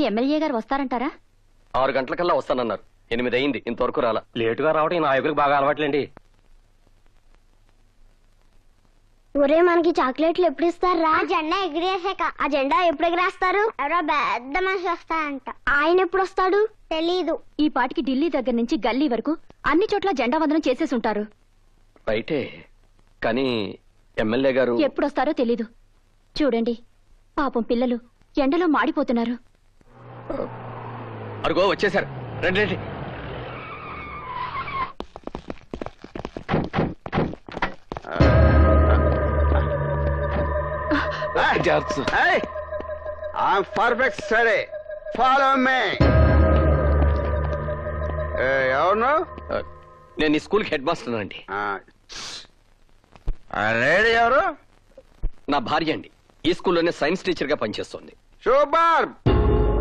MLA గారు వస్తారంటారా? 6 గంటలకల్లా వస్తానన్నారు. 8 అయింది, ఇంతవరకు రాలా. లేటుగా రావడం ఈ నాయకుడికి బాగా అలవాట్లేండి. ఒరే మనకి చాక్లెట్లు ఎప్పుడు ఇస్తారా? జెండా ఎగిరేసాక. ఆ జెండా ఎప్పుడు ఎగిరేస్తారు? ఎవరో పెద్ద మనిషి వస్తాడంట. ఆయన ఎప్పుడు వస్తాడు తెలీదు. ఈ పాటికి ఢిల్లీ దగ్గర నుంచి గల్లీ వరకు అన్ని చోట్ల జెండా వందనం చేసేసి ఉంటారు. రైటే, కానీ ఎమ్మెల్యే గారు ఎప్పుడొస్తారో తెలీదు. చూడండి, పాపం పిల్లలు ఎండలో మాడిపోతున్నారు. అరుగో వచ్చేసారు. రండి రండి. Hey, I'm perfect steady. Follow me. ఎవరు? నేను ఈ స్కూల్కి హెడ్ మాస్టర్ అండి. లేడీ ఎవరు? నా భార్య అండి. ఈ స్కూల్లోనే సైన్స్ టీచర్ గా పనిచేస్తుంది. సూపర్.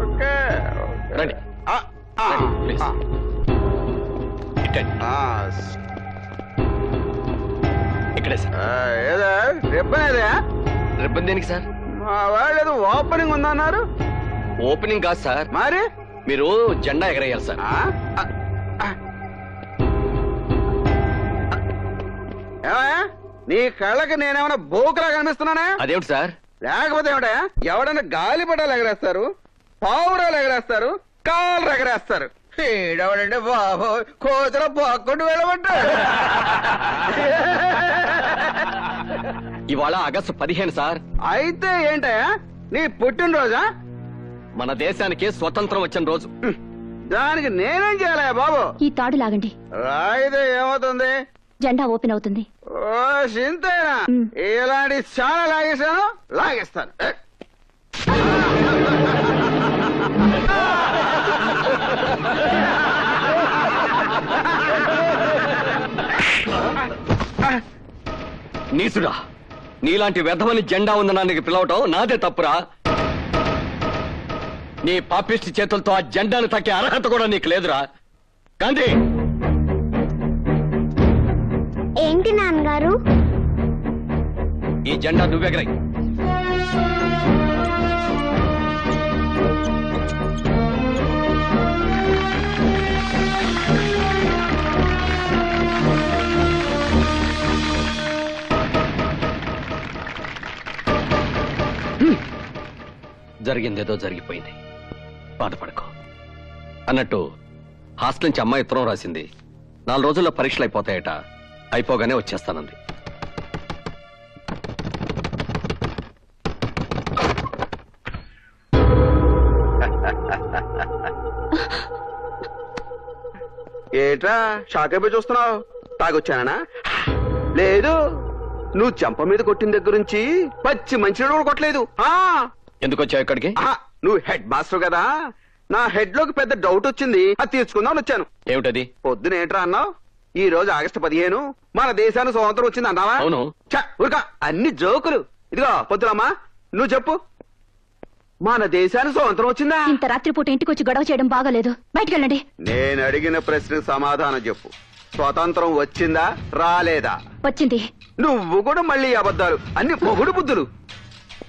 ఓకే రండి. ప్లీజ్ ఇక్కడే సార్. ఏదో రిబ్బన్ ఏదా? రిబ్బన్ దేనికి సార్? మా వాళ్ళు ఏదో ఓపెనింగ్ ఉందన్నారు. ఓపెనింగ్ కాదు సార్, మరి మీరు జెండా ఎగరేయాలి సార్. ఏమయ్యా, నీ కళ్ళకి నేనేమన్నా బోకులా కనిపిస్తున్నానా? అదేమిటి సార్? లేకపోతే ఏమిటయా, ఎవడన్నా గాలిపటాలు ఎగరేస్తారు, పావురాలు ఎగరేస్తారు, కాళ్ళు ఎగరేస్తారు. ఈడవడండి బాబు, కోతుల పక్కుంటూ వెళ్ళమంటాడు. ఇవాళ ఆగస్టు 15 సార్. అయితే ఏంటయా నీ పుట్టినరోజా? మన దేశానికి స్వతంత్రం వచ్చిన రోజు. దానికి నేనేం చేయాలయ్యా బాబు? ఈ తాడు లాగండి. రాయితే ఏమవుతుంది? జెండా ఓపెన్ అవుతుంది. ఓ సింతేనా? ఇలాంటి చాలా లాగేశాను, లాగేస్తాను. నీసుడా, నీలాంటి వెధవని జెండా ఉందనానికి పిలవటం నాదే తప్పురా. నీ పాపిష్టి చేతులతో ఆ జెండాను తాకే అర్హత కూడా నీకు లేదురా. గాంధీ, ఏంటి నాన్నగారు? ఈ జెండా నువ్వెగరై. జరిగిందేదో జరిగిపోయింది, బాధపడకో. అన్నట్టు హాస్టల్ నుంచి అమ్మాయి ఉత్తరం రాసింది. 4 రోజుల్లో పరీక్షలు అయిపోతాయట. అయిపోగానే వచ్చేస్తానంది. ఏట్రా షాక్ అయిపోయి చూస్తున్నావు? తాగొచ్చానా? లేదు, నువ్వు చెంప మీద కొట్టిన దగ్గర నుంచి పచ్చి మంచినీళ్ళు కూడా కొట్టలేదు. ఎందుకు వచ్చావు ఇక్కడికి? నువ్వు హెడ్ మాస్టర్ కదా, నా హెడ్ లోకి పెద్ద డౌట్ వచ్చింది, అది తీర్చుకుందామని వచ్చాను. ఏమిటది? పొద్దున ఏంట్రా అన్నావు? ఈ రోజు ఆగస్టు 15 మన దేశానికి స్వాతంత్రం వచ్చింది అన్నావా? అవును. ఊరుకా, అన్ని జోకులు. ఇదిగో పొద్దులమ్మా, నువ్వు చెప్పు, మన దేశానికి స్వాతంత్రం వచ్చిందా? ఇంత రాత్రిపూట ఇంటికి వచ్చి గొడవ చేయడం బాగాలేదు. బయటకెళ్ళండి. నేను అడిగిన ప్రశ్నకు సమాధానం చెప్పు. స్వాతంత్రం వచ్చిందా రాలేదా? వచ్చింది. నువ్వు కూడా మళ్ళీ అబద్ధాలు, అన్ని మొగుడు బుద్ధులు.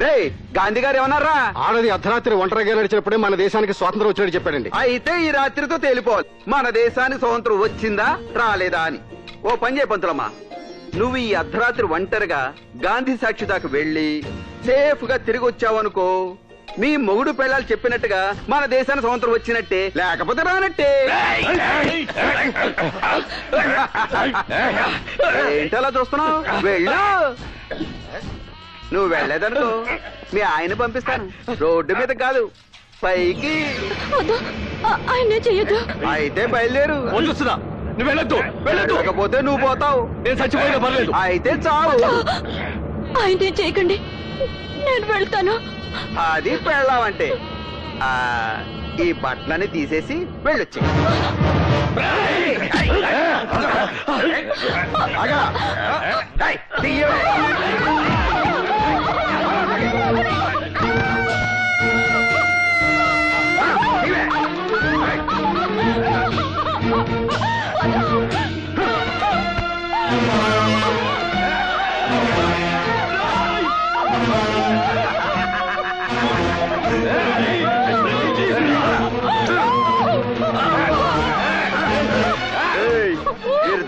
రే, గాంధీ గారు ఏమన్నారా? ఆడది అర్ధరాత్రి ఒంటరిగా నడిచినప్పుడే మన దేశానికి స్వాతంత్రం వచ్చినట్టు చెప్పాడండి. అయితే ఈ రాత్రితో తేలిపోవాలి మన దేశానికి స్వాతంత్రం వచ్చిందా రాలేదా అని. ఓ పని చేయ పంతులమ్మా, నువ్వు ఈ అర్ధరాత్రి ఒంటరిగా గాంధీ సాక్షి దాకా వెళ్లి సేఫ్ గా తిరిగి వచ్చావనుకో, మీ మొగుడు పిల్లలు చెప్పినట్టుగా మన దేశానికి స్వాతంత్రం వచ్చినట్టే, లేకపోతే రానట్టే. ఏంటలా చూస్తున్నావు? వెళ్ళు. నువ్వు వెళ్ళలేదనుకో, మీ ఆయన పంపిస్తాను. రోడ్డు మీద కాదు, పైకి. ఆయన చెయ్యొద్దు. అయితే బయలుదేరు. నువ్వు వెళ్ళొద్దు, వెళ్ళొద్దు. లేకపోతే నువ్వు పోతావు. నేను చచ్చిపోయినా పర్లేదు. అయితే చావు. ఆయన చేయకండి, నేను వెళ్తాను. అది పెళ్ళావంటే. ఈ బట్టలని తీసేసి వెళ్ళొచ్చి.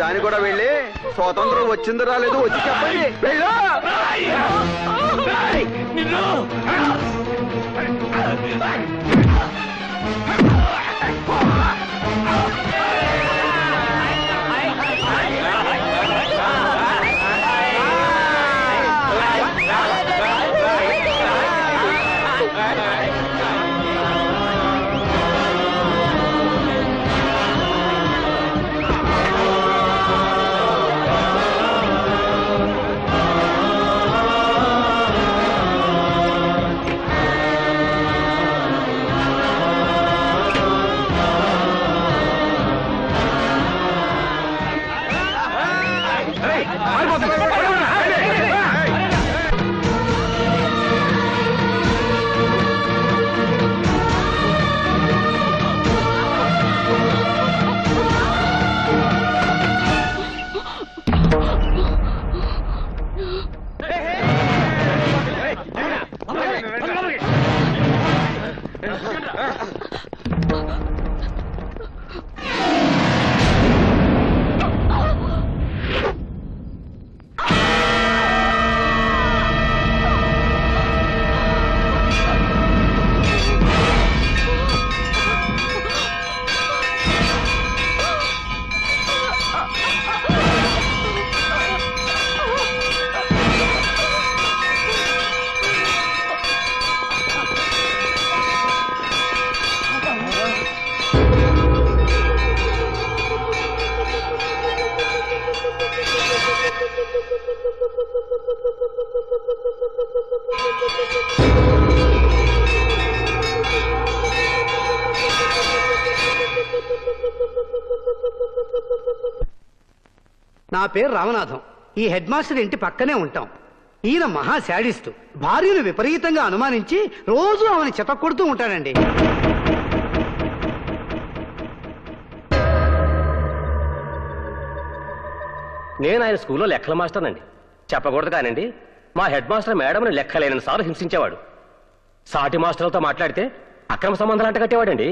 దాని కూడా వెళ్ళి స్వాతంత్రం వచ్చిందో రాలేదు వచ్చి చెప్పండి. వెళ్ళు. నా పేరు రామనాథం. ఈ హెడ్ మాస్టర్ ఇంటి పక్కనే ఉంటాం. ఈయన మహా శాడిస్టు. భార్యను విపరీతంగా అనుమానించి రోజు ఆమెను చెతకొడుతూ ఉంటాడండి. నేను ఆయన స్కూల్లో లెక్కల మాస్టర్ అండి. చెప్పకూడదు కానండి, మా హెడ్ మాస్టర్ మేడంని లెక్కలేని సార్లు హింసించేవాడు. సాటి మాస్టర్లతో మాట్లాడితే అక్రమ సంబంధాలు అంట కట్టేవాడండి.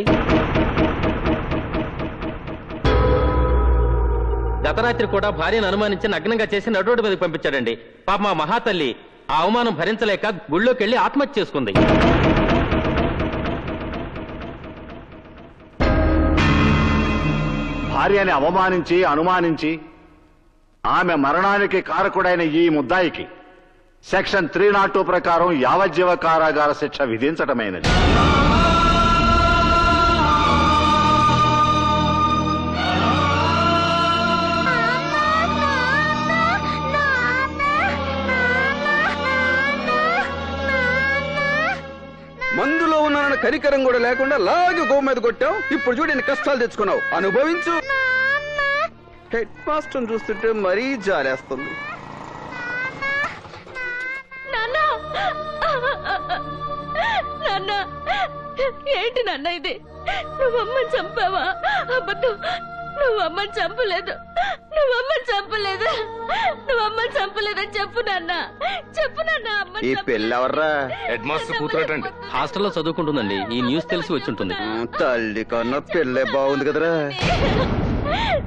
గతరాత్రి కూడా భార్యను అనుమానించి నగ్నంగా చేసి నడురోడ్డు మీదకి పంపించాడండి. పాప మా మహాతల్లి ఆ అవమానం భరించలేక గుళ్ళోకి వెళ్లి ఆత్మహత్య చేసుకుంది. భార్యని అవమానించి అనుమానించి ఆమె మరణానికి కారకుడైన ఈ ముద్దాయికి సెక్షన్ 302 ప్రకారం యావజ్జీవ కారాగార శిక్ష విధించటమైనది. మందులో ఉన్న కనికరం కూడా లేకుండా లాగి గో మీద కొట్టావు. ఇప్పుడు చూడు ఎన్ని కష్టాలు తెచ్చుకున్నావు. అనుభవించు. హెడ్ మాస్టర్ చూస్తుంటే మరీ జాలేస్తుంది. నాన్న, ఏంటి నాన్న ఇది? నువ్వమ్మని చంపావా? అబద్ధం. నువ్వమ్మని చంపలేదు. నువ్వమ్మని చంపలేదు. నువ్వమ్మని చంపలేదని చెప్పు నాన్న. చెప్పు నాన్న. ఈ పెళ్ళెవర్రా? Head master కూతురటండి. హాస్టల్లో చదువుకుంటుందండి. ఈ న్యూస్ తెలిసి వచ్చి ఉంటుంది. తల్లి కన్నా పెళ్ళే బాగుంది కదరా.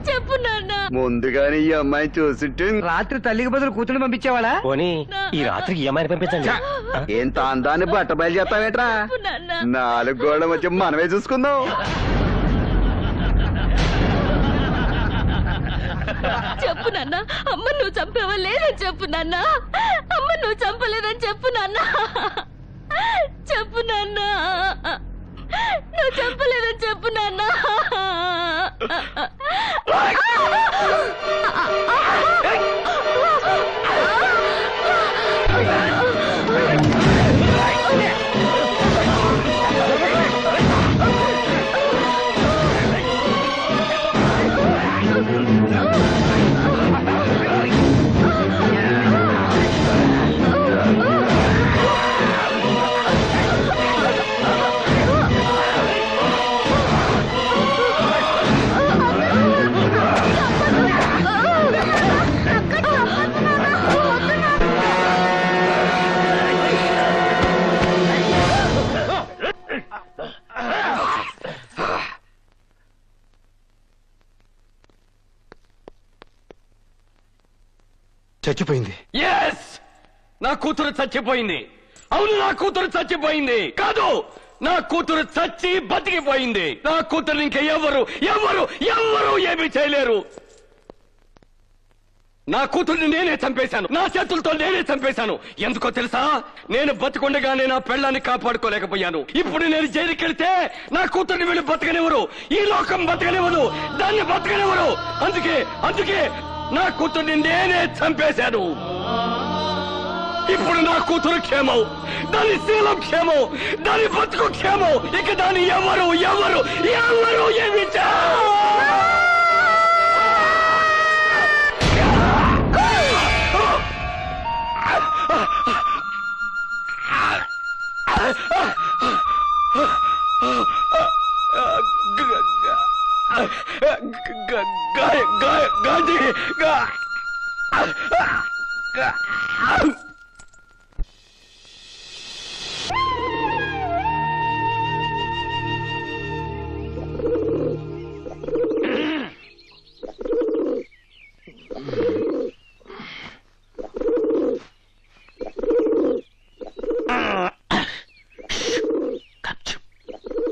చెప్పు నాన్న. ముందుగానే ఈ అమ్మాయిని చూసింటే రాత్రి తల్లికి బదులు కూతురు పంపించేవాడా? పోనీ ఈ రాత్రికి ఈ అమ్మాయిని పంపించండి. ఎంత అందాన్ని బట్ట బయలు చేస్తావేట్రా? 4 గోళ్ల మధ్య మనమే చూసుకుందాం. చెప్పు నాన్న. అమ్మ నువ్వు చంపావా లేదని చెప్పు నాన్న. అమ్మ నువ్వు చంపలేదని చెప్పు నాన్న. చెప్పు నాన్న. నువ్వు చంపలేదని చెప్పు నాన్న. చచ్చిపోయింది. ఎస్, నా కూతురు చచ్చిపోయింది. అవును, నా కూతురు చచ్చిపోయింది. కాదు, నా కూతురు చచ్చి బతికిపోయింది. నా కూతురు ఇంకా ఎవరు ఎవరు ఎవరు ఏమీ చేయలేరు. నా కూతుర్ని నేనే చంపేశాను, నా చేతులతో నేనే చంపేశాను. ఎందుకో తెలుసా? నేను బతికుండగానే నా పెళ్ళాన్ని కాపాడుకోలేకపోయాను. ఇప్పుడు నేను జైలుకి వెళ్తే నా కూతుర్ని వీళ్ళు బతకనివ్వరు, ఈ లోకం బతకనివ్వదు, దాన్ని బతకనివ్వరు. అందుకే నా కూతుర్ని నేనే చంపేశాను. ఇప్పుడు నా కూతురు క్షేమం, దాని శీలం క్షేమం, దాని బతుకు క్షేమం. ఇక దాన్ని ఎవరు ఎవరు ఎవరు ఏమి గాంధీ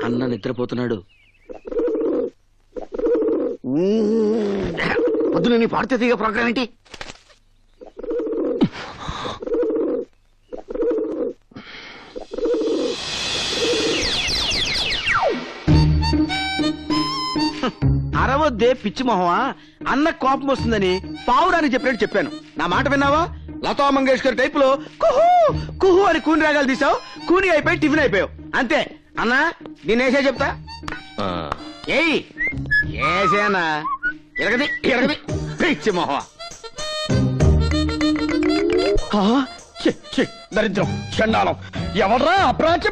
అన్న నిద్రపోతున్నాడు. పొద్దున నీ పాడితే తీగ ప్రోగ్రామ్ ఏంటి? అరవద్దే పిచ్చి మొహమా, అన్న కోపం వస్తుందని పావురానికి చెప్పినట్టు చెప్పాను. నా మాట విన్నావా? లతా మంగేష్కర్ టైప్ లో కుహు కుహు అని కూని రాగాలు తీసావు. కూని అయిపోయి టిఫిన్ అయిపోయావు అంతే. అన్నా నేనేసే చెప్తా. ఏయ్ ఏసేనా? ఎరగది ఎరగది పిచ్చి మొహమా. దరిద్రం చండాలం. ఎవడ్రా అప్రాచ్య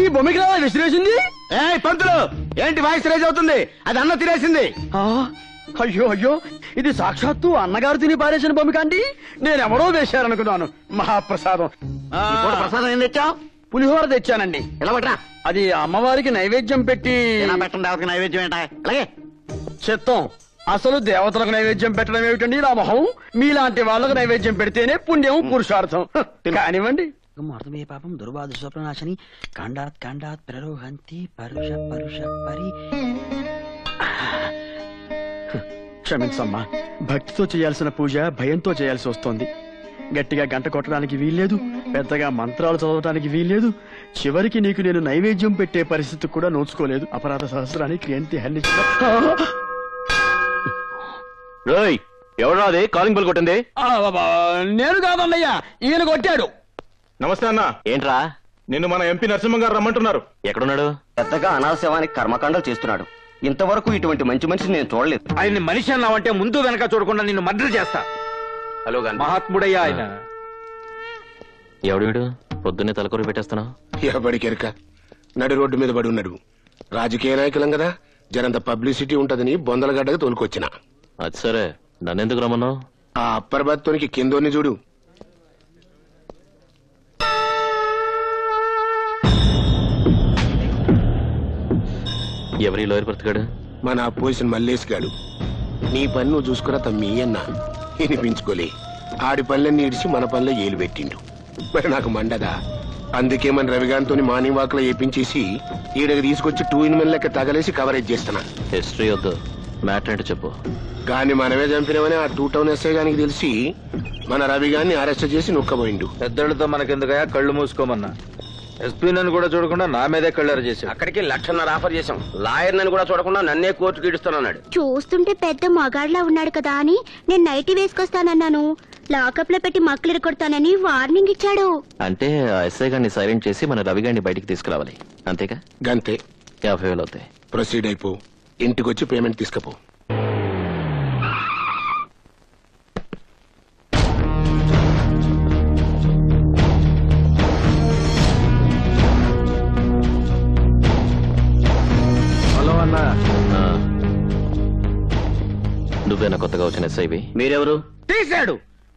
ఈ బొమ్మికి విసిరేసింది? ఏ పంతులు, ఏంటి వాయిస్ రేజ్ అవుతుంది? అది అన్న తినేసింది. అయ్యో అయ్యో, ఇది సాక్షాత్తు అన్నగారు తిని పారేసిన బొమ్మి కాండి. నేనెవరో వేశారనుకున్నాను. మహాప్రసాదం. ప్రసాదం ఏం తెచ్చావు? పులిహోర తెచ్చానండి. ఎలా పట్టరా? అది అమ్మవారికి నైవేద్యం పెట్టి. పెట్టండి నైవేద్యం ఏంటా? అలాగే చిత్తం. అసలు దేవతలకు నైవేద్యం పెట్టడం ఏమిటండి నా మొహం? మీలాంటి వాళ్ళకు నైవేద్యం పెడితేనే పుణ్యం పురుషార్థం. కానివ్వండి. మార్తమే పాపం దుర్బాధ స్వప్నాశని కాండాత్ కాండాత్ ప్రరోహంతి పరుష పరుష పరి. క్షమించమ్మా, భక్తితో చేయాల్సిన పూజ భయంతో చేయాల్సి వస్తోంది. గట్టిగా గంట కొట్టడానికి వీల్లేదు, పెద్దగా మంత్రాలు చదవటానికి వీల్లేదు. చివరికి నీకు నేను నైవేద్యం పెట్టే పరిస్థితి కూడా నోచుకోలేదు. అపరాధ సహస్రానికి ఏంటి హెల్లించిన. ఎవరా అది కాలింగ్ బెల్ కొట్టింది? నేను కాదన్నయ్యా, ఈయన కొట్టాడు. నమస్తే అన్న. ఏంట్రా? నిన్ను మన ఎంపీ నరసింహ గారు రమ్మంటున్నారు. ఎక్కడున్నాడు? పెద్దగా అనాశవానికి కర్మకాండాలు చేస్తున్నాడు. ఇంతవరకు ఇటువంటి మంచి మనిషిని నేను చూడలేదు. ఆయన్ని మనిషి అన్నావంటే ముందు వెనక చూడకుండా నిన్ను మర్డర్ చేస్తా. హలో మహాత్ముడయ్యా ఆయన. ఎవడు పొద్దున్నే తలకొరి పెట్టేస్తున్నావు? ఎవడికెరక నడి రోడ్డు మీద పడి ఉన్నాడు. రాజకీయ నాయకులం కదా, జనంత పబ్లిసిటీ ఉంటదని బొందలగడ్డగా తోలుకొచ్చిన. అది సరే, నన్నెందుకు రమ్మన్నావు? ఆ అప్పర్ బత్తోనికి కిందోని చూడు. ఎవరి లోయర్ బ్రతకాడు? మన అపోజిషన్ మల్లేష్ గాడు. నీ పని నువ్వు చూసుకురా తమ్మి అన్నా వినిపించుకోలే. ఆడి పనులన్నీ ఇడిచి మన పనిలో ఏలు పెట్టిండు. మరి నాకు మండదా? అందుకే మన రవిగాంతో మార్నింగ్ వాక్ లో ఏపించేసి ఈడకి తీసుకొచ్చి 2 in 1 లెక్క తగలేసి కవరేజ్ చేస్తున్నా. హిస్టరీ వద్దు, మ్యాటర్ అంటే చెప్పు. గాని మనమే చంపినవని ఆ 2 టౌన్ ఎస్ఐ గానికి తెలిసి మన రవిగాన్ని అరెస్ట్ చేసి నొక్కబోయిండు. పెద్దలతో మనకెందుకయా, కళ్ళు మూసుకోమన్నా. ఎస్పీ నన్ను కూడా చూడకుండా నా మీదే కళ్ళారు చేశాడు. అక్కడికి 1,00,000 ఆఫర్ చేశాం. లాయర్ నన్ను కూడా చూడకుండా నన్నే కోర్టుకి ఇడుస్తానన్నాడు. చూస్తుంటే పెద్ద మగాడ్లా ఉన్నాడు కదా అని నేను నైటీ వేసుకొస్తానన్నాను. లాకప్ లో పెట్టి మక్కలు కొడతానని వార్నింగ్ ఇచ్చాడు. అంటే ఆ ఎస్ఐ గారిని సైలెంట్ చేసి మన రవి గారిని బయటికి తీసుకురావాలి, అంతేగా? గంతే. 50,000 అవుతాయి. ప్రొసీడ్ అయిపో, ఇంటికొచ్చి పేమెంట్ తీసుకపో. నువ్వేనా కొత్తగా వచ్చిన ఎస్ఐవి? మీరెవరు? తీశాడు,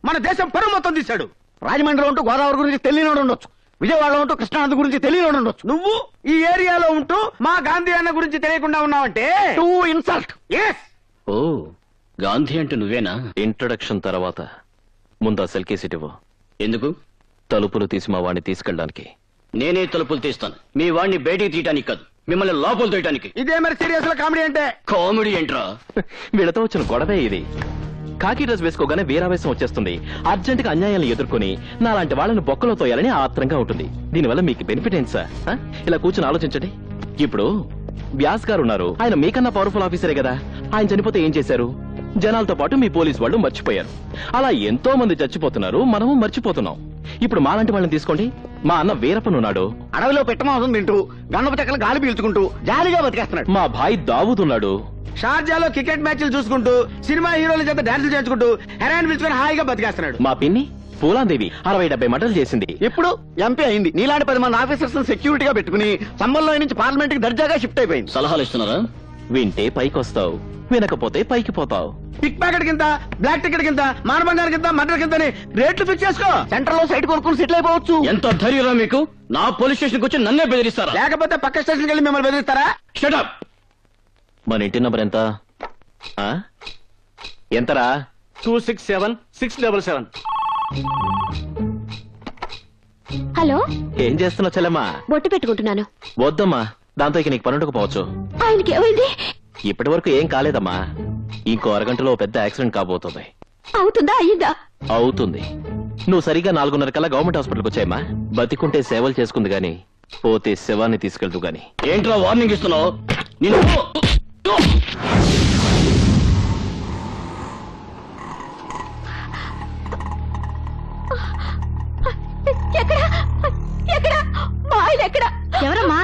మన దేశం పరువు మొత్తం తీశాడు. రాజమండ్రిలో ఉంటూ గోదావరి గురించి తెలియనోడు ఉండొచ్చు, విజయవాడలో ఉంటూ కృష్ణానది గురించి తెలియనోడు ఉండొచ్చు. నువ్వు ఈ ఏరియాలో ఉంటూ మా గాంధీ అన్న గురించి తెలియకుండా ఉన్నావంటే టూ ఇన్సల్ట్. ఓ, గాంధీ అంటే నువ్వేనా? ఇంట్రొడక్షన్ తర్వాత ముందు ఆ సెల్ కేసెట్ ఇవ్వు. ఎందుకు? తలుపులు తీసి మా వాడిని తీసుకెళ్ళడానికి. నేనే తలుపులు తీస్తాను, మీ వాడిని బయటికి తీయటానికి కాదు, మిమ్మల్ని లోపల తీయటానికి. ఇదే మరి సీరియస్ కామెడీ అంటే? కామెడీ ఏంట్రా? వీళ్ళతో వచ్చిన గొడవే ఇది. కాకి డ్రెస్ వేసుకోగానే వీరావేశం వచ్చేస్తుంది. అర్జెంట్ గా అన్యాయాలను ఎదుర్కొని నాలాంటి వాళ్ళని బొక్కలో తోయాలని ఆత్రంగా ఉంటుంది. దీనివల్ల మీకు బెనిఫిట్ ఏంటి సార్? ఇలా కూర్చొని ఆలోచించండి. ఇప్పుడు వ్యాస్ గారు ఉన్నారు, ఆయన మీకన్నా పవర్ఫుల్ ఆఫీసరే కదా. ఆయన చనిపోతే ఏం చేశారు? జనాలతో పాటు మీ పోలీసు వాళ్ళు మర్చిపోయారు. అలా ఎంతో మంది చచ్చిపోతున్నారు, మనము మర్చిపోతున్నాం. ఇప్పుడు మాలాంటి వాళ్ళని తీసుకోండి. మా అన్న వీరప్పనున్నాడు, అడవిలో పెట్టమాసం తింటూ గన్నప చెక్కలు గాలి పీల్చుకుంటూ జాలీగా బతికేస్తున్నాడు. మా భాయ్ దావూదున్నాడు, షార్జాలో క్రికెట్ మ్యాచ్లు చూసుకుంటూ సినిమా హీరోల చేత డాన్సులు చేయించుకుంటూ హెరాయిన్ పిలుచుకొని హాయిగా బతికేస్తున్నాడు. మా పిన్ని పూలాందేవి 60-70 మటలు చేసింది. ఇప్పుడు ఎంపీ అయింది. నీలాంటి 10 మంది ఆఫీసర్స్ సెక్యూరిటీగా పెట్టుకుని సంబంధంలో నుంచి పార్లమెంట్ కి దర్జాగా షిఫ్ట్ అయిపోయింది. సలహాలు ఇస్తున్నారా? వింటే పైకొస్తావు, వినకపోతే పైకి పోతావు. పిక్ ప్యాకెట్ కింద, బ్లాక్ టికెట్ కింద, మానబంగారం కింద, మర్డర్ కింద రేట్లు ఫిక్స్ చేసుకో. సెంటర్ లో సైట్ కొనుక్కుని సెటిల్ అయిపోవచ్చు. ఎంత ధైర్యం మీకు? నా పోలీస్ స్టేషన్ వచ్చి నన్నే బెదిరిస్తారా? లేకపోతే పక్క స్టేషన్కి వెళ్ళి మిమ్మల్ని బెదిరిస్తారా? షటప్. మన ఇంటి నంబర్ ఎంత? ఎంతరా? 267-677. హలో, ఏం చేస్తున్నావు చెల్లెమ్మా? బొట్టు పెట్టుకుంటున్నాను. వద్దమ్మా, దాంతో ఇక నీకు పనుండకపోవచ్చు. ఆయనకి ఏమైంది? ఇప్పటి వరకు ఏం కాలేదమ్మా. ఇంకో అరగంటలో పెద్ద యాక్సిడెంట్ కాబోతుంది. అవుతుందా? అయ్యిందా? అవుతుంది. నువ్వు సరిగ్గా 4:30 కల్లా గవర్నమెంట్ హాస్పిటల్కి వచ్చాయమ్మా. బతికుంటే సేవలు చేసుకుంది గాని, పోతే శవాన్ని తీసుకెళ్తూ గాని. ఏంట్రా వార్నింగ్ ఇస్తున్నావు? ఎవరమ్మా?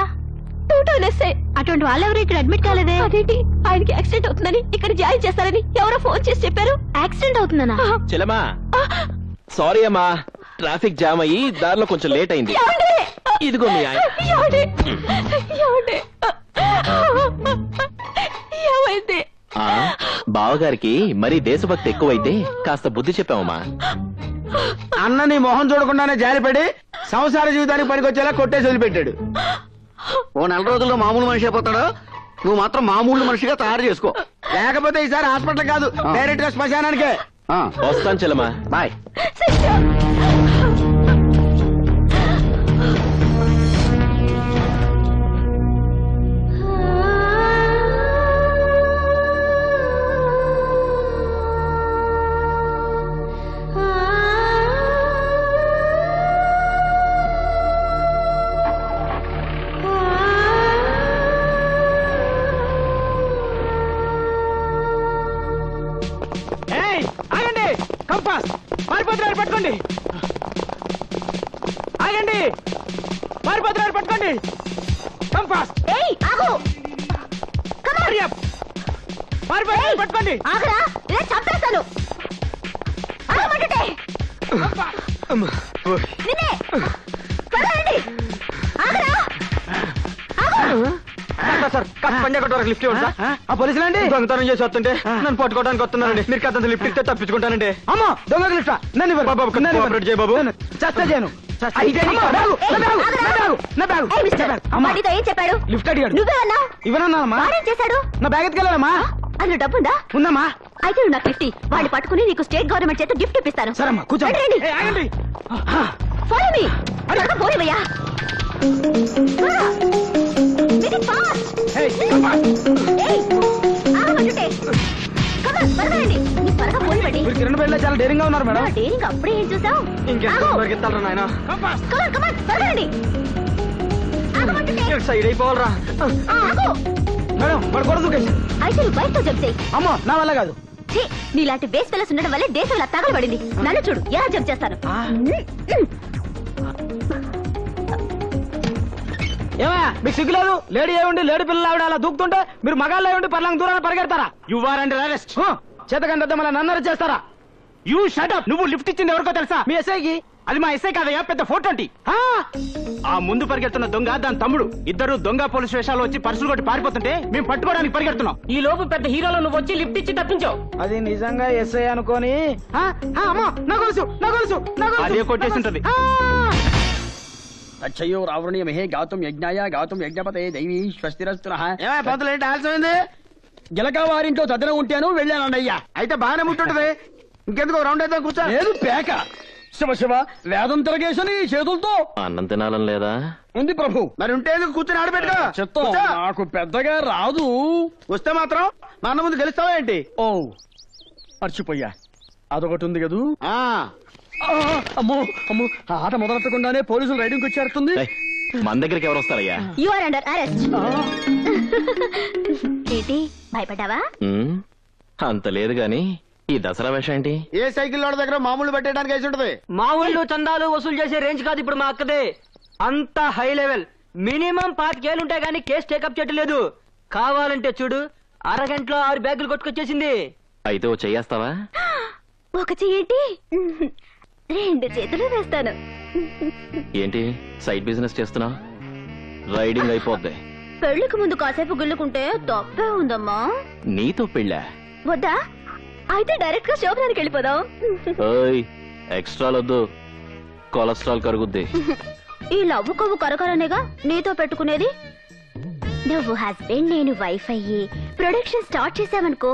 అటువంటి వాళ్ళెవరు ఇక్కడ అడ్మిట్ కాలేదే? అదేంటి, ఆయనకి యాక్సిడెంట్ అవుతుందని ఇక్కడ జాయిన్ చేస్తారని ఎవరో ఫోన్ చేసి చెప్పారు. యాక్సిడెంట్ అవుతుందనా? చెల్లెమ్మా సారీ అమ్మా, ట్రాఫిక్ జామ్ అయ్యి దారిలో కొంచెం లేట్ అయింది. ఇదిగో మీ ఆయన. బావగారికి మరీ దేశభక్తి ఎక్కువైతే కాస్త బుద్ధి చెప్పామమ్మా. అన్న నీ మొహం చూడకుండానే జారిపడి సంసార జీవితానికి పనికొచ్చేలా కొట్టేసి వదిలిపెట్టాడు. ఓ 4 రోజుల్లో మామూలు మనిషి అయిపోతాడు. నువ్వు మాత్రం మామూలు మనిషిగా తయారు చేసుకో. లేకపోతే ఈసారి హాస్పిటల్ కాదు, డైరెక్ట్ గా శ్మశానానికే. వస్తాను చెల్లెమ్మా, బాయ్. ఆగండి, కంపాస్ పారిపోతున్నారు, పట్టుకోండి. ఆగండి, పారిపోతున్నారు, పట్టుకోండి. కంపాస్ పారిపోతున్నారు, పట్టుకోండి. ఆగరా, చంపేస్తాను. సార్ పంజా కొట్టవరకు లిఫ్ట్ ఇవ్వండి సార్. ఆ పోలీసులు అండి దొంగతనం చేసి వస్తుంటే నన్ను పట్టుకోవడానికి వస్తున్నారండి. మీరు కథ లిఫ్ట్ ఇస్తే తప్పించుకుంటానండి. అమ్మా దొంగ లిఫ్ట్ నన్ను బాబు చేయ బాబు. చేస్తా చేయను. ఏం చెప్పాడు? లిఫ్ట్ అడిగాడు. నువ్వేమన్నా? ఇవ్వనన్నానమ్మా. చేశాడు? నా బ్యాగ్ ఎత్తుకెళ్ళానమ్మా. అందులో డబ్బుందా? ఉందమ్మా. అయితే నువ్వు నాకు లిఫ్ట్ వాడిని పట్టుకుని నీకు స్టేట్ గవర్నమెంట్ చేత గిఫ్ట్ ఇప్పిస్తాను. సరేమ్మా కూర్చోండి. ఆగండి, ఫాలో మీ. పోనివయ్యా. కిరణ్ బయట చాలా డేరింగ్ గా ఉన్నారు మేడం. డేరింగ్ అప్పుడే ఏం చూసావు? ఇంకెంత నాయన సైడ్ అయిపోవాలరా మేడం. పడుకోవడం అయితే నువ్వు బయటతో చెప్తే. అమ్మో నా వల్ల కాదు. నీలాంటి బేస్ పిల్లస్ ఉండడం వల్లే దేశం ఇలా తగలబడింది. నన్ను చూడు ఎలా జంప్ చేస్తాను. ఏమయ్యా మీకు సిగ్గులేదు? లేడీ ఏముండి లేడీ పిల్లలు ఆవిడ అలా దూకుతుంటే మీరు మగాళ్ళు ఏముండి పర్లాంగ్ దూరాన్ని పరిగెడతారా? You are under arrest. చేతకంటే మళ్ళీ నన్ను అరెస్ట్ చేస్తారా? You shut up. నువ్వు లిఫ్ట్ ఇచ్చింది ఎవరికో తెలుసా? మీ ఎస్ఐకి. అది మా ఎస్ఐ కాదయ్యా, పెద్ద 420. ఆ ముందు పరిగెడుతున్న దొంగ దాని తమ్ముడు ఇద్దరు దొంగ పోలీస్ వేషాలు వచ్చి పర్సులు కొట్టి పారిపోతుంటే మేము పట్టుకోవడానికి పరిగెడుతున్నాం. ఈ లోపు పెద్ద హీరోలో నువ్వు వచ్చి లిఫ్ట్ ఇచ్చి తప్పించావు. అది నిజంగా ఎస్ఐ అనుకోని అదే కొట్టేసి ఉంటది. అచ్చయ్యో రావణీయమహే గాతుం యజ్ఞాయ గాతుం యజ్ఞపతే దైవీ స్వస్తిరస్తునః. పంతులు ఏంటి ఆలస్యమైంది? గిలక వారింట్లో చదరం ఉంటాను వెళ్ళానయ్యా. అయితే బాగానే ముట్టుంటది. ఇంకెందుకు రౌండ్ అయితే కూర్చో. లేదు పేక. శివ శివ వేదం తిరగేసని చేతులతో అన్నం తినాలని లేదా? ఉంది ప్రభు. మరి ఉంటే ఎందుకు కూర్చొని ఆడబెట్టుకో. చిత్తం నాకు పెద్దగా రాదు. వస్తే మాత్రం మా అన్న ముందు గెలుస్తావా ఏంటి? ఓ మర్చిపోయా, అదొకటి ఉంది కదూ. ఆ అమ్మో అమ్మో, ఆట మొదలెట్టకుండానే పోలీసులు రైడింగ్ వచ్చేస్తుంది. మన దగ్గరికి ఎవరు వస్తారయ్యా? You are under arrest. ఏంటి భయపడ్డావా? అంత లేదు గాని ఈ దసరా వేషం ఏంటి? ఏ సైకిల్ లోడ్ దగ్గర మామూలు పెట్టడానికి వేసి ఉంటది. మా ఊళ్ళో చందాలు వసూలు చేసే రేంజ్ కాదు ఇప్పుడు మా అక్కదే. అంత హై లెవెల్. మినిమం 5 ఏళ్ళు ఉంటాయి కానీ కేసు టేకప్ చేయట్లేదు. కావాలంటే చూడు, అరగంటలో 6 బ్యాగులు కొట్టుకొచ్చేసింది. అయితే ఓ చెయ్యేస్తావా? ఒక చెయ్యేంటి, 2 చేతులు వేస్తాను. ఏంటి సైడ్ బిజినెస్ చేస్తున్నా? రైడింగ్ అయిపోద్ది. పెళ్లికి ముందు కాసేపు గుల్లుకుంటే తప్పే ఉందమ్మా. నీతో పెళ్ళా? వద్దా? అయితే డైరెక్ట్ గా శోభనానికి వెళ్ళిపోదాం. ఎక్స్ట్రాలొద్దు, కొలెస్ట్రాల్ కరుగుద్ది. ఈ లవ్వు కొవ్వు కరకరనేగా నీతో పెట్టుకునేది. నువ్వు హస్బెండ్, నేను వైఫ్ అయ్యి ప్రొడక్షన్ స్టార్ట్ చేసావనుకో,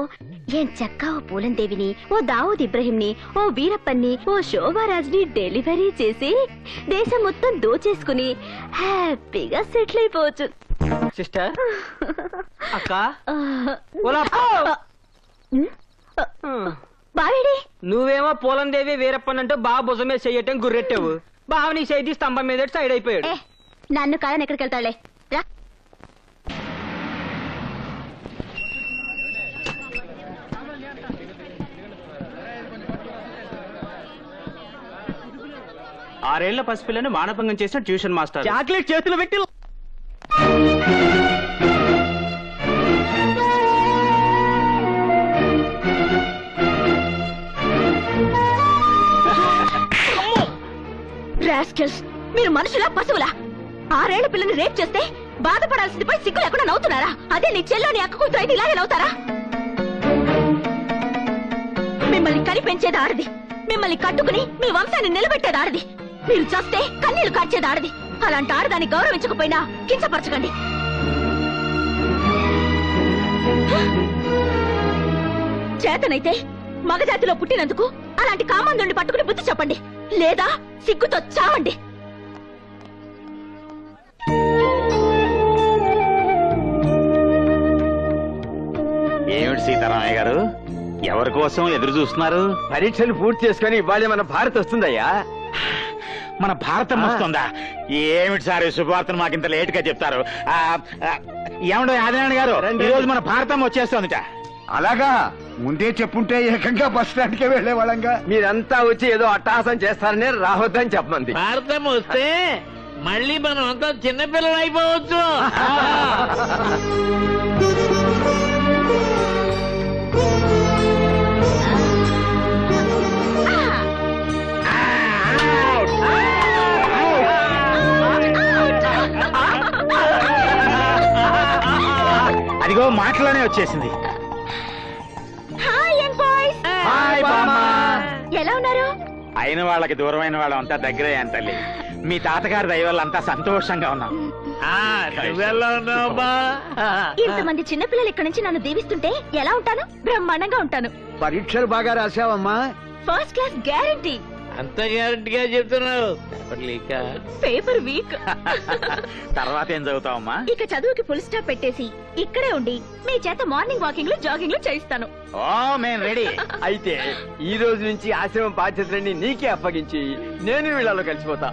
ఏం చక్కా ఓ పూలందేవిని, ఓ దావూద్ ఇబ్రహీంని, ఓ వీరప్పన్ని, ఓ శోభారాజ్ని డెలివరీ చేసి దేశం మొత్తం దోచేసుకుని హ్యాపీగా సెటిల్ అయిపోవచ్చు. సిస్టర్, అక్క, బావేడి? నువ్వేమో పూలందేవి వీరప్పనంటూ బాగా భుజమే చెయ్యటం గుర్రెట్టావు. బావని చేతి స్తంభం మీద సైడ్ అయిపోయాడు. నన్ను కాదని ఎక్కడికి వెళ్తాడులే రా. ఆరేళ్ల పసిపిల్లని మానభంగం చేసిన ట్యూషన్ మాస్టర్ చాక్లెట్ చేతులు పెట్టి మీరు మనుషులా పశువులా? 6 ఏళ్ల పిల్లని రేప్ చేస్తే బాధపడాల్సింది పోయి సిగ్గు లేకుండా నవ్వుతున్నారా? అదే నీ చెల్లోని అక్క కూతురు అయితే ఇలాగే నవ్వుతారా? మిమ్మల్ని కని పెంచేది ఆడది, మిమ్మల్ని కట్టుకుని మీ వంశాన్ని నిలబెట్టేది ఆడది, మీరు చేస్తే కన్నీళ్లు కార్చేది ఆడది. అలాంటి ఆడదాన్ని గౌరవించకపోయినా కించపరచకండి. చేతనైతే మగజాతిలో పుట్టినందుకు అలాంటి కామందుని పట్టుకుని బుద్ధి చెప్పండి, లేదా సిగ్గుతో చావండి. ఏమిటి సీతారామయ్య గారు, ఎవరి కోసం ఎదురు చూస్తున్నారు? పరీక్షలు పూర్తి చేసుకుని ఇవాళ మన భారత్ వస్తుందయ్యా. మన భారతం వస్తుందా? ఏమిటి సార్ శుభవార్తను మాకింత లేట్ గా చెప్తారు? ఏమండో ఆదినారాయణ గారు, ఈ రోజు మన భారతం వచ్చేస్తుందిట. అలాగా? ముందే చెప్పుంటే ఏకంగా బస్ స్టాండ్ కే వెళ్లే వాళ్ళంగా. మీరంతా వచ్చి ఏదో అట్టహాసం చేస్తారని రావద్దని చెప్పమంది. భారతం వస్తే మళ్ళీ మనం అంతా చిన్నపిల్లలు అయిపోవచ్చు. అదిగో మాటలోనే వచ్చేసింది. ఎలా ఉన్నారు? అయిన వాళ్ళకి దూరమైన వాళ్ళం అంతా దగ్గరే తల్లి. మీ తాతగారి దయ వల్ల అంతా సంతోషంగా ఉన్నాం. ఇంతమంది చిన్నపిల్లలు ఇక్కడ నుంచి నన్ను దీవిస్తుంటే ఎలా ఉంటాను? బ్రహ్మాండంగా ఉంటాను. పరీక్షలు బాగా రాసావమ్మా? First class guarantee. అంత గ్యారంటీగా చెప్తున్నావు? Paper week. తర్వాత ఏం చదువుతావమ్మా? ఇక చదువుకి ఫుల్ స్టాప్ పెట్టేసి ఇక్కడే ఉండి మీ చేత మార్నింగ్ వాకింగ్ లు జాగింగ్ లు చేయిస్తాను. ఓ మేము రెడీ. అయితే ఈ రోజు నుంచి ఆశ్రమం బాధ్యతలన్నీ నీకే అప్పగించి నేను వీళ్ళలో కలిసిపోతా.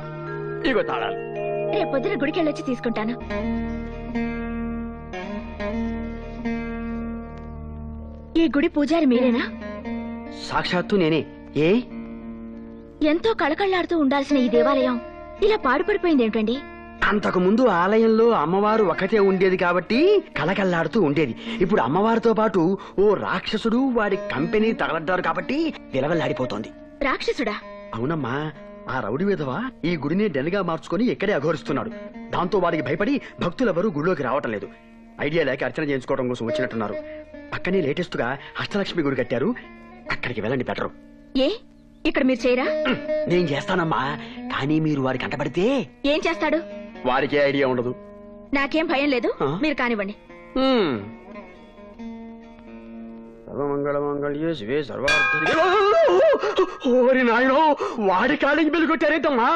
ఇగో తాళాలు. రేపొద్దున గుడికి వెళ్ళొచ్చి తీసుకుంటాను. ఈ గుడి పూజారి మీరేనా? సాక్షాత్తు నేనే. ఏ ఎంతో కళకళ్లాడుతూ ఉండాల్సిన ఈ దేవాలయం ఇలా పాడుపడిపోయింది ఏమిటండి? అంతకు ముందు ఆలయంలో అమ్మవారు ఒకటే ఉండేది కాబట్టి కళకళ్లాడుతూ ఉండేది. ఇప్పుడు అమ్మవారితో పాటు ఓ రాక్షసుడు వాడి కంపెనీ తగలడ్డారు కాబట్టి విలవల్లాడిపోతోంది. రాక్షసుడా? అవునమ్మా, ఆ రౌడీ విధవ ఈ గుడిని డెన్గా మార్చుకుని ఇక్కడే అఘోరిస్తున్నాడు. దాంతో వాడికి భయపడి భక్తులెవరూ గుడిలోకి రావటం లేదు. ఐడియా లేక అర్చన చేయించుకోవడం కోసం వచ్చినట్టున్నారు. పక్కనే లేటెస్ట్ గా అష్టలక్ష్మి గుడి కట్టారు, అక్కడికి వెళ్ళండి బెటరు. ఏ ఇక్కడ మీరు చేయరా? నేను చేస్తానమ్మా, కానీ మీరు వారికి అంటపడితే ఏం చేస్తాడు? వారికి ఐడియా ఉండదు. నాకేం భయం లేదు, మీరు కానివ్వండి. సర్వమంగళమంగళ్యే శివే సర్వార్థ. ఓరి నాయనో, వాడి కాలింగ్ బెల్ కొట్టారేంటమ్మా?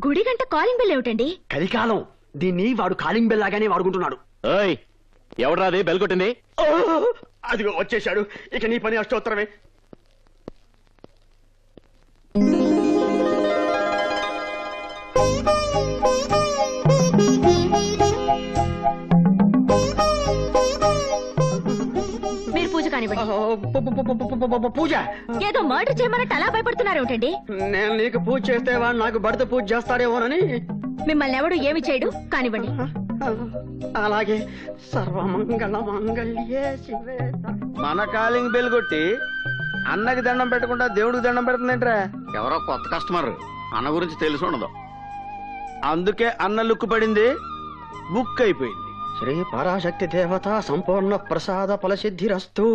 గుడి గంట కాలింగ్ బెల్ ఏమిటండి? కలికాలం, దీన్ని వాడు కాలింగ్ బెల్ లాగానే వాడుకుంటున్నాడు. ఎవడ్రాది బెల్ కొట్టింది? అదిగో వచ్చేశాడు. ఇక నీ పని అష్టోత్తరమే. మీరు పూజ కానివ్వండి. పూజ? ఏదో మర్డర్ చేయమన్నట్టు అలా భయపడుతున్నారు ఏమిటండి? నేను నీకు పూజ చేస్తే వాడు నాకు భర్త పూజ చేస్తాడేమోనని. మిమ్మల్ని ఎవడు ఏమి చేయడు, కానివ్వండి. అలాగే. సర్వమంగళ మంగళ్యే శివే. మన కాలింగ్ బెల్ కొట్టి అన్నకి దండం పెట్టకుండా దేవుడికి దండం పెడుతుందేంట్రా? ఎవరో కొత్త కస్టమర్, అన్న గురించి తెలిసి ఉండదు, అందుకే అన్న లుక్కు పడింది, బుక్ అయిపోయింది. శ్రీ పరాశక్తి దేవత సంపూర్ణ ప్రసాద ఫలసిద్ధిరస్తు.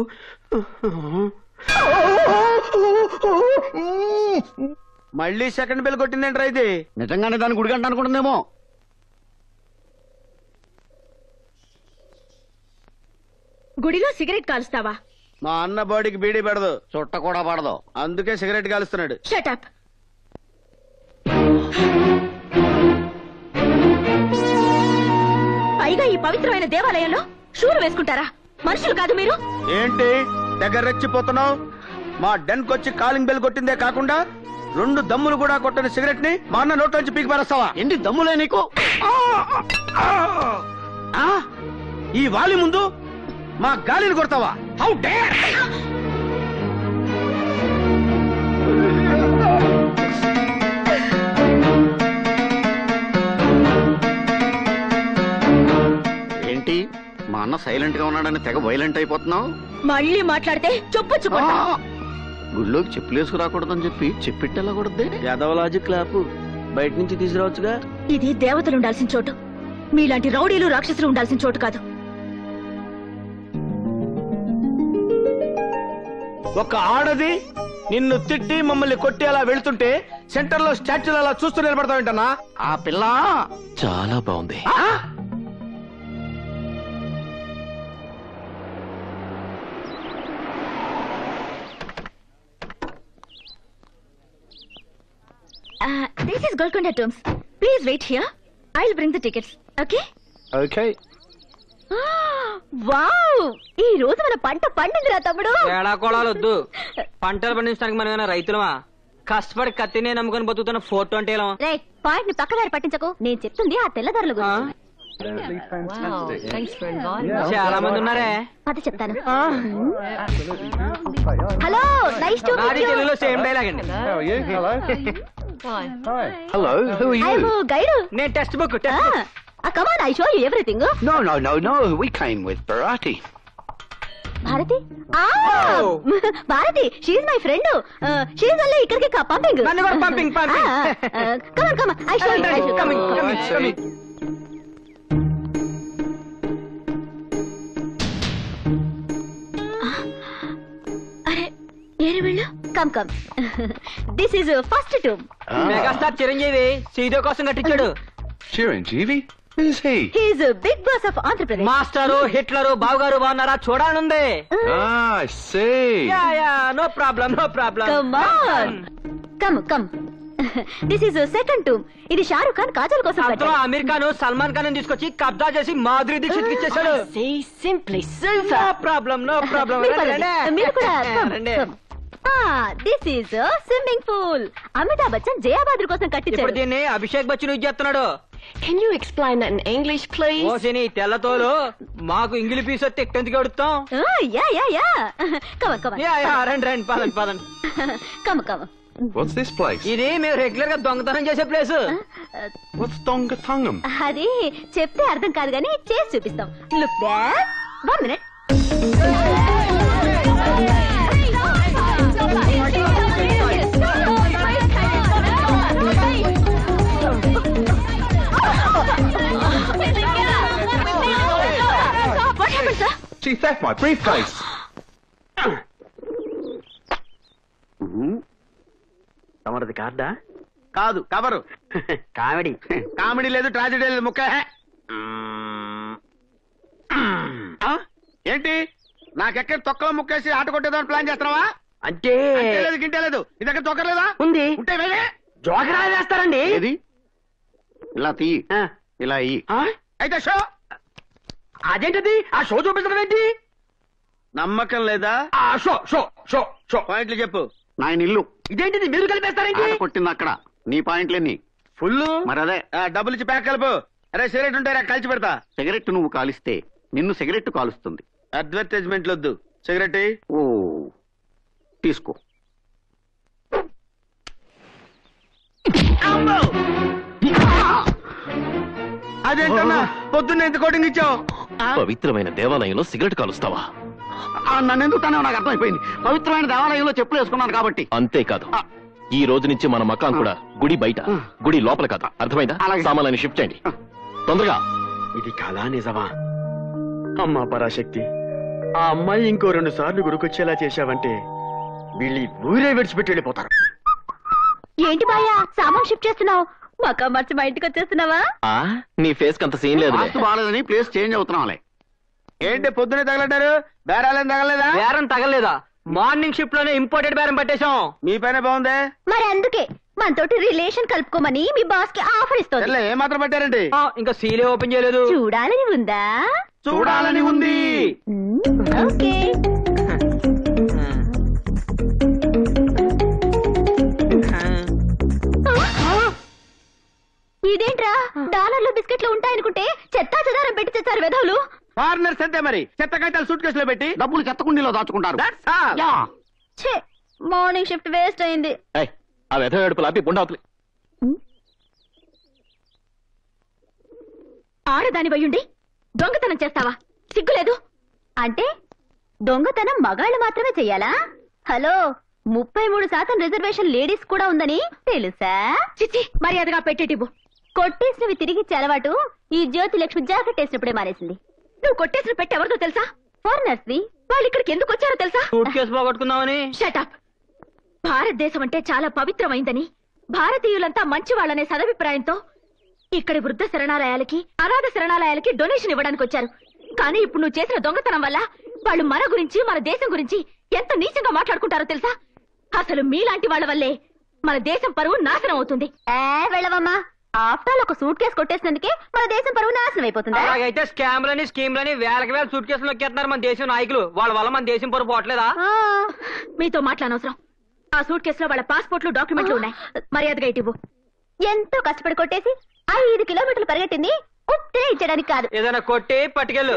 మళ్ళీ సెకండ్ బెల్ కొట్టిందేంట్రా ఇది? నిజంగానే దాని గుడిగంట అనుకుంటుందేమో. గుడిలో సిగరెట్ కాలుస్తావా? మా అన్న బాడీకి బీడీ పెడదు, చుట్ట కూడా పడదు, అందుకే సిగరెట్ కాలుస్తున్నాడు. Shut up. పైగా ఈ పవిత్రమైన దేవాలయంలో షూలు వేసుకుంటారా? మనుషులు కాదు మీరు. ఏంటి దగ్గర రెచ్చిపోతున్నావు? మా డెన్కి వచ్చి కాలింగ్ బెల్ కొట్టిందే కాకుండా 2 దమ్ములు కూడా కొట్టని సిగరెట్ ని మా అన్న నోట్లోంచి పీకి పారేస్తావా? ఏంటి దమ్ములే నీకు? ఈ వాలి ముందు మా గాలిని కొడతావా? How dare! ఏంటి మా అన్న సైలెంట్ గా ఉన్నాడని తెగ వైలెంట్ అయిపోతున్నావు? మళ్ళీ మాట్లాడితే చొప్పొచ్చుకుంటా. గుళ్ళోకి చెప్పులు వేసుకురాకూడదని చెప్పి చెప్పిట్టెళ్ళకూడదే. యాదవలాజీ క్లాపు బయట నుంచి తీసుకురావచ్చుగా. ఇది దేవతలు ఉండాల్సిన చోటు, మీలాంటి రౌడీలు రాక్షసులు ఉండాల్సిన చోటు కాదు. ఒక ఆడది నిన్ను తిట్టి మమ్మల్ని కొట్టి అలా వెళ్తుంటే సెంటర్ లో స్టాచ్యూలు అలా చూస్తూ నిలబడతావేంటన్నా? ఆ పిల్ల చాలా బాగుంది. This is Golconda Tombs. Please wait here. I'll bring the tickets. Okay? Okay. Wow! ఈ రోజు మన పంట పండిందిరా తమ్ముడు. ఏడా కొడాలు వద్దు, పంటలు పండించడానికి మనం ఏమైనా రైతులమా? కష్టపడి కత్తినే నమ్ముకొని బతుకుతున్న ఫోటో అంటే రే, పాయింట్ ని పక్కదారి పట్టించకు. నేను చెప్తుంది ఆ తెల్లదారుల గురించి. చాలా మంది ఉన్నారే. అది చెప్తాను. Hello, nice to meet you. తెలుగులో సేమ్ డైలాగ్ అండి. Hello, who are you? Guide. నేను text book. Come on, I show you everything. No. We came with Bharati. Bharati? Bharati, she my friend. She only ఇక్కడికి పంపింగ్. పంపింగ్. Come on, I show you. Coming. అరే, ఏరే వెళ్ళు. Come. This is first tomb. Megastar Chiranjeevi సీదో కోసం కట్టించాడు. Chiranjeevi? Who's he? He is a big boss of Andhra Pradesh. Master, Hitler, బావగారు బాగున్నారా? చూడాలనుంది. I see. Yeah, no problem. Come on. Come. This is a second tomb. ఇది షారుఖ్ ఖాన్ కాజల్ కోసం అందులో అమీర్ ఖాన్ సల్మాన్ ఖాన్ తీసుకొచ్చి కబ్జా చేసి మాధురి దీక్షిత్ ఇచ్చేసాడు. Simply super. No problem. మీరు కూడా come. This is swimming pool. Amitabh Bachchan Jaya Bhaduri కోసం ఇప్పుడు కట్టించాడు. దీన్ని అభిషేక్ బచ్చన్ యూజ్ చేస్తున్నాడు. Can you explain that in English, please? ఓసిని తెల్లతోలు మాకు ఇంగ్లీష్ పీస్ వస్తే ఎక్కడికి అడుగుతాం. Yeah. Come on. యా, రండి పదండి. Come. What's this place? ఇది మేము రెగ్యులర్ గా దొంగతనం చేసే ప్లేస్. What's Dongathungam? అది చెప్తే అర్థం కాదు కానీ చేసి చూపిస్తాం. Look there. 1 minute. What happened, sir? She theft my briefcase. తమరిది కార్డా? కాదు, కవరు. కామెడీ లేదు, ట్రాజెడీ లేదు, ముక్క. ఏంటి నాకెక్కడ తొక్కలో ముక్కేసి ఆట కొట్టేదాన్ని ప్లాన్ చేస్తున్నావా? అంటే లేదు గింటే లేదు నీ దగ్గర తొక్కలేదా? ఉంది. ఉంటే వేలే. జోకరా వేస్తారండి. ఏది ఇలా తీ, ఇలా ఇయ్యి. అయితే షో. అదేంటది? ఆ షో చూపించడం ఏంటి? నమ్మకం లేదా? షో షో షో షో పాయింట్లు చెప్పు. నా ఇల్లు ఇదేంటిది? మీరు కలిపేస్తారేంటి? ఆట కొట్టింది అక్కడ, నీ పాయింట్లన్నీ ఫుల్. మరి అదే డబ్బులు ఇచ్చి ప్యాక్ కలుపు. అరే సిగరెట్ ఉంటారా కలిసి పెడతా. సిగరెట్ నువ్వు కాలిస్తే నిన్ను సిగరెట్ కాలుస్తుంది. అడ్వర్టైజ్మెంట్లు వద్దు. సిగరెట్ ఓ తీసుకో. అదేంటన్నా పొద్దున్న ఎంత కోటింగ్ ఇచ్చావు? పవిత్రమైన దేవాలయంలో సిగరెట్ కాలుస్తావా? నన్ను ఎందుకు తనే నాకు అర్థమైపోయింది. పవిత్రమైన దేవాలయంలో చెప్పులు వేసుకున్నాను కాబట్టి. అంతేకాదు, ఈ రోజు నుంచి మన మకాం కూడా గుడి బయట, గుడి లోపల కాదు. అర్థమైందా? సామాన్యాన్ని షిఫ్ట్ చేయండి తొందరగా. ఇది కళా నిజమా? అమ్మా పరాశక్తి, ఆ అమ్మాయి ఇంకో 2 సార్లు గుడికొచ్చేలా చేశావంటే వీళ్ళు ఈ ఊరే విడిచిపెట్టి వెళ్ళిపోతారు. ఏంటి బాయా సామాన్ షిఫ్ట్ చేస్తున్నావు? మకా మార్చి మా ఇంటికి వచ్చేస్తున్నావా? నీ ఫేస్ అంత సీన్ లేదు. బాగాలేదని ప్లేస్ చేంజ్ అవుతున్నాంలే. ఏంటి పొద్దునే తగలడ్డారు? బేరాలేం తగలేదా? బేరం తగలేదా? మార్నింగ్ షిఫ్ట్ లోనే ఇంపోర్టెడ్ బేరం పట్టేశాం. మీ పైన బాగుందే. మరి అందుకే మనతోటి రిలేషన్ కలుపుకోమని మీ బాస్ కి ఆఫర్ ఇస్తుంది. ఏ మాత్రం పెట్టారండి? ఇంకా సీలే ఓపెన్ చేయలేదు. చూడాలని ఉందా? చూడాలని ఉంది. ఓకే. ఇదేంట్రా డాలర్లు బిస్కెట్లు ఉంటాయనుకుంటే చెత్తా చెదారం పెట్టి తెచ్చారు వెధవులు. ఫారినర్స్ అంతే మరి. చెత్త కాగితాలు సూట్ కేసులో పెట్టి డబ్బులు చెత్త కుండీలో దాచుకుంటారు. ఛే, మార్నింగ్ షిఫ్ట్ వేస్ట్ అయింది. ఆ వెధ ఏడుపులు ఆపి బుండావుతులు. ఆడదాని వయ్యుండి దొంగతనం చేస్తావా? సిగ్గులేదు? అంటే దొంగతనం మగాళ్ళు మాత్రమే చెయ్యాలా? హలో, 33% రిజర్వేషన్ లేడీస్ కూడా ఉందని తెలుసా? చిచి, మర్యాదగా పెట్టేటివ్వు. కొట్టేసినవి తిరిగిచ్చే అలవాటు ఈ జ్యోతి లక్ష్మి జాకెట్ వేసినప్పుడే మానేసింది. నువ్వు కొట్టేసిన పెట్టి ఎవరితో తెలుసా? ఫారినర్స్ ని. వాళ్ళు ఇక్కడికి ఎందుకు వచ్చారో తెలుసా? సూట్ కేసు పోగొట్టుకుందామని. షటప్. భారతదేశం అంటే చాలా పవిత్రమైందని, భారతీయులంతా మంచి వాళ్ళనే సదభిప్రాయంతో ఇక్కడి వృద్ధ శరణాలయాలకి, అనాథ శరణాలయాలకి డొనేషన్ ఇవ్వడానికి వచ్చారు. కానీ ఇప్పుడు నువ్వు చేసిన దొంగతనం వల్ల వాళ్ళు మన గురించి, మన దేశం గురించి ఎంత నీచంగా మాట్లాడుకుంటారో తెలుసా? అసలు మీలాంటి వాళ్ళ వల్లే మన దేశం పరువు నాశనం అవుతుంది. వెళ్ళవమ్మా. ఆఫ్టర్ ఒక సూట్ కేసు కొట్టేసినందుకే మన దేశం పరువు నాశనం అయిపోతుంది. అలాగైతే స్కామ్లని స్కీమ్లని వేలకి వేల సూట్ కేసులు నొక్కేస్తున్నారు మన దేశం నాయకులు. వాళ్ళ వల్ల మన దేశం పరువు పోవట్లేదా? మీతో మాట్లాడనవసరం. ఆ సూట్ కేసులో వాళ్ళ పాస్పోర్ట్లు, డాక్యుమెంట్లు ఉన్నాయి. మర్యాదగా ఇవ్వు. ఎంతో కష్టపడి కొట్టేసి 5 కిలోమీటర్లు పరిగెట్టింది ఉత్తే ఇచ్చడానికి కాదు. ఏదైనా కొట్టి పట్టుకెళ్ళు.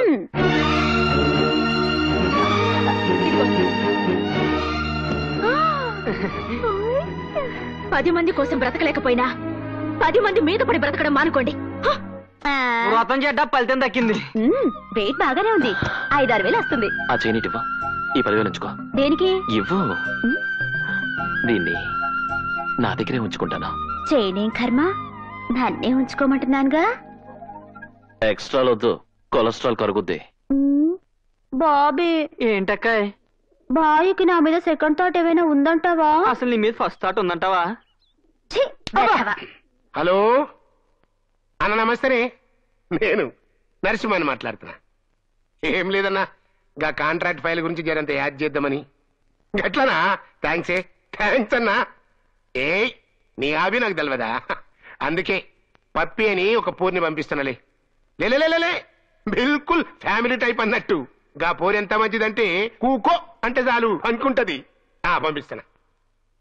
10 మంది కోసం బ్రతకలేకపోయినా 10 మంది మీద పడి బ్రతకడం మానుకోండి. వ్రతం చేద్దా ఫలితం దక్కింది. వెయిట్ బాగానే ఉంది. 5-6 వేలు వస్తుంది. ఆ చేయనిటివ్వు. ఈ 10,000 ఉంచుకో. దేనికి? ఇవ్వు. దీన్ని నా దగ్గరే ఉంచుకుంటాను. చేయనేం కర్మ, నన్నే ఉంచుకోమంటున్నానుగా. ఎక్స్ట్రాలొద్దు, కొలెస్ట్రాల్ కరుగుద్ది. బాబీ. ఏంటక్కాయ్? బాయ్కి నా మీద సెకండ్ థాట్ ఏమైనా ఉందంటావా? అసలు నీ మీద ఫస్ట్ థాట్ ఉందంటావా? హలో అన్న, నమస్తే. నేను నరసింహని మాట్లాడుతున్నా. ఏం లేదన్నా, గా కాంట్రాక్ట్ ఫైల్ గురించి జరంత యాడ్ చేద్దామని. గట్లనా? థ్యాంక్స్ అన్నా. నీ హాబీ నాకు తెలియదా? అందుకే పప్పి అని ఒక పూర్ని పంపిస్తున్నాలే. లేలే బిల్కుల్ ఫ్యామిలీ టైప్ అన్నట్టు. గా పూరి ఎంత మంచిదంటే కూకో అంటే చాలు అనుకుంటది. పంపిస్తున్నా.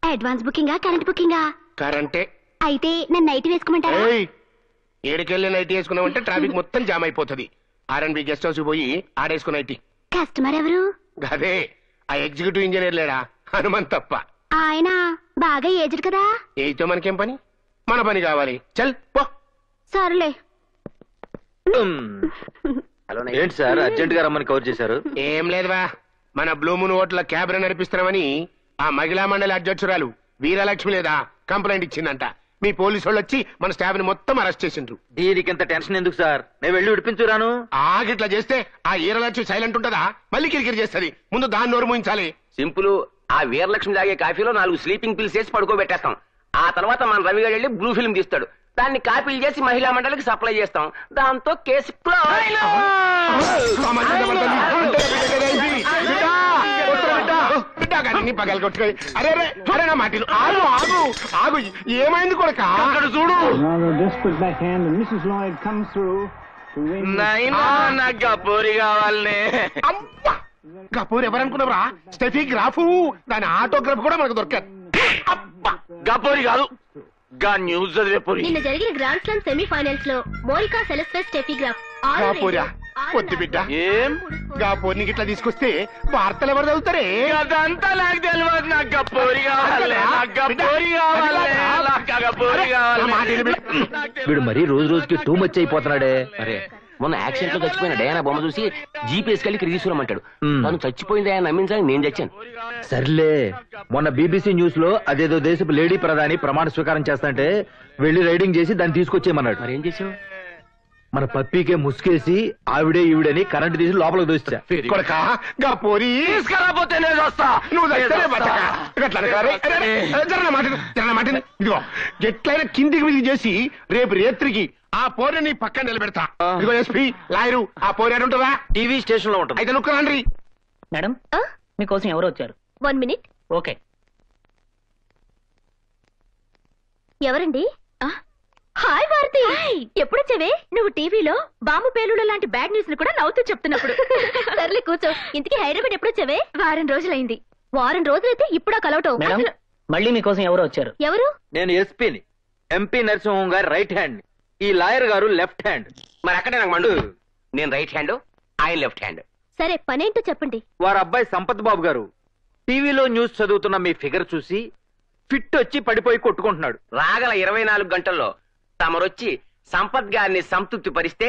Advance బుకింగా, current బుకింగా? కరెంటే. అయితే నన్ను నైట్ వేసుకోమంటారా? ఏడుకెళ్ళి నైట్ వేసుకున్నామంటే ట్రాఫిక్ మొత్తం జామ్ అయిపోతుంది. R&B గెస్ట్ హౌస్ పోయి ఆడేసుకున్న నైట్. కస్టమర్ ఎవరు? అదే ఆ ఎగ్జిక్యూటివ్ ఇంజనీర్ లేడా, హనుమంత్ తప్ప. ఆయన బాగా ఏజ్డ్ కదా. ఏతో మనకేం పని, మన పని కావాలి. చల్ పో. సర్లే. ఏంటి సార్ అర్జెంట్ గా రమ్మని కవర్ చేశారు? ఏం లేదువా, మన బ్లూమూన్ హోటల్ క్యాబ్ నడిపిస్తున్నామని ఆ మహిళా మండలి అధ్యక్షురాలు వీరలక్ష్మి లేదా కంప్లైంట్ ఇచ్చిందంట. మీ పోలీసు వాళ్ళు వచ్చి మన స్టాఫ్ ని మొత్తం అరెస్ట్ చేసిండ్రు. దీనికి ఇంత టెన్షన్ ఎందుకు సార్? నేను వెళ్ళి విడిపించురాను. ఆగిట్లా చేస్తే ఆ వీరలక్ష్మి సైలెంట్ ఉంటదా? మళ్ళీ కిరికిరి చేస్తుంది. ముందు దాన్ని నోరు మూయించాలి. సింపుల్. ఆ వీరలక్ష్మి తాగే కాఫీలో 4 స్లీపింగ్ పిల్స్ వేసి పడుకోబెట్టేస్తాం. ఆ తర్వాత మన రవి గారు వెళ్ళి బ్లూ ఫిల్మ్ తీస్తాడు. దాన్ని కాపీలు చేసి మహిళా మండలికి సప్లై చేస్తాం. దాంతో కేసు పగలు కొట్టుకోయి. అరే అరే నా మాటలు ఆగు ఆగు ఆగు. ఏమైంది కొడుక? అక్కడ చూడు. గపూరి కావాలనే. గపూర్ ఎవరనుకున్నావురా? Steffi Graf. దాని ఆటోగ్రాఫ్ కూడా మనకు దొరకారు. గపూరి కాదు, గా న్యూస్ చదివేపూరి. నిన్న జరిగిన గ్రాండ్ స్లామ్ సెమీఫైనల్స్ లో మోనికా సెలెస్టస్ స్టెఫీగ్రాఫ్ గాపూరా పొద్దు బిడ్డ. ఏం గాపూర్ని ఇట్లా తీసుకొస్తే వార్తలు ఎవరు చదువుతారే? అదంతా నాకు తెలియదు. నాకు గపూరి కావాలి, నాకు గపూరి కావాలి, నాకు గపూరి కావాలి. వీడు మరీ రోజు రోజుకి టూ మచ్ అయిపోతున్నాడే. అరే మొన్న యాక్సిడెంట్ లో చచ్చిపోయిన డయానా బొమ్మ చూసి జీపీఎస్ కలిగి ఇక్కడ తీసుకురమ్మంటాడు. తను చచ్చిపోయింది ఆయన నమ్మించాలని నేను చచ్చాను. సర్లే, మొన్న బీబీసీ న్యూస్ లో అదేదో దేశపు లేడీ ప్రధాని ప్రమాణ స్వీకారం చేస్తాంటే వెళ్లి రైడింగ్ చేసి దాన్ని తీసుకొచ్చేయమన్నాడు. మరి ఏం చేసావు? మన పప్పీకే ముసుకేసి ఆవిడే ఈవిడని కరెంట్ తీసి లోపలికి దోస్తా. తీసుకెళ్ళకపోతే నేను వస్తా. ఇదిగో ఎట్లయినా కిందికి మీదికి చేసి రేపు రేత్రికి ఆ పోరే నీ పక్కన నిలబెడతా. ఇదిగో ఎస్పీ లాయరు ఆ పోరే ఉంటుందా? టీవీ స్టేషన్ లో ఉంటుంది. అయితే నువ్వు రండి. మేడం మీకోసం ఎవరు వచ్చారు? 1 minute. ఓకే. ఎవరండి? హాయ్ భారతి, ఎప్పుడొచ్చావే? నువ్వు టీవీలో బాంబు పేలుడు లాంటి బ్యాడ్ న్యూస్ ని కూడా నవ్వుతూ చెప్తున్నప్పుడు. సర్లే కూర్చో. ఇంతకీ హైదరాబాద్ ఎప్పుడొచ్చావే? వారం రోజులైంది. వారం రోజులైతే ఇప్పుడా కలవటం? మళ్ళీ మీకోసం ఎవరు వచ్చారు? ఎవరు? నేను ఎస్పీని, ఎంపీ నరసింహం గారు రైట్ హ్యాండ్, ఈ లాయర్ గారు లెఫ్ట్ హ్యాండ్. మరి అక్కడే నాకు మండు. నేను రైట్ హ్యాండ్, ఆయన లెఫ్ట్ హ్యాండ్. సరే పనేంటో చెప్పండి. వారి అబ్బాయి సంపత్ బాబు గారు టీవీలో న్యూస్ చదువుతున్న మీ ఫిగర్ చూసి ఫిట్ వచ్చి పడిపోయి కొట్టుకుంటున్నాడు. రాగల 24 గంటల్లో తమరొచ్చి సంపత్ గారిని సంతృప్తి పరిస్తే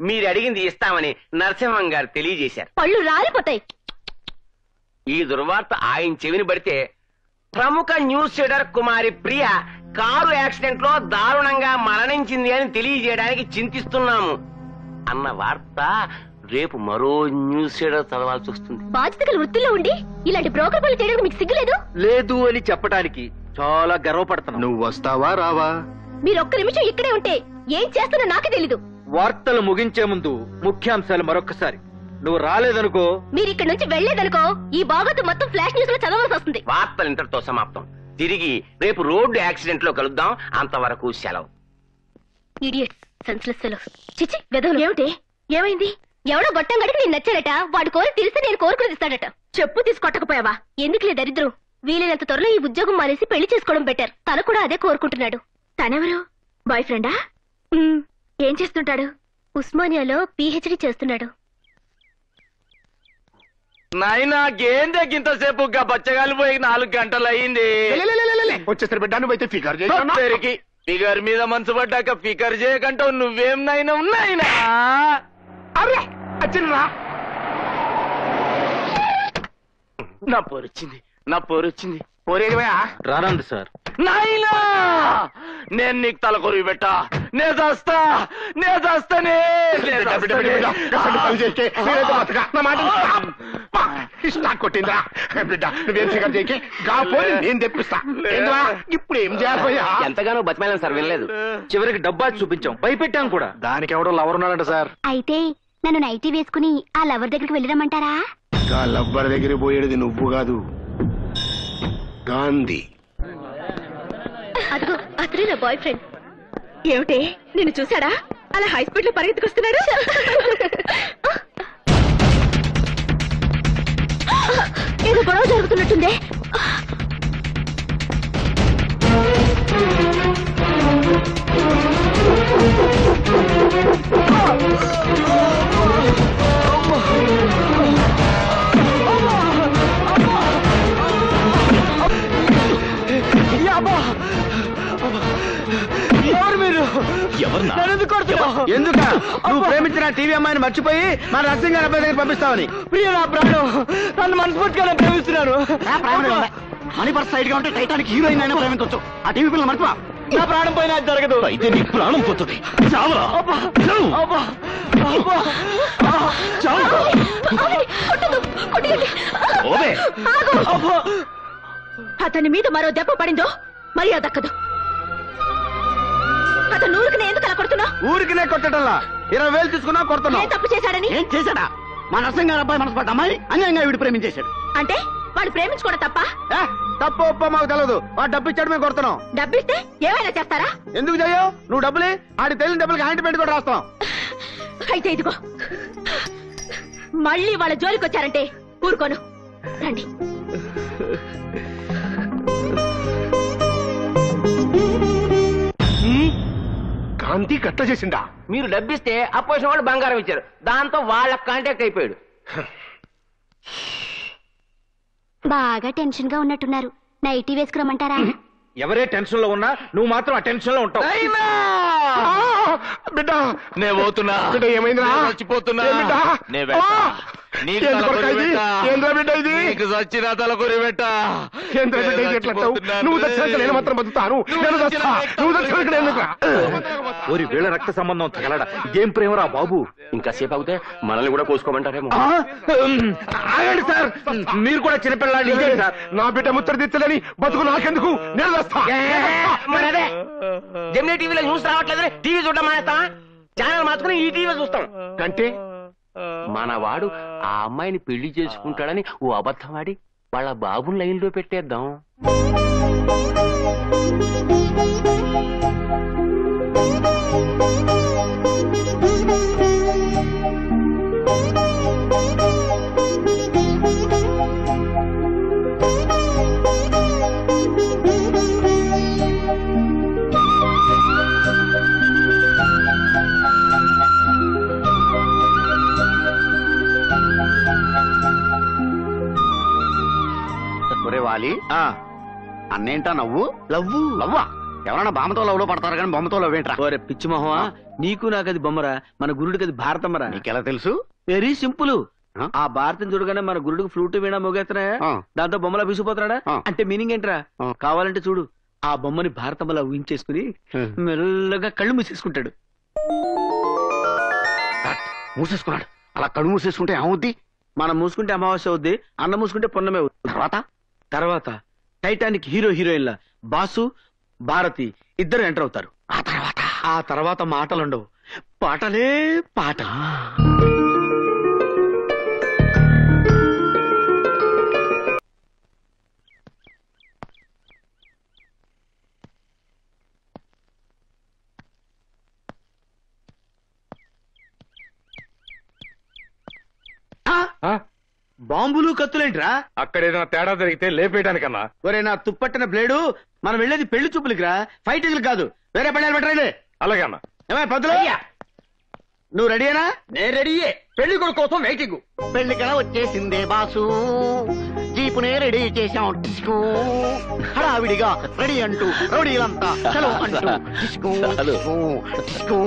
మీరు అడిగింది ఇస్తామని నరసింహం గారు తెలియజేశారు. పళ్ళు రాలిపోతాయి. ఈ దుర్వార్త ఆయన చెవిని పడితే ప్రముఖ న్యూస్ రీడర్ కుమారి ప్రియ కారు యాక్సిడెంట్ లో దారుణంగా మరణించింది అని తెలియజేయడానికి చింతిస్తున్నాము అన్న వార్త రేపు మరో న్యూస్ రీడర్ చదవాల్సి వస్తుంది. బాధ్యత గల వృత్తిలో ఉండి ఇలాంటి బ్రోకర్ పనులు చేయడానికి మీకు సిగ్గులేదు? లేదు అని చెప్పడానికి చాలా గర్వపడుతున్నా. నువ్వు వస్తావా రావా? మీరు ఒక్క నిమిషం ఇక్కడే ఉంటే ఏం చేస్తున్నా నాకే తెలీదు. వార్తలు ముగించే ముందు ముఖ్యాంశాలు మరొకసారి. నువ్వు రాలేదనుకో, మీరు ఇక్కడ నుంచి వెళ్లేదనుకో, ఈ బాగోతు మొత్తం ఫ్లాష్ న్యూస్ లో చదవాల్సి వస్తుంది. వార్తలు ఇంతటితో సమాప్తం. తిరిగి రేపు రోడ్డు యాక్సిడెంట్ లో కలుద్దాం. అంతవరకు సెలవు. Idiots, senseless fellows. చిచి వెదవులు. ఏమిటి? ఏమైంది? ఎవడో గొట్టం గడికి నేను నచ్చాడట. వాడు కోరి తెలిస్తే నేను కోరుకుని ఇస్తాడట. చెప్పు తీసుకొట్టకపోయావా? ఎందుకులే దరిద్రం. వీలైనంత త్వరలో ఈ ఉద్యోగం మానేసి పెళ్లి చేసుకోవడం బెటర్. తను కూడా అదే కోరుకుంటున్నాడు. తనెవరు? బాయ్ ఫ్రెండా? ఏం చేస్తుంటాడు? ఉస్మానియాలో PhD చేస్తున్నాడు. నాయనా గేందెకింతసేపు బచ్చగాలు పోయి 4 గంటలు అయింది. వచ్చేసరి బిడ్డ నువ్వైతే ఫిగర్ చేయి. ఫిగర్ మీద మనసు పడ్డాక ఫిగర్ చేయకంటావు. నువ్వేం నాయనా ఉన్నాయినా? అరే వచ్చిందిరా. నా పోరొచ్చింది, నా పోరొచ్చింది. పోరేదివయా? రానండి సార్. నాయనా నేను నీకు తలకొరివి పెట్టా. నేను చేస్తా, నేను చేస్తానే. కొట్టిందా బిడ్డ? నువ్వేం ఫిగర్ చేయకే. నేను తెప్పిస్తా. ఇప్పుడు ఏం చేయాలయ్యా? ఎంతగానో బతిమాలను సార్, వినలేదు. చివరికి డబ్బా చూపించాం, భయపెట్టాం కూడా. దానికి ఎవడో లవర్ ఉన్నాడంట సార్. అయితే నన్ను నైటీ వేసుకుని ఆ లవర్ దగ్గరికి వెళ్ళిరమ్మంటారా? ఆ లవ్వర్ దగ్గర పోయేది నువ్వు కాదు, గాంధీ. అదిగో అతనే నా బాయ్ ఫ్రెండ్. ఏమిటి నిన్ను చూసాడా? అలా హై స్పీడ్ లో పరిగెత్తుకొస్తున్నాడు. ఏదో గొడవ జరుగుతున్నట్టుందే. ఎవరు మీరు? ఎందుక నువ్వు ప్రేమించిన టీవీ అమ్మాయిని మర్చిపోయి మన నర్సింగ్ గారి అబ్బాయి దగ్గర పంపిస్తావని? ప్రియ నా ప్రాణం, నన్ను మనస్ఫూర్తిగా ప్రేమిస్తున్నాను. మనీ పర్స్ సైడ్ గా ఉంటే టైటానిక్ హీరోయిన్ అయినా ప్రేమించవచ్చు. ఆ టీవీ పిల్లలు మర్చిపో. నా ప్రాణం పోయినా అది జరగదు. అయితే నీ ప్రాణం పోతుంది. చావరా? అతని మీద మరో దెబ్బ పడిందో మర్యాద దక్కదు. అతను ఊరికి ఎందుకు అలా కొడుతున్నావు? ఊరికినే కొట్టడంలా 20,000 తీసుకున్నా కొడుతున్నావు. ఏం తప్పు చేశాడని? ఏం చేశాడా? మా నరసింహ గారి అబ్బాయి మనసు పడ్డ అమ్మాయి అన్యాయంగా వీడు ప్రేమించేశాడు. అంటే వాడు ప్రేమించుకోవడం తప్ప? తప్పు ఒప్ప మాకు తెలియదు. వాడు డబ్బు ఇచ్చాడు, మేము కొడుతున్నాం. డబ్బిస్తే ఏమైనా చేస్తారా? ఎందుకు చెయ్యవు? నువ్వు డబ్బులే ఆడి తెలియని డబ్బులకి ఆయింట్మెంట్ కూడా రాస్తాం. అయితే ఇదిగో, మళ్ళీ వాళ్ళ జోలికి వచ్చారంటే ఊరుకోను. రండి. కాంతి కట్ట చేసిందా? మీరు డబ్బిస్తే అపోజిషన్ వాళ్ళు బంగారం ఇచ్చారు, దాంతో వాళ్ళ కాంటాక్ట్ అయిపోయాడు. బాగా టెన్షన్ గా ఉన్నట్టున్నారు. నైటీ వేసుకురమ్మంటారా? ఎవరే టెన్షన్ లో ఉన్నా నువ్వు మాత్రం ఆ టెన్షన్ లో ఉంటావు. బిడ్డ నేను పోతున్నా. బిడ్డ ఏమైందిరా? చచ్చిపోతున్నా. బిడ్డ నేను వెళ్తా. నీకు తలకొరి పెట్టా. ఏంద్రా బిడ్డ ఇది? నీకు చచ్చిన తలకొరి పెట్టా. ఏంద్రా బిడ్డ ఇది ఎట్లా అంటావు? నువ్వు చచ్చినాక నేను మాత్రం బతుకుతాను. నేను చస్తా. నువ్వు చచ్చినాక నేను ఎందుకురా? ఓరి వీళ్ళ రక్త సంబంధం తగలడా? ఇదేం ప్రేమరా బాబు? ఇంకా సేపు అవుతే మనల్ని కూడా కోసుకోమంటారేమో. ఆగండి సార్, మీరు కూడా చిన్నపిల్లాడి సార్. నా బిడ్డ ముత్తడి దిత్తలని బతుకు నాకెందుకు? నేను వస్తా. మరి అదే జెమినీ టీవీలో న్యూస్ రావట్లేదని టీవీ చూడడం మానేస్తాం. ఛానల్ మార్చుకుని ఈ టీవీ చూస్తాం. కంటే మనవాడు ఆ అమ్మాయిని పెళ్లి చేసుకుంటాడని ఓ అబద్ధం ఆడి వాళ్ళ బాబుని లైన్లో పెట్టేద్దాం. ఒరే వాలి, అన్నేంటా నవ్వు? లవ్వా? ఎవరైనా బామ్మతో లవ్లో పడతారు కానీ బొమ్మతో లవ్ ఏంట్రా? ఓరే పిచ్చి మొహమా, నీకు నాకు అది బొమ్మరా, మన గురుడికి అది భారతమ్మరా. నీకెలా తెలుసు? Very simple. ఆ భారతం చూడగానే మన గురుడికి ఫ్లూట్ వీణా మోగేస్తున్నాయా, దాంతో బొమ్మలా బీసిపోతున్నాడా అంటే మీనింగ్ ఏంట్రా? కావాలంటే చూడు, ఆ బొమ్మని భారతమ్మలా ఊహించేసుకుని మెల్లగా కళ్ళు మూసేసుకుంటాడు. మూసేసుకున్నాడు. అలా కళ్ళు మూసేసుకుంటే ఏమవుద్ది? మనం మూసుకుంటే అమావాస్య అవుద్ది, అన్నం మూసుకుంటే పొన్నమే అవుద్ది. తర్వాత టైటానిక్ హీరో హీరోయిన్ల బాసు భారతి ఇద్దరు ఎంటర్ అవుతారు. ఆ తర్వాత మాటలుండవు, పాటలే పాట. బాంబులు కత్తులేంట్రా? అక్కడేదైనా తేడా జరిగితే లేపేయడానికన్నా. ఒరే నా తుప్పట్టిన బ్లేడు, మనం వెళ్ళేది పెళ్లి చూపులకి రా, ఫైటింగ్ కాదు. వేరే పళ్ళాలు పెట్టండి. అలాగే అన్న. ఏమై పద్దులు, నువ్వు రెడీయేనా? నేను రెడీయే. పెళ్లి కొడుకు కోసం వెయిటింగ్. పెళ్లికలా వచ్చేసిందే బాసు, జీపునే రెడీ చేశాం. డిస్కో హడావిడిగా రెడీ అంటూ రౌడీలంతా చలో అంటూ డిస్కో డిస్కో డిస్కో.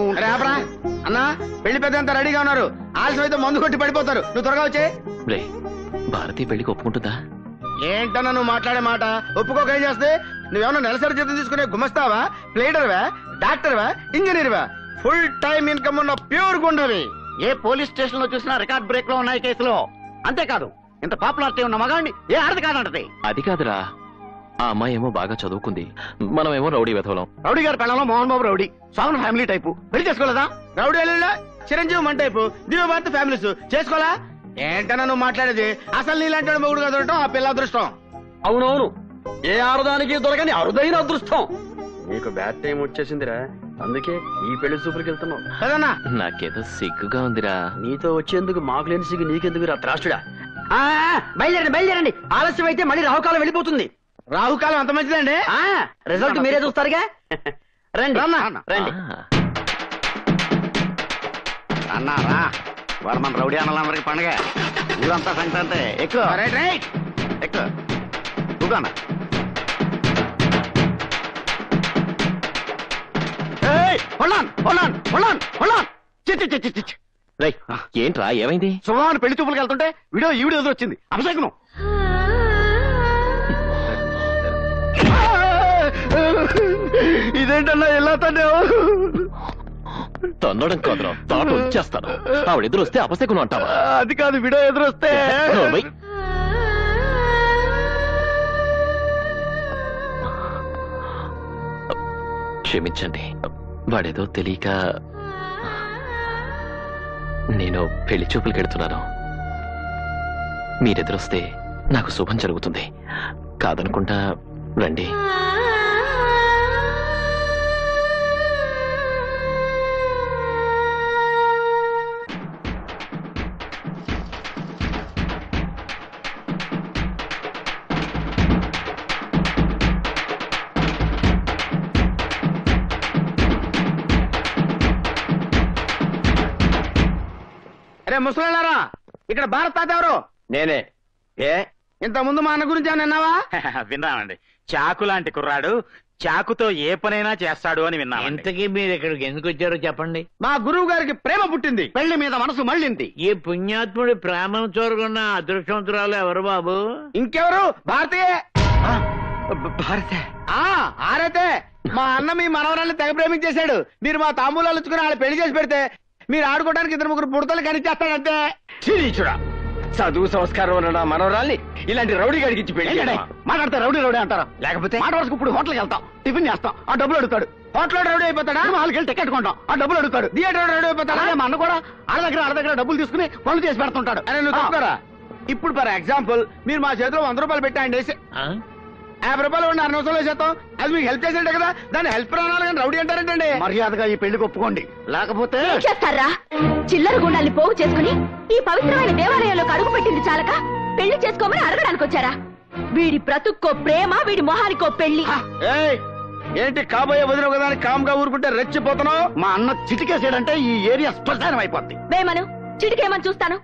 అన్నా పెళ్లి పెద్ద అంతా రెడీగా ఉన్నారు. ఆలస్యం అయితే మందు కొట్టి పడిపోతారు. నువ్వు త్వరగా వచ్చే. భారతి పెళ్లికి ఒప్పుకుంటుందా? ఏంటన్నా నువ్వు మాట్లాడే మాట? ఒప్పుకోక ఏం చేస్తే? నువ్వేమన్నా నెలసరి జీతం తీసుకునే గుమస్తావా, ప్లేడర్వా, డాక్టర్వా, ఇంజనీర్వా? ఫుల్ టైం ఇన్కమ్ ఉన్న ప్యూర్ గుండవి. ఏ పోలీస్ స్టేషన్ లో చూసినా రికార్డ్ బ్రేక్ లో ఉన్నాయి కేసులో. అంతేకాదు, ఇంత పాపులారిటీ ఉన్న మగాండి ఏ ఆడది కాదంటది. అది కాదురా, ఆ అమ్మాయి ఏమో బాగా చదువుకుంది, మనమేమో రౌడీ వెధవలం. రౌడీ గారి పెళ్ళంలో Mohan Babu rowdy, సాగున family type. పెళ్లి చేసుకోలేదా? రౌడీ చిరంజీవి మన టైపు, దివ్యభారతి ఫ్యామిలీస్ చేసుకోవాలా? ఏంటన్నా నువ్వు మాట్లాడేది? అసలు నీలాంటి మొగుడు దొరకటం ఆ పిల్ల అదృష్టం. అవునవును, ఏ ఆరుదానికి దొరకని అరుదైన అదృష్టం. నీకు బ్యాడ్ టైం వచ్చేసిందిరా, అందుకే ఈ పెళ్లి చూపులకి వెళ్తున్నావు కదన్నా. నాకేదో సిగ్గుగా ఉందిరా. నీతో వచ్చేందుకు మాకు లేని సిగ్గు నీకెందుకు రా త్రాష్టుడా? బయలుదేరండి బయలుదేరండి, ఆలస్యం అయితే మళ్ళీ రాహుకాలం వెళ్ళిపోతుంది. రాహుకాలం అంత మంచిదండి. రిజల్ట్ మీరే చూస్తారుగా. రండి రండి. అన్నారా వాడు మన రౌడీ అన్నలందరికి పండగ, ఊరంతా సంక్రాంతి. ఎక్కువ ఎక్కువ చూడన్నా. ఏంట్రా ఏమైంది? శుభవాన్ని పెళ్లి చూపులకు వెళ్తుంటే వీడియో ఈ వీడియో వచ్చింది. అభిషేకం ఇదేంటన్నా ఎలా తనే? తన్నడం కాదురా, తాట వచ్చేస్తాను. ఆవిడ ఎదురు వస్తే అపశకునం అంటావా? అది కాదు, వీడియో ఎదురొస్తే. క్షమించండి, వాడేదో తెలియక నేను పెళ్లి చూపులకు వెళ్తున్నాను. మీరెదురొస్తే నాకు శుభం జరుగుతుంది. కాదనుకుంటా రండి. అరే ముసలారా, ఇక్కడ భారత్ తాత ఎవరు? నేనే. ఏ ఇంత ముందు మా అన్న గురించి ఏమన్నా విన్నావా? విన్నామండి. చాకు లాంటి కుర్రాడు, చాకుతో ఏ పనైనా చేస్తాడు అని విన్నాను. ఇంతకీ మీరు ఇక్కడికి ఎందుకు వచ్చారో చెప్పండి. మా గురువు గారికి ప్రేమ పుట్టింది, పెళ్లి మీద మనసు మళ్ళింది. ఈ పుణ్యాత్ముడి ప్రేమను చూరుకున్న అదృష్టవంతురాలు ఎవరు బాబు? ఇంకెవరు? భారతీయ. ఆరైతే మా అన్న మీ మనవరాన్ని తెగ ప్రేమించేశాడు. మీరు మా తాంబూలాలు ఇచ్చుకుని వాళ్ళు పెళ్లి చేసి పెడితే మీరు ఆడుకోవడానికి 2-3 పుడతలు కనిచేస్తాడంతే. చూడా, చదువు సంస్కారం ఉన్న నా మనవరాల్ని ఇలాంటి రౌడీ గడికి పెళ్లి మాట్లాడతా రౌడీ అంటారా? లేకపోతే మాట వరకు ఇప్పుడు హోటల్కి వెళ్తాం, టిఫిన్ చేస్తాం, ఆ డబ్బులు అడుగుతాడు. హోటల్ రౌడీ అయిపోతాడా? వాళ్ళకి వెళ్ళి టికెట్ కొంటాం, ఆ డబ్బులు అడుగుతాడు. థియేటర్ రౌడీ అయిపోతాడా? మా అన్న కూడా వాళ్ళ దగ్గర డబ్బులు తీసుకుని పనులు చేసి పెడుతుంటాడు. అరే నువ్వు తప్పుకోరా. ఇప్పుడు ఫర్ ఎగ్జాంపుల్ మీరు మా చేతిలో 100 రూపాయలు పెట్టండి, 50 రూపాయలు 6 నిమిషాలు చేస్తాం. అది మీకు హెల్ప్ చేసేట కదా, దాన్ని హెల్ప్ రావాలి కానీ రౌడీ అంటారంటండి. మర్యాదగా ఈ పెళ్లికి ఒప్పుకోండి, లేకపోతే చేస్తారా? చిల్లర గుండాల్ని పోగు చేసుకుని ఈ పవిత్రమైన దేవాలయంలోకి అడుగు పెట్టింది చాలక పెళ్లి చేసుకోమని అడగడానికి వచ్చారా? వీడి బ్రతుక్కో ప్రేమ, వీడి మొహానికో పెళ్లి. ఏంటి కాబోయే వదిన ఒకదానికి కామ్గా ఊరుకుంటే రెచ్చిపోతున్నావు? మా అన్న చిటికేసాడంటే ఈ ఏరియా శ్మశానం అయిపోద్ది. వేమను చిటికేమని చూస్తాను.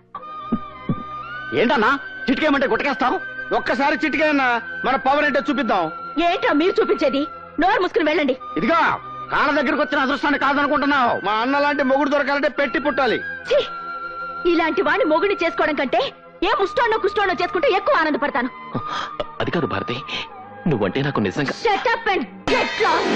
ఏంటన్నా చిటికేయమంటే గుట్టకేస్తావు? ఒక్కసారి చిటికేయన్నా మన పవర్ ఏంటో చూపిద్దాం. ఏంటో మీరు చూపించేది? నోరు మూసుకుని వెళ్ళండి. ఇదిగా కాళ్ళ దగ్గరకు వచ్చిన అదృష్టాన్ని కాదనుకుంటున్నావు. మా అన్న లాంటి మొగుడు దొరకాలంటే పెట్టి పుట్టాలి. ఇలాంటి వాడిని మొగుడిని చేసుకోవడం కంటే ఏ ముష్టోనో కుష్టోనో చేసుకుంటే ఎక్కువ ఆనందపడతాను. అది కాదు భారతి, నువ్వంటే నాకు నిజంగా. Shut up and get lost.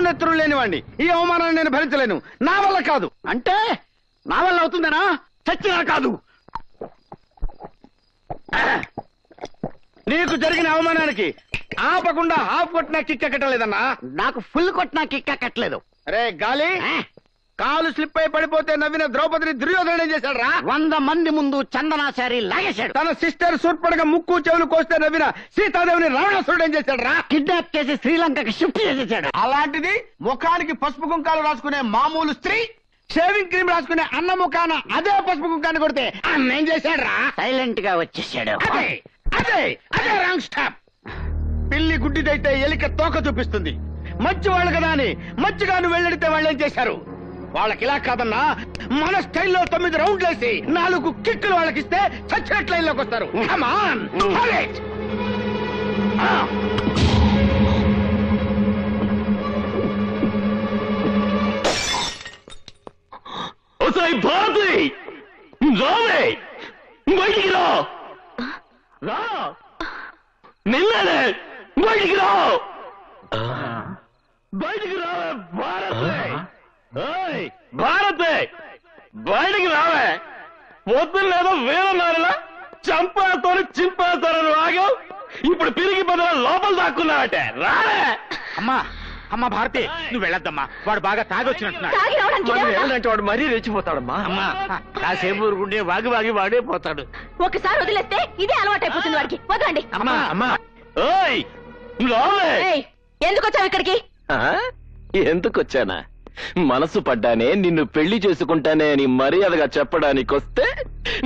నెత్తురు లేనివాడిని ఈ అవమానాన్ని నేను భరించలేను. నా వల్ల కాదు అంటే నా వల్ల అవుతుందనా? చచ్చినా కాదు. నీకు జరిగిన అవమానానికి ఆపకుండా హాఫ్ కొట్టినా కిక్క కట్టలేదన్నా. నాకు ఫుల్ కొట్టినా కిక్క కట్టలేదు. అరే గాలి, కాలు స్లిప్ అయి పడిపోతే నవ్విన ద్రౌపదిని దుర్యోధనం చేశాడు రా. 100 మంది ముందు చందనాచారి లాగేశాడు. తన సిస్టర్ సూర్పడగా ముక్కు చెవులు కోస్తే నవ్విన సీతాదేవిని రావణాసురుడు ఏం చేశాడు రా? కిడ్నాప్ చేసి శ్రీలంకకి షిఫ్ట్ చేసేసాడు. అలాంటిది ముఖానికి పసుపు కుంకాలు రాసుకునే మామూలు స్త్రీ షేవింగ్ క్రీమ్ రాసుకునే అన్న ముఖాన అదే పసుపు కుంకాన్ని కొడితే అన్న ఏం చేశాడు రా? సైలెంట్ గా వచ్చేసాడు. అదే రాంగ్ స్టాప్. పిల్లి గుడ్డిదైతే ఎలిక తోక చూపిస్తుంది. మంచి వాళ్ళు కదా అని మంచిగా నువ్వు వెళ్ళడితే వాళ్ళు ఏం చేశారు? వాళ్ళకి ఇలా కాదన్నా, మన స్టైల్లో 9 రౌండ్లు వేసి 4 కిక్కులు వాళ్ళకిస్తే చచ్చినట్టు లైన్లోకి వస్తారు. Come on, hold it. Bharati రావే, బయటికి రా. నిన్ననే బయటికి రా, బయటికి రా భారతే, బయటికి రావే. పొద్దున్న లేదో వేరన్నారులా చంపేస్తాను చింపేస్తారని వాగావు, ఇప్పుడు పిరిగి బదులు లోపల దాక్కున్నావటే. రావే. అమ్మా భారతి, నువ్వు వెళ్ళొద్దమ్మా, వాడు బాగా తాగొచ్చినట్టున్నాడు. వెళ్ళంటే వాడు మరీ రెచ్చిపోతాడమ్మా. అమ్మా కాసేపు ఊరుకుంటే వాగి వాడే పోతాడు. ఒకసారి వదిలేస్తే ఇదే అలవాటైపోతుంది వాడికి. వదలండి. ఎందుకు వచ్చావు ఇక్కడికి? ఎందుకు వచ్చానా? మనసు పడ్డానే నిన్ను పెళ్లి చేసుకుంటానే అని మర్యాదగా చెప్పడానికి వస్తే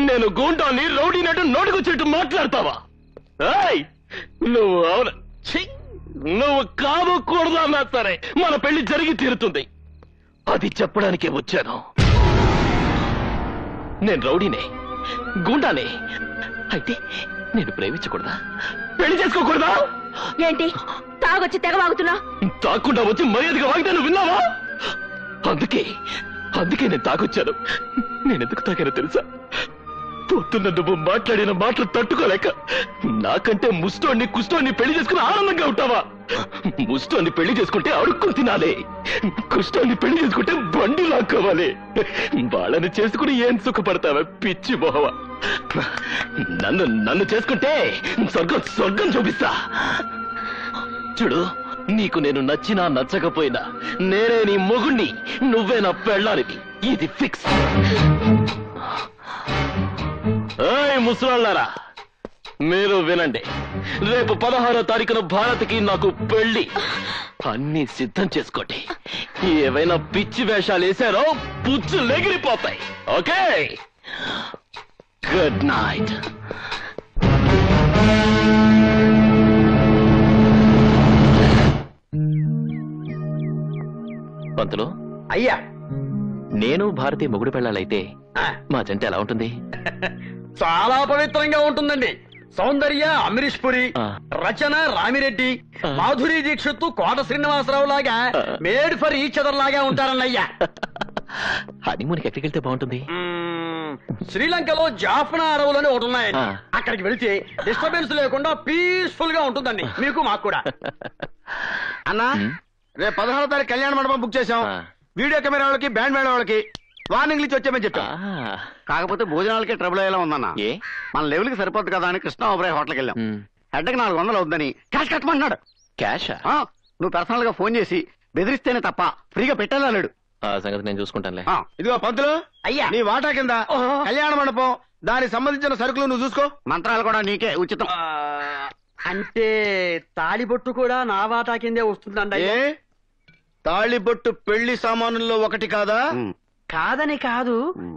నేను గూండాన్ని రౌడీనట్టు నోటుకొచ్చేట్టు మాట్లాడతావా? నువ్వు అవును, నువ్వు కాదుకూడదు అన్నా సరే మన పెళ్లి జరిగి తీరుతుంది. అది చెప్పడానికే వచ్చాను. నేను రౌడీనే, గూండానే. అయితే నేను ప్రేమించకూడదా? పెళ్లి చేసుకోకూడదా? ఏంటి తాగొచ్చి తెగ వాగుతున్నా? తాకుండా వచ్చి మర్యాదగా వాగితే నువ్వు విన్నావా? అందుకే నేను తాగొచ్చాను. నేనెందుకు తాగానో తెలుసా? పొద్దున్న నువ్వు మాట్లాడిన మాటలు తట్టుకోలేక నాకంటే ముష్టోన్ని కుష్టోన్ని పెళ్లి చేసుకుని ఆనందంగా ఉంటావా? ముష్టోన్ని పెళ్లి చేసుకుంటే అడుక్కుని తినాలి, కుష్టోన్ని పెళ్లి చేసుకుంటే బండి లాక్కోవాలి. వాళ్ళని చేసుకుని ఏం సుఖపడతావా పిచ్చి మొహవా? నన్ను చేసుకుంటే స్వర్గం చూపిస్తా. చూడు, నీకు నేను నచ్చినా నచ్చకపోయినా నేనే నీ మొగుణ్ణి, నువ్వే నా పెళ్ళానికి. ఇది ఫిక్స్. ఏయ్ ముసలాళ్ళారా, మీరు వినండి. రేపు 16వ తారీఖున భారత్కి నాకు పెళ్లి. అన్ని సిద్ధం చేసుకోండి. ఏవైనా పిచ్చి వేషాలు వేశారో పుచ్చులు ఎగిరిపోతాయి. Okay, good night. పంతులు అయ్యా, నేను భారతీ మొగుడు పెళ్ళాలైతే మా జంట ఎలా ఉంటుంది? చాలా పవిత్రంగా ఉంటుందండి. సౌందర్య అమరీష్ పురి, రచన రామిరెడ్డి, మాధురి దీక్షిత్ కోట శ్రీనివాసరావు లాగా మేడ్ ఫర్ ఈచ్ అదర్ లాగా ఉంటారన్నయ్యా. హనీమూన్కి ఎక్కడికి వెళ్తే బాగుంటుంది? శ్రీలంకలో జాఫ్నా అడవులని ఒకటి ఉన్నాయండి. అక్కడికి వెళితే డిస్టర్బెన్స్ లేకుండా పీస్ఫుల్ గా ఉంటుందండి, మీకు మాకు కూడా. అన్నా, రేపు 16వ తారీఖు కళ్యాణ మండపం బుక్ చేశాం. వీడియో కెమెరా వాళ్ళకి, బ్యాండ్ మేళ వాళ్ళకి వార్నింగ్ ఇచ్చి వచ్చామని చెప్పా. కాకపోతే భోజనాలకే ట్రబుల్ అయ్యేలా ఉందన్న. మన లెవెల్ కి సరిపోద్ది కదా అని కృష్ణ ఓబ్రాయ్ హోటల్కి వెళ్ళాం. హెడ్కి 400 అవుద్దని క్యాష్ కట్టమన్నాడు. క్యాష్? నువ్వు పర్సనల్ గా ఫోన్ చేసి బెదిరిస్తేనే తప్ప ఫ్రీగా పెట్టాలన్నాడు. ఆ సంగతి నేను చూసుకుంటానులే. ఇదిగో పంతులు, అయ్యా నీ వాటా కింద కళ్యాణ మండపం, దానికి సంబంధించిన సరుకులు నువ్వు చూసుకో. మంత్రాలు కూడా నీకే ఉచితం. అంటే తాళిబొట్టు కూడా నా వాటా కిందే వస్తుందండి. తాళిబొట్టు పెళ్లి సామానుల్లో ఒకటి కాదా? కాదని కాదు,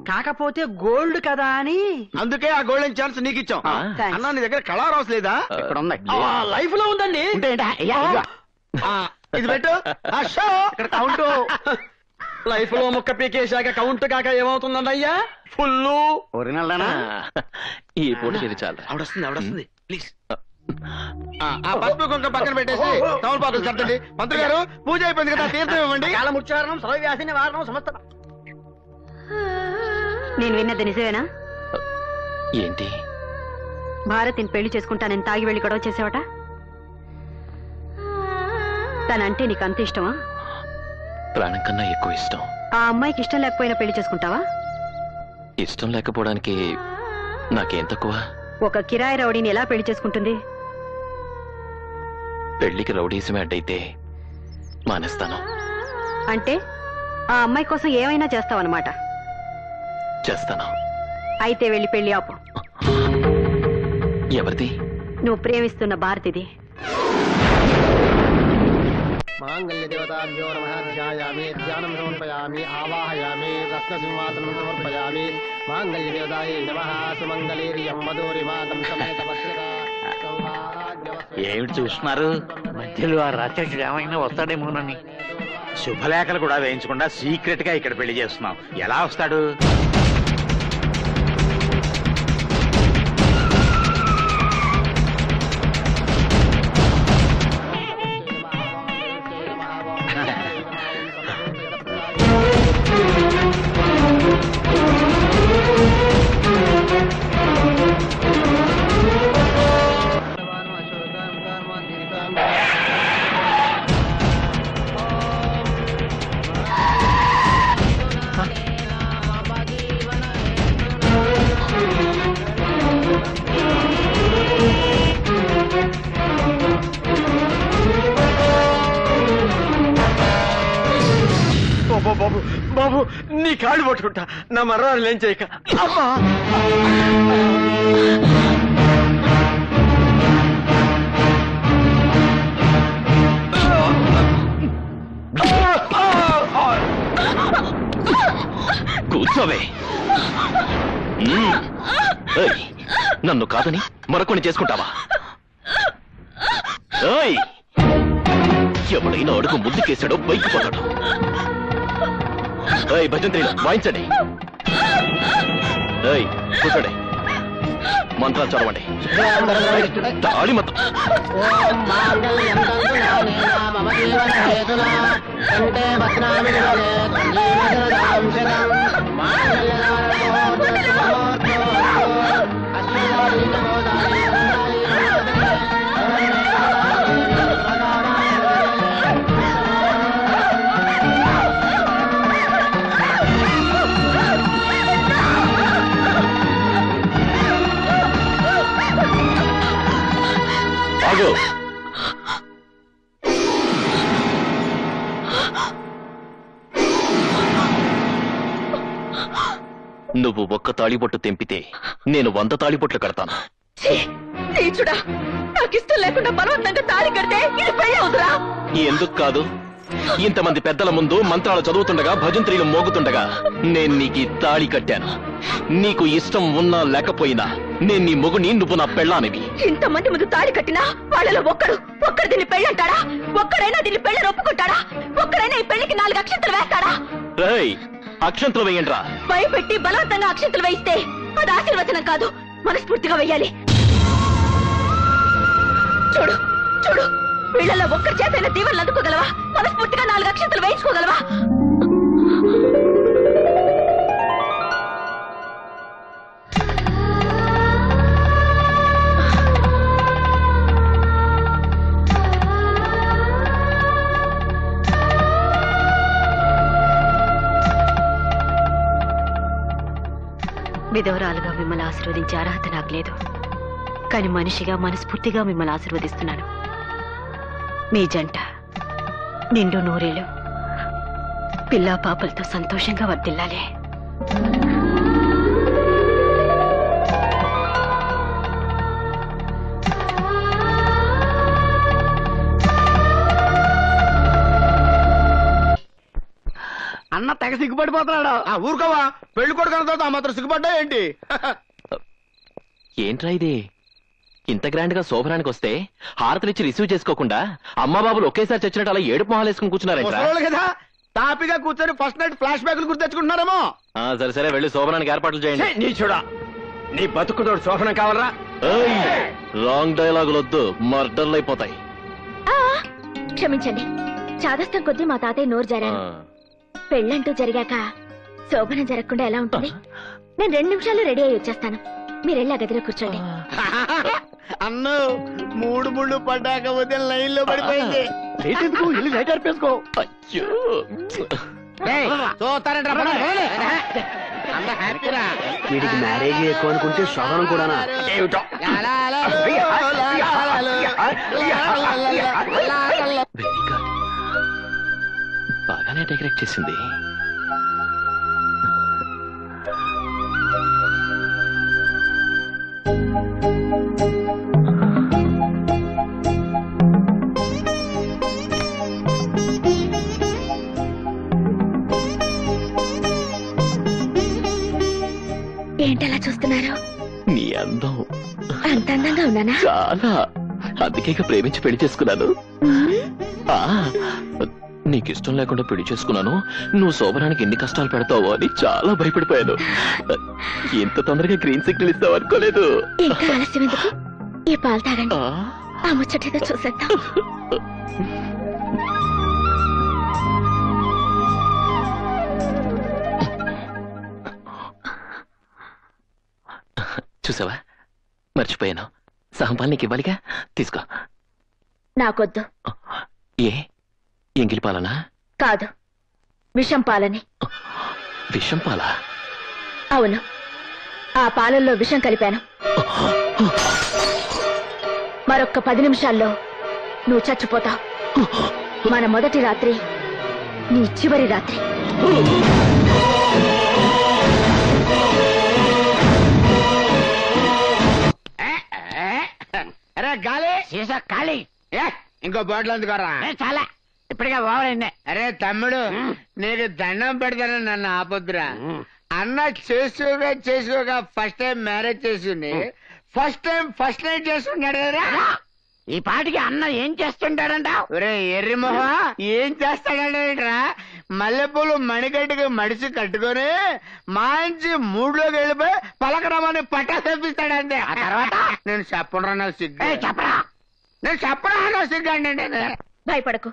కాకపోతే గోల్డ్ కదా అని. అందుకే ఆ గోల్డెన్ ఛాన్స్ నీకు ఇచ్చాం. అన్నా, నీ దగ్గర కలర్ హౌస్ లేదా? లైఫ్ లో ఉందండి. ఇది పెట్టు. ఇక్కడ కౌంట్. లైఫ్ లో ముక్క పీకేశాక కౌంట్ కాక ఏమవుతుందండి అయ్యా? ఫుల్ ఒరిజినల్నా? ఈ పూట ఇది చాలు. ఆవిడొస్తుంది ప్లీజ్. పసుపు కుంక పక్కన పెట్టేసి తమలపాకులు చట్టండి. మంత్రి గారు, పూజ అయిపోయింది కదా, తీర్థం ఇవ్వండి. కాలముచ్చారణం, సర్వవ్యాసి నివారణం, సమస్త. నేను విన్నది నిజమేనా? ఏంటి? భారతిని పెళ్లి చేసుకుంటానని తాగి వెళ్లి గొడవ చేసేవట. తనంటే నీకు అంత ఇష్టమా? ప్రాణం కన్నా ఎక్కువ ఇష్టం. ఆ అమ్మాయికి ఇష్టం లేకపోయినా పెళ్లి చేసుకుంటావా? ఇష్టం లేకపోవడానికి నాకేం తక్కువ? ఒక కిరాయి రౌడీని ఎలా పెళ్లి చేసుకుంటుంది? పెళ్లికి రౌడీసమే అడ్డైతే మానేస్తాను. అంటే ఆ అమ్మాయి కోసం ఏమైనా చేస్తావన్నమాట. చేస్తాను. అయితే వెళ్ళి పెళ్లి ఆపు. ఎవరిది? నువ్వు ప్రేమిస్తున్న భారతిది. మాంగళ్య దేవతాభ్యో నమః. ధ్యాయామి, ధ్యానం సమర్పయామి, ఆవాహయామి, రత్నసింహాసనం సమర్పయామి. మాంగళ్య దేవతాయే నమః. సుమంగళీర్యం మధురిమాతం సమేత భద్రతా. ఏమిటి చూస్తున్నారు? మధ్యలో ఆ రాక్షసుడు ఏమైనా వస్తాడేమోనని శుభలేఖలు కూడా వేయించకుండా సీక్రెట్ గా ఇక్కడ పెళ్లి చేస్తున్నాం. ఎలా వస్తాడు? బాబు బాబు, నీ కాళ్ళు పట్టుకుంటా, నా మర్రాలు ఏం చేయక. అమ్మా, కూర్చోవే. నన్ను కాదని మరొకని చేసుకుంటావా? ఎవడైనా అడుగు ముందుకేసాడో బైక్ పోతాడు. భజంత్రి వాయించండి. కూర్చోండి. మంత్రాలు చదవండి. తాళి మొత్తం. నువ్వు ఒక్క తాళిబొట్టు తెంపితే నేను 100 తాళిబొట్లు కడతాను. నీచుడా, నాకిష్టం లేకుండా బలవంతంగా తాళి కడితే ఇది పెళ్లి అవుతురా? ఎందుకు కాదు? ఇంతమంది పెద్దల ముందు మంత్రాలు చదువుతుండగా భజంత్రీలు మోగుతుండగా నేను నీకు తాళి కట్టాను. నీకు ఇష్టం ఉన్నా లేకపోయినా నేను నీ మొగుని, నువ్వు నా పెళ్ళానివి. ఇంతమంది ముందు తాళి కట్టినా వాళ్ళలో ఒక్కడు దీన్ని పెళ్ళంటాడా? ఒక్కడైనా దీన్ని పెళ్లి ఒప్పుకుంటాడా? ఒక్కడైనా ఈ పెళ్లికి 4 అక్షంతలు వేస్తాడా? రేయ్, అక్షంతలు వేయండ్రా. భయపెట్టి బలవంతంగా అక్షంతలు వేయిస్తే అది ఆశీర్వచనం కాదు, మనస్ఫూర్తిగా వెయ్యాలి. చూడు చూడు, వీళ్ళలో ఒక్కరి చేతైనా దీవెనలు అందుకోగలవా? మనస్ఫూర్తిగా 4 అక్షంతలు వేయించుకోగలవా? విధవరాలుగా మిమ్మల్ని ఆశీర్వదించే అర్హత నాకు లేదు, కానీ మనిషిగా మనస్ఫూర్తిగా మిమ్మల్ని ఆశీర్వదిస్తున్నాను. మీ జంట నిండు నూరేళ్ళు పిల్లా పాపలతో సంతోషంగా వర్ధిల్లాలి. అన్న తెగ సిగ్గుపడిపోతున్నాడు. ఊరుకోవా, పెళ్లి కొడుకు తర్వాత ఆ మాత్రం సిగ్గుపడ్డా ఏంటి? ఏంట్రా ఇది? ఇంత గ్రాండ్ గా శోభనానికి వస్తే హారతలిచ్చి రిసీవ్ చేసుకోకుండా అమ్మా బాబులు ఒకేసారి చచ్చినట్టు అలా ఏడుపు మొహాలు వేసుకుని కూర్చున్నారంట కదా, తాపిగా కూర్చొని ఫస్ట్ నైట్ ఫ్లాష్ బ్యాక్లు గుర్తు తెచ్చుకుంటున్నారేమో. సరే సరే, వెళ్ళి శోభనానికి ఏర్పాట్లు చేయండి. నీ చూడా, నీ బతుకుతోడు శోభనం కావాలరా? రాంగ్ డైలాగులు వద్దు, మర్డర్లు అయిపోతాయి. క్షమించండి, చాదస్తం కొద్దీ మా తాతయ్య నోరు జారాను. పెళ్ళంటూ జరిగాక శోభనం జరగకుండా ఎలా ఉంటుంది? నేను 2 నిమిషాల్లో రెడీ అయ్యి వచ్చేస్తాను. మీరెళ్ళి ఆ గదిలో కూర్చోండి. అన్ను 3 ముళ్ళు పడ్డాక ఉదయం లైన్ లో పడిపోయింది. వీడికి మ్యారేజ్ ఎక్కువ అనుకుంటే శోభనం కూడానా? బాగానే డెకరేట్ చేసింది. ఏంటలా చూస్తున్నారు? నీ అందం అంత అందంగా ఉన్నానా? చాలా, అందుకే ప్రేమించి పెళ్లి చేసుకున్నాను. నీకు ఇష్టం లేకుండా పెళ్లి చేసుకున్నాను. నువ్వు శోభనానికి ఎన్ని కష్టాలు పెడతావో అని చాలా భయపడిపోయాను. ఇంత తొందరగా గ్రీన్ సిగ్నల్ ఇస్తావు అనుకోలేదు. ఇంకా ఆలస్యం ఎందుకు? ఈ పాలు తాగండి, ఆ ముచ్చటేదో చూసేద్దాం. చూసావా, మర్చిపోయాను. సహంపాలు నీకు ఇవ్వాలిగా, తీసుకో. నాకొద్దు. ఏ, ఎంగిలి పాలనా? కాదు, విషం పాలని. విషం పాలా? అవును, ఆ పాలల్లో విషం కలిపాను. మరొక్క 10 నిమిషాల్లో నువ్వు చచ్చిపోతావు. మన మొదటి రాత్రి నీ చివరి రాత్రి. అరే గాలి సీసా ఖాళీ. ఇంకో బాటిల్ అందుకోరా? చాలా, ఇప్పటికే ఓవరైంది. అరే తమ్ముడు, నీకు దండం పెడతాను, నన్ను ఆపొద్దురా. అన్న చేసుకోగా ఫస్ట్ టైం మ్యారేజ్ చేసుకుని ఫస్ట్ టైం ఫస్ట్ నైట్ చేసుకున్నాడు కదా. ఈ పాటికి అన్న ఏం చేస్తుంటాడంట? ఒరే ఎర్రి మొహ, ఏం చేస్తాడంటరా? మల్లెపూలు మణిగడ్డకి మడిసి కట్టుకొని మంచి మూడ్లోకి వెళ్ళిపోయి పలకరామని పట్టా తెప్పిస్తాడంతే. ఆ తర్వాత నేను చెప్పరా, నాకు సిగ్గు. చెప్పరా, నేను చెప్పరా, నాకు సిగ్గు అంటే. భయపడకు,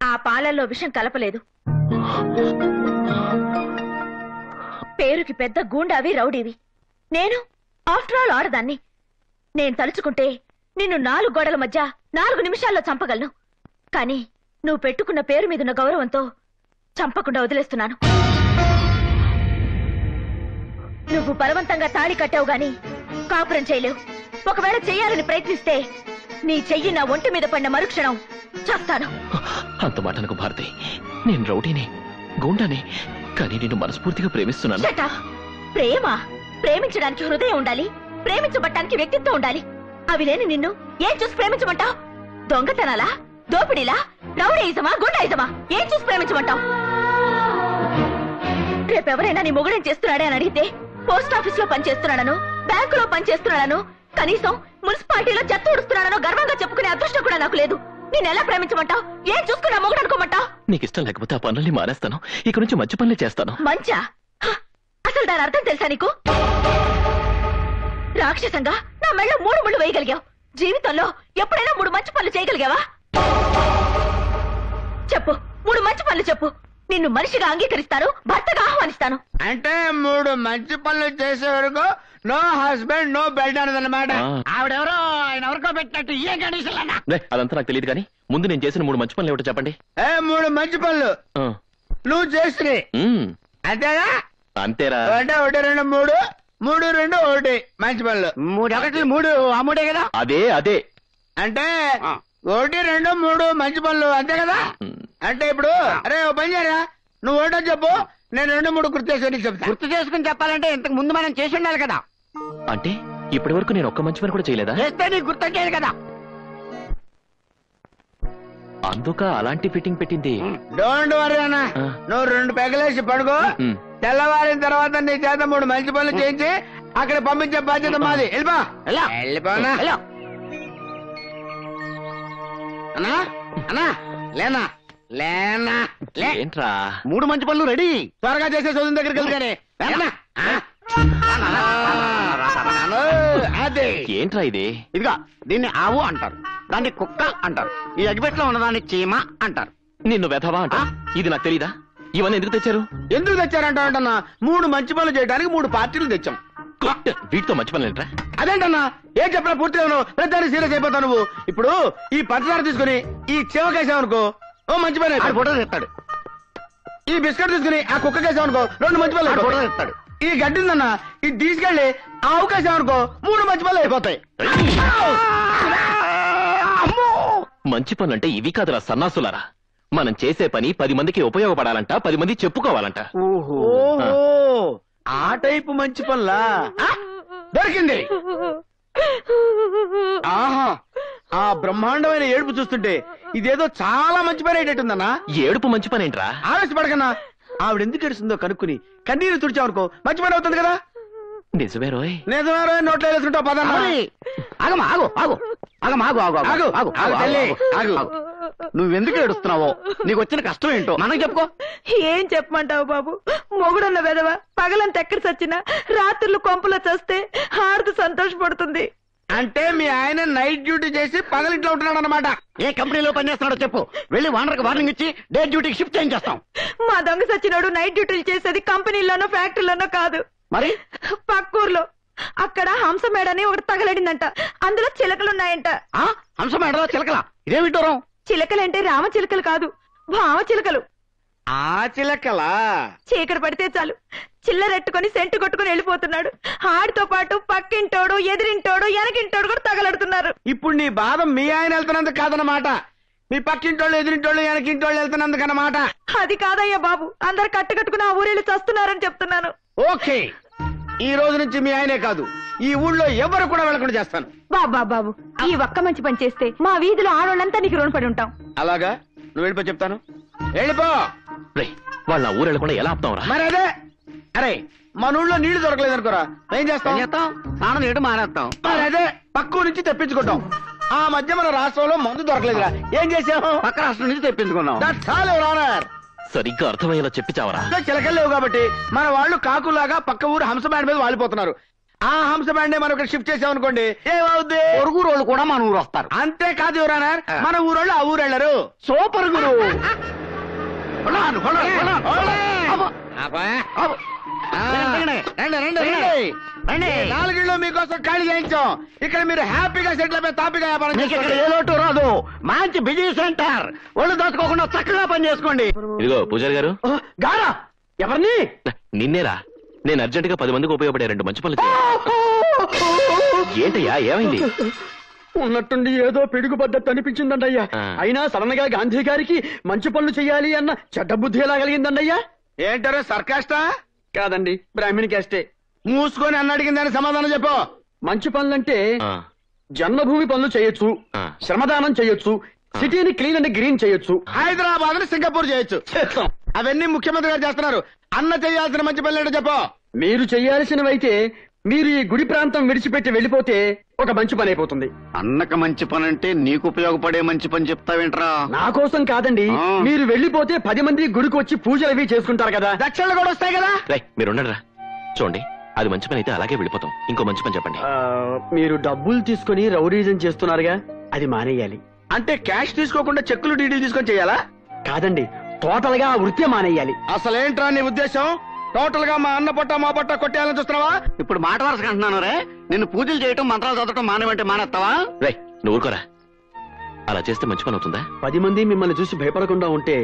ఆ పాలల్లో విషం కలపలేదు. పేరుకి పెద్ద గూండావి, రౌడీవి. నేను ఆఫ్టర్ ఆల్ ఆడదాన్ని. నేను తలుచుకుంటే నిన్ను 4 గోడల మధ్య 4 నిమిషాల్లో చంపగలను. కానీ నువ్వు పెట్టుకున్న పేరు మీదున్న గౌరవంతో చంపకుండా వదిలేస్తున్నాను. నువ్వు బలవంతంగా తాళి కట్టావు గాని కాపురం చేయలేవు. ఒకవేళ చెయ్యాలని ప్రయత్నిస్తే నీ చెయ్యి నా ఒంటి మీద పడిన మరుక్షణం చేస్తాను. అంత మాట నాకు భారతి. నేను రౌడీని, గూండాని, కానీ నేను మనస్ఫూర్తిగా ప్రేమిస్తున్నాను. ప్రేమ ప్రేమించడానికి హృదయం ఉండాలి, ప్రేమించబట్టానికి వ్యక్తిత్వం ఉండాలి. అవి లేని నిన్ను ఏం చూసి ప్రేమించమంటావు? దొంగతనాలా, దోపిడీలా, రౌడీయిజమా, గుండాయిజమా? ఏం చూసి ప్రేమించమంటావు? రేపెవరైనా నీ మొగుడేం చేస్తున్నాడే అని అడిగితే పోస్ట్ ఆఫీస్ లో పనిచేస్తున్నాడను, బ్యాంకులో పనిచేస్తున్నాడను, కనీసం మున్సిపాలిటీలో చెత్త ఊడుస్తున్నాడనో గర్వంగా చెప్పుకునే అదృష్టం కూడా నాకు లేదు. నేను ఎలా ప్రేమించమంటావు? ఏం చూసుకున్నా మొగుడు అనుకోమంటావు? నీకు ఇష్టం లేకపోతే ఆ పనుల్ని మానేస్తాను. ఇక నుంచి మంచి పనులే చేస్తాను. మంచా? అసలు దాని అర్థం తెలుసా నీకు? రాక్షసంగా నా మెళ్ళ 3 ముళ్ళు వేయగలిగావు. జీవితంలో ఎప్పుడైనా 3 మంచి పనులు చేయగలిగావా? చెప్పు, 3 మంచి పనులు చెప్పు. నిన్ను మనిషిగా అంగీకరిస్తాను, భర్తగా ఆహ్వానిస్తాను. అంటే 3 మంచి పనులు చేసే వరకు నో హస్బెండ్ నో బెడ్ అన్నదన్నమాట. ఆవిడెవరో ఆయన ఎవరికో పెట్టినట్టు ఏ కండిషన్ అన్నా. అదంతా నాకు తెలియదు కానీ ముందు నేను చేసిన 3 మంచి పనులు ఏమిటో చెప్పండి. 3 మంచి పనులు నువ్వు చేసినాయి అంతేగా? అంతేరా. అంటే 1 2 3 3 2 1 మంచి పనులు. 3 1 3 అమ్ముడే కదా? అదే అదే. అంటే 1 2 3 మంచి పనులు అంతే కదా? అంటే ఇప్పుడు అరే ఓ పని చేయరా, నువ్వు ఒకటో చెప్పు, నేను 2 3 గుర్తు చేసుకుని చెప్తా. గుర్తు చేసుకుని చెప్పాలంటే ఇంతకు ముందు మనం చేసి ఉండాలి కదా. అంటే ఇప్పటి వరకు నేను ఒక్క మంచి పని కూడా చేయలేదా? చేస్తే నీకు గుర్తొచ్చేది కదా. అందుక అలాంటి ఫిట్టింగ్ పెట్టింది. డోంట్ వరీ అన్న, నువ్వు 2 పెగలేసి పడుకో. తెల్లవారిన తర్వాత నీ చేత 3 మంచి పనులు చేయించి అక్కడ పంపించే బాధ్యత మాది. వెళ్ళిపోనా అన్నా? అన్నా లేనా లేనా ఏంట్రా? 3 మంచి పనులు రెడీ. త్వరగా చేసే చదువు దగ్గరికి వెళ్తానే. అదే ఏంట్రా ఇది? ఇదిగా దీన్ని ఆవు అంటారు, దాన్ని కుక్క అంటారు, ఈ అగిపెట్లో ఉన్నదాన్ని చీమ అంటారు. నిన్ను వెధవా అంట. ఇది నాకు తెలీదా? ఇవన్నీ ఎందుకు తెచ్చారు? ఎందుకు తెచ్చారంటా? 3 మంచి పనులు చేయడానికి 3 పార్టీలు తెచ్చాం. వీటితో మంచి పనులు ఏంట్రా? అదేంటన్నా ఏం చెప్పినా పూర్తిగా ప్రతిదాన్ని సీరియస్ అయిపోతావు నువ్వు. ఇప్పుడు ఈ పంచదార తీసుకుని ఈ చెవకేసావనుకో ఓ మంచి పని ఫోటో తెస్తాడు. ఈ బిస్కెట్ తీసుకుని ఆ కుక్కకేసావనుకో 2 మంచి పనులు ఫోటో తెస్తాడు. ఈ గడ్డి ఉందన్నా ఇది తీసుకెళ్లి ఆ ఆవుకేసావనుకో 3 మంచి పనులు అయిపోతాయి. మంచి పనులంటే ఇవి కాదురా సన్నాసులారా. మనం చేసే పని 10 మందికి ఉపయోగపడాలంట, 10 మంది చెప్పుకోవాలంట. ఓహో ఆ టైపు మంచి పనులా? దొరికింది. ఆహా ఆ బ్రహ్మాండమైన ఏడుపు చూస్తుంటే ఇదేదో చాలా మంచి పని అయ్యేటట్టుందన్నా. ఏడుపు మంచి పని ఏంట్రా? ఆవేశపడకన్నా, ఆవిడెందుకు ఏడుస్తుందో కనుక్కుని కన్నీరు తుడిచావనుకో మంచి పని అవుతుంది కదా. నిజమే రోయ్. నిజమే రోయ్. నోట్లో వేసుకుంటావు పదన్నా. నువ్వెందుకు ఏడుస్తున్నావో, నీకు వచ్చిన కష్టం ఏంటో మనకు చెప్పుకో. ఏం చెప్పమంటావు బాబు? మొగుడున్న వెదవ పగలంత ఎక్కడ చచ్చినా రాత్రులు కొంపలో చస్తే హారతి సంతోషపడుతుంది. అంటే మీ ఆయన నైట్ డ్యూటీ చేసి పగలింట్లో ఉంటున్నాడు అనమాట. ఏ కంపెనీలో పనిచేస్తున్నాడో చెప్పు, వెళ్ళి వానర్కి వార్నింగ్ ఇచ్చి డే డ్యూటీకి షిఫ్ట్ చేయించేస్తాం. మా దొంగ సచ్చినోడు నైట్ డ్యూటీలు చేసేది కంపెనీలోనో ఫ్యాక్టరీలోనో కాదు, మరి పక్కూర్లో. అక్కడ హంసమేడని ఒకటి తగలడిందంట, అందులో చిలకలున్నాయంట. హంసమేడలో చిలకలా? ఇదేమి దూరం? చిలకలంటే రామ చిలకలు కాదు, భావ చిలకలు. ఆ చిలకలా? చీకటి పడితే చాలు చిల్లరెట్టుకుని సెంటు కొట్టుకుని వెళ్ళిపోతున్నాడు. ఆడితో పాటు పక్కింటోడు, ఎదిరింటోడు, వెనకింటోడు కూడా తగలడుతున్నారు. ఇప్పుడు నీ బాధ మీ ఆయన వెళ్తున్నందుకు కాదన్నమాట, మీ పక్కింటోళ్ళు, ఎదిరింటోళ్ళు, వెనకింటోళ్ళు వెళ్తున్నందుకు అన్నమాట. అది కాదయ్యా బాబు, అందరు కట్టుకట్టుకుని ఆ ఊరేళ్ళు చస్తున్నారని చెప్తున్నాను. ఓకే, ఈ రోజు నుంచి మీ ఆయనే కాదు ఈ ఊళ్ళో ఎవరు కూడా వెళ్ళకుండా చేస్తాను. బాబు ఈ ఒక్క మంచి పని చేస్తే మా వీధిలో ఆడవాళ్ళంతా నీకు రుణపడి ఉంటాం. అలాగా? నువ్వు వెళ్ళిపో చెప్తాను. వెళ్ళిపో. వాళ్ళ ఊరు వెళ్ళకుండా ఎలా ఆపుతావురా? మరి అదే, అరే మన ఊళ్ళో నీళ్లు దొరకలేదు అనుకోరా, ఏం చేస్తాం? స్నానం చేయడం మానేస్తాం. మరి అదే పక్క నుంచి తెప్పించుకుంటాం. ఆ మధ్య మన రాష్ట్రంలో మందు దొరకలేదురా, ఏం చేసాము? పక్క రాష్ట్రం నుంచి తెప్పించుకున్నాం. సరిగ్గా అర్థమయ్యేలా చెప్పి చావరా. చిలకలు లేవు కాబట్టి మన వాళ్ళు కాకులాగా పక్క ఊరు హంస బ్యాండ్ మీద వాలిపోతున్నారు. ఆ హంస బ్యాండే మనం ఇక్కడ షిఫ్ట్ చేసామనుకోండి, ఏమవుద్ది? పొరుగు వాళ్ళు కూడా మన ఊరు వస్తారు. అంతేకాదు యువరానర్, మన ఊరోళ్ళు ఆ ఊరు వెళ్ళరు. సూపర్ గురు. నాలుగిళ్ళు మీకోసం ఖాళీ చేయించాం. ఇక్కడ మీరు హ్యాపీగా సెటిల్ అయిపోయి తాపిగా వ్యాపారం చేసుకోండి. ఏ లోటు రాదు. మంచి బిజీ సెంటర్. ఒళ్ళు దోచుకోకుండా చక్కగా పని చేసుకోండి. ఇదిగో పూజారి గారు. గారా ఎవరిని? నిన్నేరా. నేను అర్జెంట్ గా 10 మందికి ఉపయోగపడే 2 మంచి పనులు ఏంటయ్యా ఏమైంది? ఉన్నట్టుండి ఏదో పిడుగుపడ్డట్టు అనిపించిందండయ్యా. అయినా సడన్ గా గాంధీ గారికి మంచి పనులు చెయ్యాలి అన్న చెడ్డ బుద్ధి ఎలా కలిగిందండయ్యా? ఏంటారో సర్కాస్టా? కాదండి, బ్రాహ్మణి కాస్టే. మూసుకొని అన్న అడిగిందని సమాధానం చెప్పు. మంచి పనులంటే జన్మభూమి పనులు చేయొచ్చు, శ్రమదానం చేయొచ్చు, సిటీని క్లీన్ అండ్ గ్రీన్ చేయొచ్చు, హైదరాబాద్ ని సింగపూర్ చేయొచ్చు. అవన్నీ ముఖ్యమంత్రి గారు చేస్తున్నారు. అన్న చేయాల్సిన మంచి పనులు ఏంటో చెప్పు. మీరు చెయ్యాల్సినవైతే మీరు ఈ గుడి ప్రాంతం విడిచిపెట్టి వెళ్ళిపోతే ఒక మంచి పని అయిపోతుంది. అన్నక మంచి పని అంటే నీకు ఉపయోగపడే మంచి పని చెప్తావేంట్రా? నా కోసం కాదండి, మీరు వెళ్ళిపోతే 10 మంది గుడికి వచ్చి పూజలు అవి చేసుకుంటారు కదా, దక్షిణలు కూడా వస్తాయి కదా. మీరు ఉండరా. చూడండి, అది మంచి పని అయితే అలాగే వెళ్ళిపోతాం. ఇంకో మంచి పని చెప్పండి. మీరు డబ్బులు తీసుకుని రౌడీజం చేస్తున్నారుగా, అది మానేయాలి. అంటే క్యాష్ తీసుకోకుండా చెక్కులు డీడీలు తీసుకొని చేయాలా? కాదండి, టోటల్ గా వృత్తి మానేయాలి. అసలేంట్రా నీ ఉద్దేశం? టోటల్ గా మా అన్న పొట్ట మా పొట్ట కొట్టేయాలని చూస్తున్నావా? ఇప్పుడు మాట వరుసగా అంటున్నాను రే. నిన్ను పూజలు చేయటం మంత్రాలు చదవటం మానేవంటే మానేస్తావా? రే నువ్వు ఊరుకోరా. అలా చేస్తే మంచి పని అవుతుందా? 10 మంది మిమ్మల్ని చూసి భయపడకుండా ఉంటే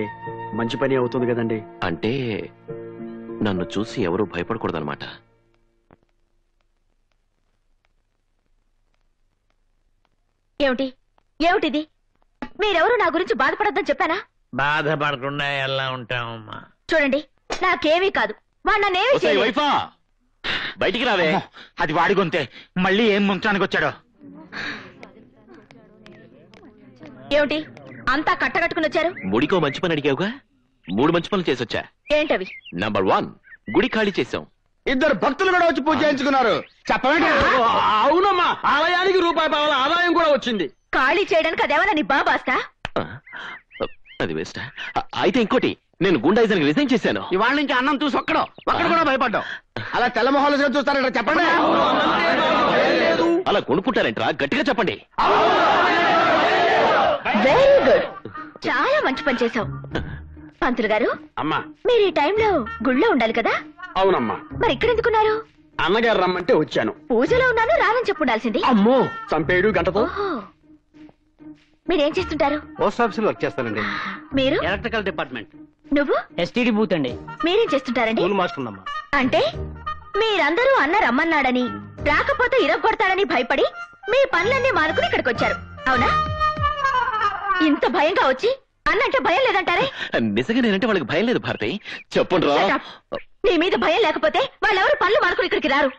మంచి పని అవుతుంది కదండి. అంటే నన్ను చూసి ఎవరూ భయపడకూడదన్నమాట. ఏమిటి ఏమిటిది? మీరెవరు నా గురించి బాధపడొద్దని చెప్పానా? బాధపడకుండా ఎలా ఉంటామమ్మా? చూడండి, నాకేమీ కాదు. వాడు నన్నేమీ చేయలేదు. బయటికి రావే. అది వాడి గొంతే. మళ్ళీ ఏం ముంచడానికి వచ్చాడో? ఏమిటి అంతా కట్టకట్టుకుని వచ్చారు? ముడికో మంచి పని అడిగావుగా, 3 మంచి పనులు చేసొచ్చా. ఏంటవి? నంబర్ 1, గుడి ఖాళీ చేశాం. 2 భక్తులు కూడా వచ్చి పూజ చేయించుకున్నారు. చెప్పండి. అవునమ్మా, ఆలయానికి ₹1 ఆదాయం కూడా వచ్చింది. ఖాళీ చేయడానికి అదేమన్నా నీ బాబాస్తా? అది వేస్ట్. అయితే ఇంకోటి, నేను గుండాయిజానికి రిజైన్ చేశాను. ఇవాళ నుంచి అన్నం చూసి ఒక్కడు కూడా భయపడ్డావు. అలా తెల్లమొహాలు చూస్తారంట. చెప్పండి. అలా కొనుక్కుంటారంట్రా, గట్టిగా చెప్పండి. వెరీ గుడ్, చాలా మంచి పని చేశావు. పంతులు గారు, అమ్మా మీరు ఈ టైంలో గుళ్ళో ఉండాలి కదా? అవునమ్మా. మరి ఇక్కడ ఎందుకున్నారు? అన్నగారు రమ్మంటే వచ్చాను. పూజలో ఉన్నాను రానని చెప్పుండాల్సింది. అమ్మో, చంపేడు గంటతో. మీరేం చేస్తుంటారు? పోస్ట్ ఆఫీస్ లో వర్క్ చేస్తానండి. మీరు? Electrical department. నువ్వు? ఎస్టీడీ బూత్ అండి. మీరేం చేస్తుంటారండి? మార్చుకుందమ్మా. అంటే మీరందరూ అన్న రమ్మన్నాడని, రాకపోతే ఇరగొడతాడని భయపడి మీ పనులన్నీ మానుకుని ఇక్కడికి వచ్చారు, అవునా? ఇంత భయంగా వచ్చి అన్నంటే భయం లేదంటారే? నిజంగా నేనంటే వాళ్ళకి భయం లేదు భారతి. చెప్పండి. నీ మీద భయం లేకపోతే వాళ్ళెవరు పనులు మానుకుని ఇక్కడికి రారు.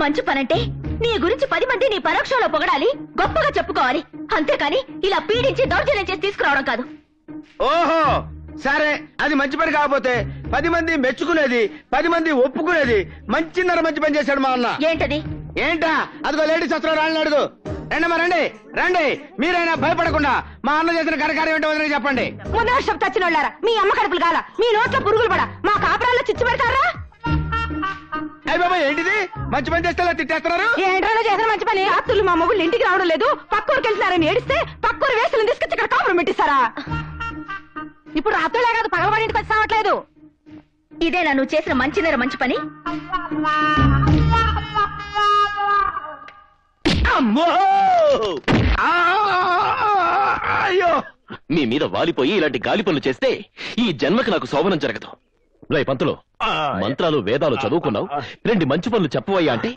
మంచి పనంటే నీ గురించి 10 మంది నీ పరోక్షంలో పొగడాలి, గొప్పగా చెప్పుకోవాలి. అంతేకాని ఇలా పీడించి దౌర్జన్యం చేసి తీసుకురావడం కాదు. ఓహో, సరే, అది మంచి పని కాకపోతే 10 మంది మెచ్చుకునేది, 10 మంది ఒప్పుకునేది మంచిన్నర మంచి పని చేశాడు మా అన్న. ఏంటది? ఏంటా? అదిగో లేడీస్ వస్తున్నారు, రాళ్ళని అడుగు. రండమ్మా, రండి రండి. మీరైనా భయపడకుండా మా అన్న చేసిన కరకార్యం ఏంటో వదిలే చెప్పండి. మునాషం తచ్చిన వాళ్ళారా, మీ అమ్మ కడుపులు కాల, మీ నోట్లో పురుగులు పడ, మా కాపురాల్లో చిచ్చు పెడతారా? అయ్య బాబా, ఏంటిది? మంచి పని చేస్తే తిట్టేస్తున్నారు. ఏంట్రా చేసిన మంచి పని? రాత్రులు మా మొగుళ్ళు ఇంటికి రావడం లేదు, పక్కూరికి వెళ్తున్నారని ఏడిస్తే పక్కూరు వేసులు తీసుకొచ్చి ఇక్కడ కాపురం పెట్టిస్తారా? ఇప్పుడు రాత్రులే కాదు, పగలవాడి ఇంటికి వచ్చి రావట్లేదు. ఇదేనా నువ్వు చేసిన మంచిన్నర మంచి పని? అమ్మో! అయ్యో! మీ మీద వాలిపోయి ఇలాంటి గాలి పనులు చేస్తే ఈ జన్మకి నాకు శోభనం జరగదు. రే పంతులు, మంత్రాలు వేదాలు చదువుకున్నావు, 2 మంచి పనులు చెప్పవయ్యా అంటే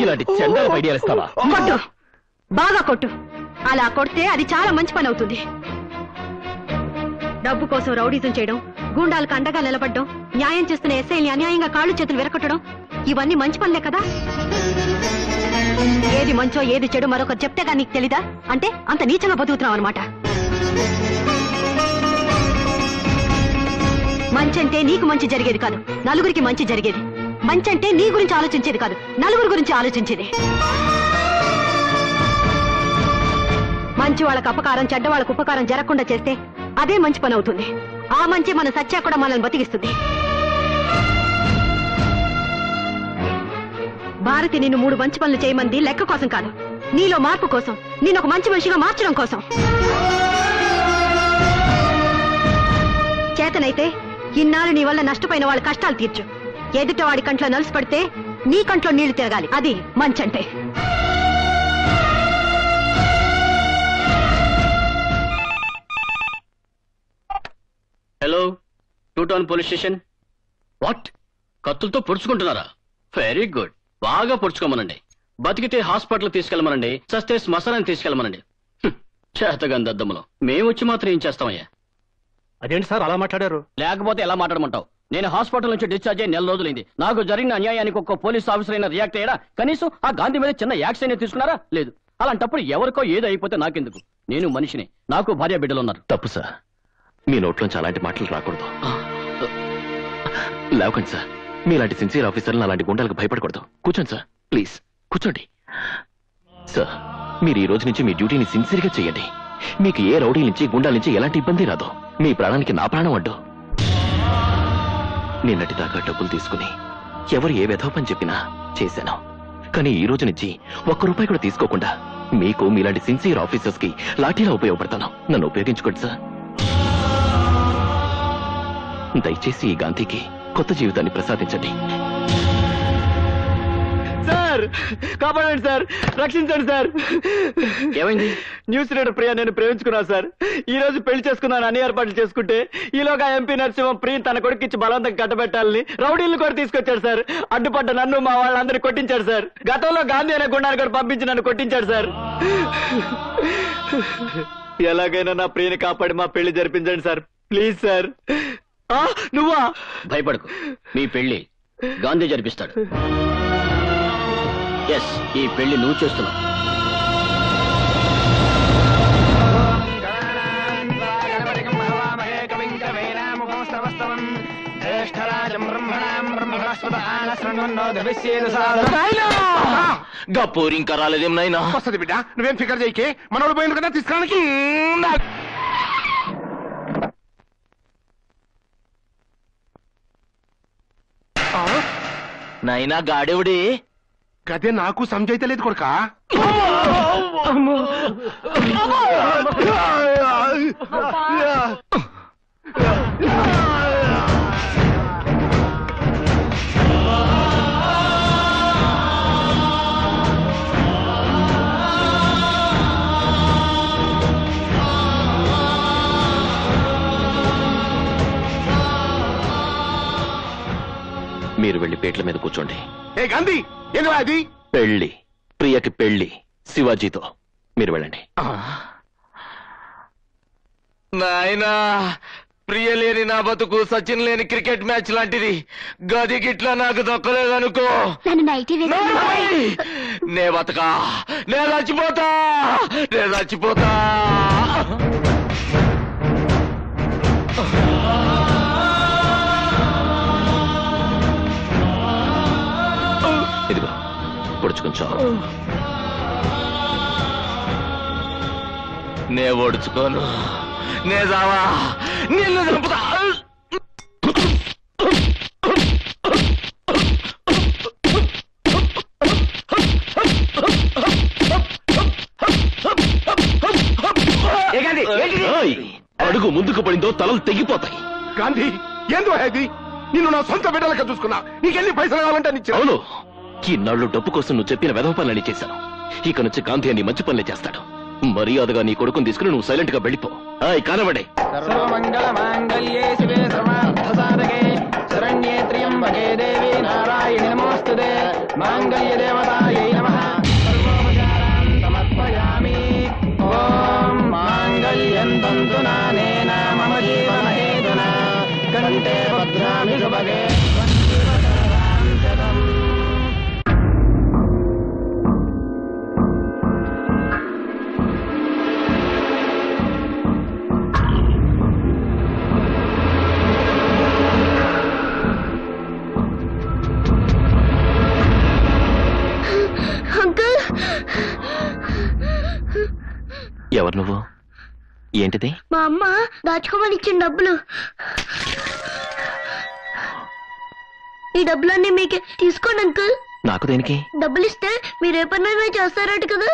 ఇలాంటి చెండాల ఐడియాలు ఇస్తావా? కొట్టు, బాగా కొట్టు. అలా కొడితే అది చాలా మంచి పని అవుతుంది. డబ్బు కోసం రౌడీజం చేయడం, గూండాలకు అండగా నిలబడడం, న్యాయం చేస్తున్న ఎస్ఐల్ని అన్యాయంగా కాళ్ళు చేతులు విరగొట్టడం, ఇవన్నీ మంచి పనులే కదా. ఏది మంచో ఏది చెడు మరొకరు చెప్తేగా నీకు తెలీదా? అంటే అంత నీచంగా బతుకుతున్నావు అనమాట. మంచి అంటే నీకు మంచి జరిగేది కాదు, నలుగురికి మంచి జరిగేది. మంచి అంటే నీ గురించి ఆలోచించేది కాదు, నలుగురి గురించి ఆలోచించేది. మంచి వాళ్ళకు అపకారం, చెడ్డ వాళ్ళకు ఉపకారం జరగకుండా చేస్తే అదే మంచి పని అవుతుంది. ఆ మంచి మన సత్య కూడా మనల్ని బతికిస్తుంది. భారతి నిన్ను 3 మంచి పనులు చేయమంది లెక్క కోసం కాదు, నీలో మార్పు కోసం, నేను ఒక మంచి మనిషిగా మార్చడం కోసం. చేతనైతే ఇన్నాళ్ళు నీ వల్ల నష్టపోయిన వాళ్ళ కష్టాలు తీర్చు. ఎదుట వాడి కంట్లో నలుసు పడితే నీ కంట్లో నీళ్లు తిరగాలి. అది మంచంటే. Hello, 2 town police station. What? కత్తులతో పొడుచుకుంటున్నారా? Very good. బాగా పొడుచుకోమనండి. బతికితే హాస్పిటల్ తీసుకెళ్ళమనండి, చస్తే శ్మశానాన్ని తీసుకెళ్ళమనండి. చేతగాని దద్దమ్మలో మేము వచ్చి మాత్రం ఏం చేస్తామయ్యా? అదేంటి సార్ అలా మాట్లాడారు? లేకపోతే ఎలా మాట్లాడమంటావు? నేను హాస్పిటల్ నుంచి డిశ్చార్జ్ అయ్యి 4 రోజులైంది. నాకు జరిగిన అన్యాయానికి ఒక్క పోలీస్ ఆఫీసర్ అయినా రియాక్ట్ అయ్యారా? కనీసం ఆ గాంధీ మీద చిన్న యాక్షన్ అయినా తీసుకున్నారా? లేదు. అలాంటప్పుడు ఎవరికో ఏదో అయిపోతే నాకెందుకు? నేను మనిషిని, నాకు భార్య బిడ్డలు ఉన్నారు. తప్పు సార్, మీ నోట్లోంచి అలాంటి మాటలు రాకూడదు. లేవకండి సార్, మీలాంటి సిన్సియర్ ఆఫీసర్లు అలాంటి గుండాలకు భయపడకూడదు. కూర్చోండి సార్, ప్లీజ్ కూర్చోండి. సార్, మీరు ఈ రోజు నుంచి మీ డ్యూటీని సిన్సియర్గా చేయండి. మీకు ఏ రౌడీ నుంచి గుండాల నుంచి ఎలాంటి ఇబ్బంది రాదు. మీ ప్రాణానికి నా ప్రాణం అడ్డు. నిన్నటిదాకా డబ్బులు తీసుకుని ఎవరు ఏ వెధవ పని చెప్పినా చేశాను. కానీ ఈ రోజు నుంచి ₹1 కూడా తీసుకోకుండా మీకు మీలాంటి సిన్సియర్ ఆఫీసర్స్ కి లాఠీలా ఉపయోగపడతాను. నన్ను ఉపయోగించుకోండి సార్. దయచేసి ఈ గాంధీకి కొత్త జీవితాన్ని ప్రసాదించండి. సార్, కాపాడండి సార్, రక్షించండి సార్. ఏమైంది? న్యూస్ రీడర్ ప్రియా నేను ప్రేమించుకున్నాను సార్. ఈ రోజు పెళ్లి చేసుకున్నాను, అన్ని ఏర్పాట్లు చేసుకుంటే ఈలోగా ఎంపీ నరసింహం ప్రియ తన కొడుకిచ్చి బలవంతం కట్టబెట్టాలని రౌడీలను కూడా తీసుకొచ్చాడు సార్. అడ్డుపడ్డ నన్ను మా వాళ్ళందరినీ కొట్టించాడు సార్. గతంలో గాంధీ అనే గుండాన్ని కూడా పంపించి నన్ను కొట్టించాడు సార్. ఎలాగైనా నా ప్రియని కాపాడి మా పెళ్లి జరిపించండి సార్, ప్లీజ్ సార్. నువ్వా? భయపడకు, మీ పెళ్లి గాంధీ జరిపిస్తాడు. ఎస్, ఈ పెళ్లి నువ్వు చేస్తున్నావు. గప్పూరి ఇంకా రాలేదేం నాయనా? వస్తుంది బిడ్డ, నువ్వేం ఫికర్ చేయకే. మనోడు పోయింది కదా తీసుకురానికి. నాయనా గాడెవుడే? గదే నాకు సంజయితలేదు కొడుకా. మీరు వెళ్ళి పేట్ల మీద కూర్చోండి. ఏ గాంధీ, ఏంద్రా అది? పెళ్లి, ప్రియకి పెళ్లి శివాజీతో. మీరు వెళ్ళండి. నాయనా, ప్రియ లేని నా బతుకు సచిన్ లేని క్రికెట్ మ్యాచ్ లాంటిది. గది గిట్లా నాకు దక్కలేదనుకో, నే బతకా, నే చచ్చిపోతా, నే చచ్చిపోతా. ఇదిగో పొడుచుకుంచా. నే ఓడుచుకోను, నే జావా, నిన్ను చంపుతా. అడుగు ముందుకు పడిందో తలలు తెగిపోతాయి. గాంధీ, ఏందో అది? నిన్ను నా సొంత బిడ్డలక చూసుకున్నా. నీకెన్ని పైసలు కావాలంటే అని ఇచ్చాను. అవును, ఈనాళ్ళు డబ్బు కోసం నువ్వు చెప్పిన వెధవ పనులని చేశాను. ఇక నుంచి గాంధీ అని మంచి పనులే చేస్తాడు. మర్యాదగా నీ కొడుకుని తీసుకుని నువ్వు సైలెంట్ గా వెళ్ళిపో. కనబడే. సర్వమంగళ మాంగళ్యే శివే సర్వార్థ సాధకే శరణ్యే త్ర్యంబకే దేవి నారాయణి నమోస్తుతే మాంగళ్య దేవతాయై నమః. సర్వోపచారాన్ సమర్పయామి. ఓం మాంగళ్యం తంతు నానేన మమ జీవన హేతునా కంఠే భద్రామి శుభగే. ఎవరు నువ్వు? ఏంటిది? మా అమ్మ దాచుకోమని ఇచ్చిన డబ్బులు. ఈ డబ్బులన్నీ మీకే. తీసుకోండి అంకుల్. నాకు దేనికి? డబ్బులు ఇస్తే మీరు ఏ పనైనా చేస్తారట కదా.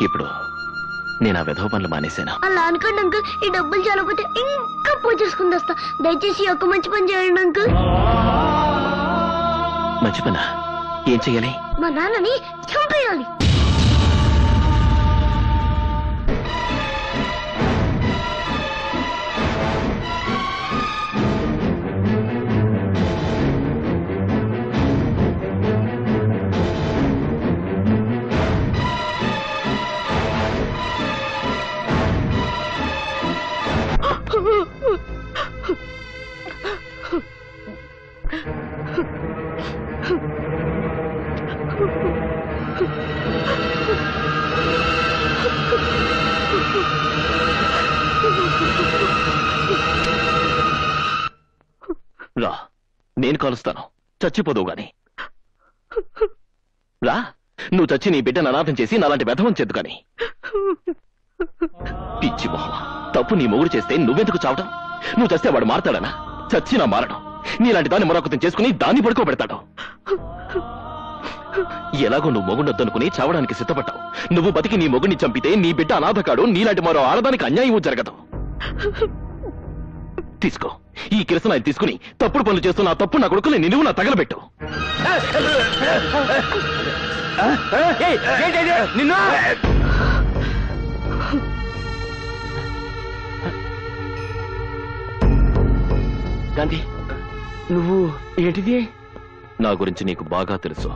ఇప్పుడు నేను ఆ విధవ పనులు మానేశాను. అలా అనుకోండి అంకుల్. ఈ డబ్బులు చాలపోతే ఇంకా పూజ చేసుకుని వస్తా. దయచేసి ఒక మంచి పని చేయండి అంకుల్. మంచి పనా? ఏం చెయ్యాలి? మా నాన్నని చంపేయాలి. రా, నేను కాలుస్తాను, చచ్చిపోదువు గాని. రా, నువ్వు చచ్చి నీ బిడ్డను అనాథం చేసి నాలాంటి వ్యధవం చేద్దు గాని. పిచ్చి మొహమా, తప్పు నీ మొగుడు చేస్తే నువ్వెందుకు చావటం? నువ్వు చస్తే వాడు మారతాడనా? చచ్చినా మారడం. నీలాంటి దాన్ని మరొకతం చేసుకుని దాన్ని పడుకోబెడతాడు. ఎలాగో నువ్వు మొగుడొద్దనుకుని చావడానికి సిద్ధపడ్డావు. నువ్వు బతికి నీ మొగుడిని చంపితే నీ బిడ్డ అనాథకాడు, నీలాంటి మరో ఆడదానికి అన్యాయమూ జరగదు. తీసుకో, ఈ కిరసనాయిలు తీసుకుని తప్పుడు పనులు చేస్తున్న తప్పు నా కొడుకుని నిలువు నా తగలబెట్టు. నిన్ను గాంధీ, నువ్వు ఏంటిది? నా గురించి నీకు బాగా తెలుసు.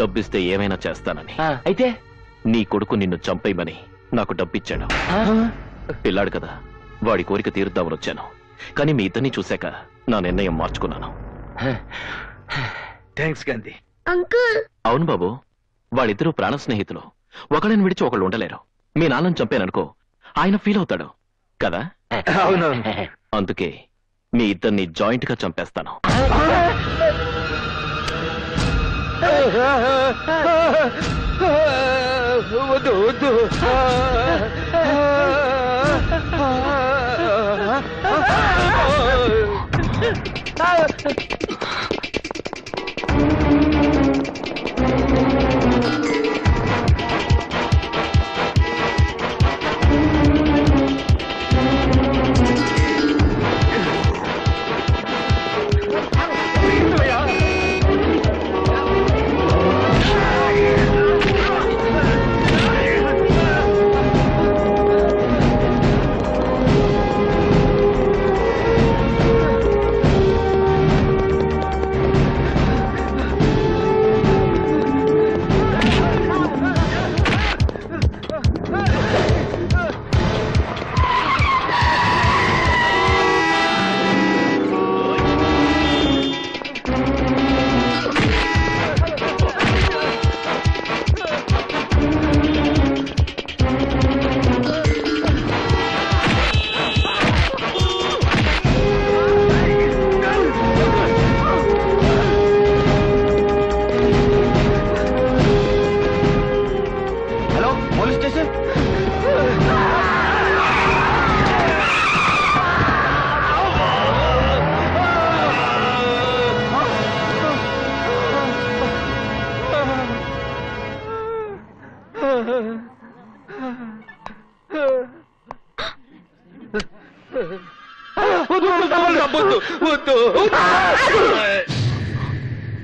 డబ్బిస్తే ఏమైనా చేస్తానని. అయితే నీ కొడుకు నిన్ను చంపేయమని నాకు డబ్బిచ్చాడు. పిల్లాడు కదా, వాడి కోరిక తీరుద్దామని వచ్చాను. కానీ మీ ఇద్దరిని చూశాక నా నిర్ణయం మార్చుకున్నాను. థ్యాంక్స్ గాంధీ. అంకుల్. అవును బాబు, వాళ్ళిద్దరూ ప్రాణ స్నేహితులు. ఒకళ్ళని విడిచి ఒకళ్ళు ఉండలేరు. మీ నాన్నని చంపాననుకో, ఆయన ఫీల్ అవుతాడు కదా. అవునవును. అందుకే మీ ఇద్దరిని జాయింట్ గా చంపేస్తాను. వద్దు వద్దు.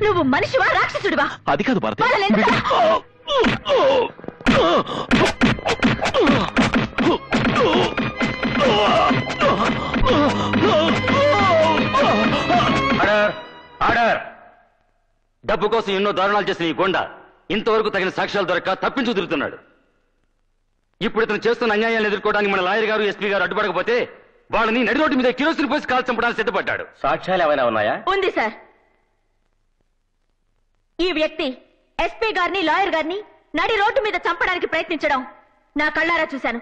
నువ్వు మనిషివా రాక్షసుడివా? అది కాదు భారతి. ఆర్డర్. డబ్బు కోసం ఎన్నో దారుణాలు చేసిన ఈ గొండ ఇంతవరకు తగిన సాక్ష్యాలు దొరక్క తప్పించు తిరుగుతున్నాడు. ఇప్పుడు ఇతను చేస్తున్న అన్యాయాలను ఎదుర్కోవడానికి మన లాయర్ గారు, ఎస్పీ గారు అడ్డుపడకపోతే వాళ్ళని నడి రోడ్డు మీద కిరోసిన్ పోసి కాల్ చంపడానికి సిద్ధపడ్డాడు. సాక్ష్యాలు ఏమైనా ఉన్నాయా? ఉంది సార్. ఈ వ్యక్తి ఎస్పీ గారిని, లాయర్ గారిని నడి రోడ్డు మీద చంపడానికి ప్రయత్నించడం నా కళ్ళారా చూశాను.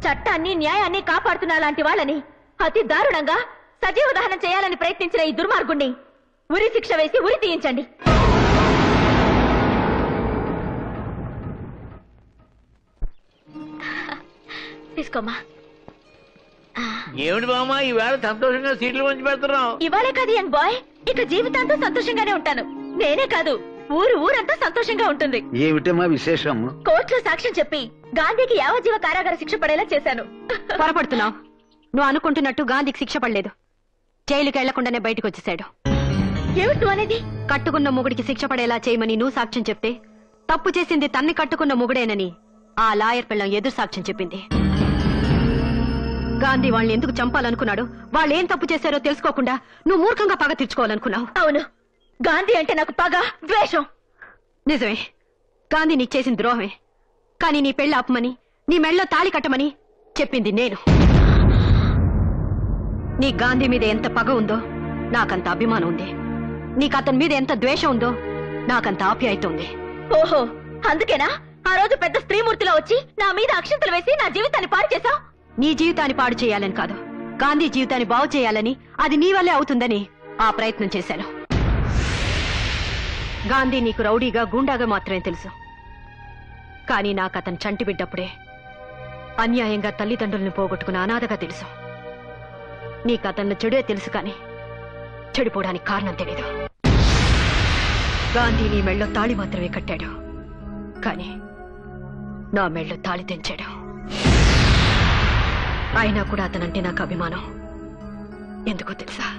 చట్టాన్ని, న్యాయాన్ని కాపాడుతున్న లాంటి వాళ్ళని అతి దారుణంగా సజీవ దహనం చేయాలని ప్రయత్నించిన ఈ దుర్మార్గుణ్ణి ఉరి శిక్ష వేసి ఉరి తీయించండి. తీసుకోమ్మా. ఏమిటి బామ్మ ఈవేళ సంతోషంగా సీట్లు మంచి పెడుతున్నావు? ఇవాళే కాదు యంగ్ బాయ్, ఇక జీవితాంతం సంతోషంగానే ఉంటాను. నేనే కాదు, ఊరంతా సంతోషంగా ఉంటుంది. ఏమిటమ్మా విశేషం? కోర్టులో సాక్ష్యం చెప్పి గాంధీకి యావజ్జీవ కారాగార శిక్ష పడేలా చేశాను. పొరపడుతున్నావు. నువ్వు అనుకుంటున్నట్టు గాంధీకి శిక్ష పడలేదు. జైలుకి వెళ్లకుండానే బయటకు వచ్చేశాడు. ఏమిటి అనేది? కట్టుకున్న మొగుడికి శిక్ష పడేలా చేయమని నువ్వు సాక్ష్యం చెప్తే తప్పు చేసింది తన్ని కట్టుకున్న మొగుడేనని ఆ లాయర్ పిల్లం ఎదురు సాక్ష్యం చెప్పింది. గాంధీ వాళ్ళని ఎందుకు చంపాలనుకున్నాడు, వాళ్ళు ఏం తప్పు చేశారో తెలుసుకోకుండా నువ్వు మూర్ఖంగా పగ తీర్చుకోవాలనుకున్నావు. అవును, గాంధీ అంటే నాకు పగ, ద్వేషం. నిజమే, గాంధీ నీకు చేసిన ద్రోహమే. కానీ నీ పెళ్లి ఆపమని, నీ మెళ్ళలో తాళి కట్టమని చెప్పింది నేను. నీ గాంధీ మీద ఎంత పగ ఉందో నాకంత అభిమానం ఉంది. నీకు అతని మీద ఎంత ద్వేషం ఉందో నాకంత ఆప్యాయత ఉంది. ఓహో, అందుకేనా ఆ రోజు పెద్ద స్త్రీమూర్తిలో వచ్చి నా మీద అక్షంతలు వేసి నా జీవితాన్ని పాడు చేశావు? నీ జీవితాన్ని పాడు చేయాలని కాదు, గాంధీ జీవితాన్ని బాగు చేయాలని, అది నీ వల్లే అవుతుందని ఆ ప్రయత్నం చేశాను. గాంధీ నీకు రౌడీగా, గూండాగా మాత్రమే తెలుసు. కానీ నాకు అతను చంటి బిడ్డప్పుడే అన్యాయంగా తల్లిదండ్రుల్ని పోగొట్టుకున్న అనాథగా తెలుసు. నీకు అతను చెడే తెలుసు, కానీ చెడిపోవడానికి కారణం తెలీదు. గాంధీ నీ మెళ్ళో తాళి మాత్రమే కట్టాడు, కానీ నా మెళ్ళో తాళి తెంచాడు. అయినా కూడా అతనంటే నాకు అభిమానం. ఎందుకో తెలుసా?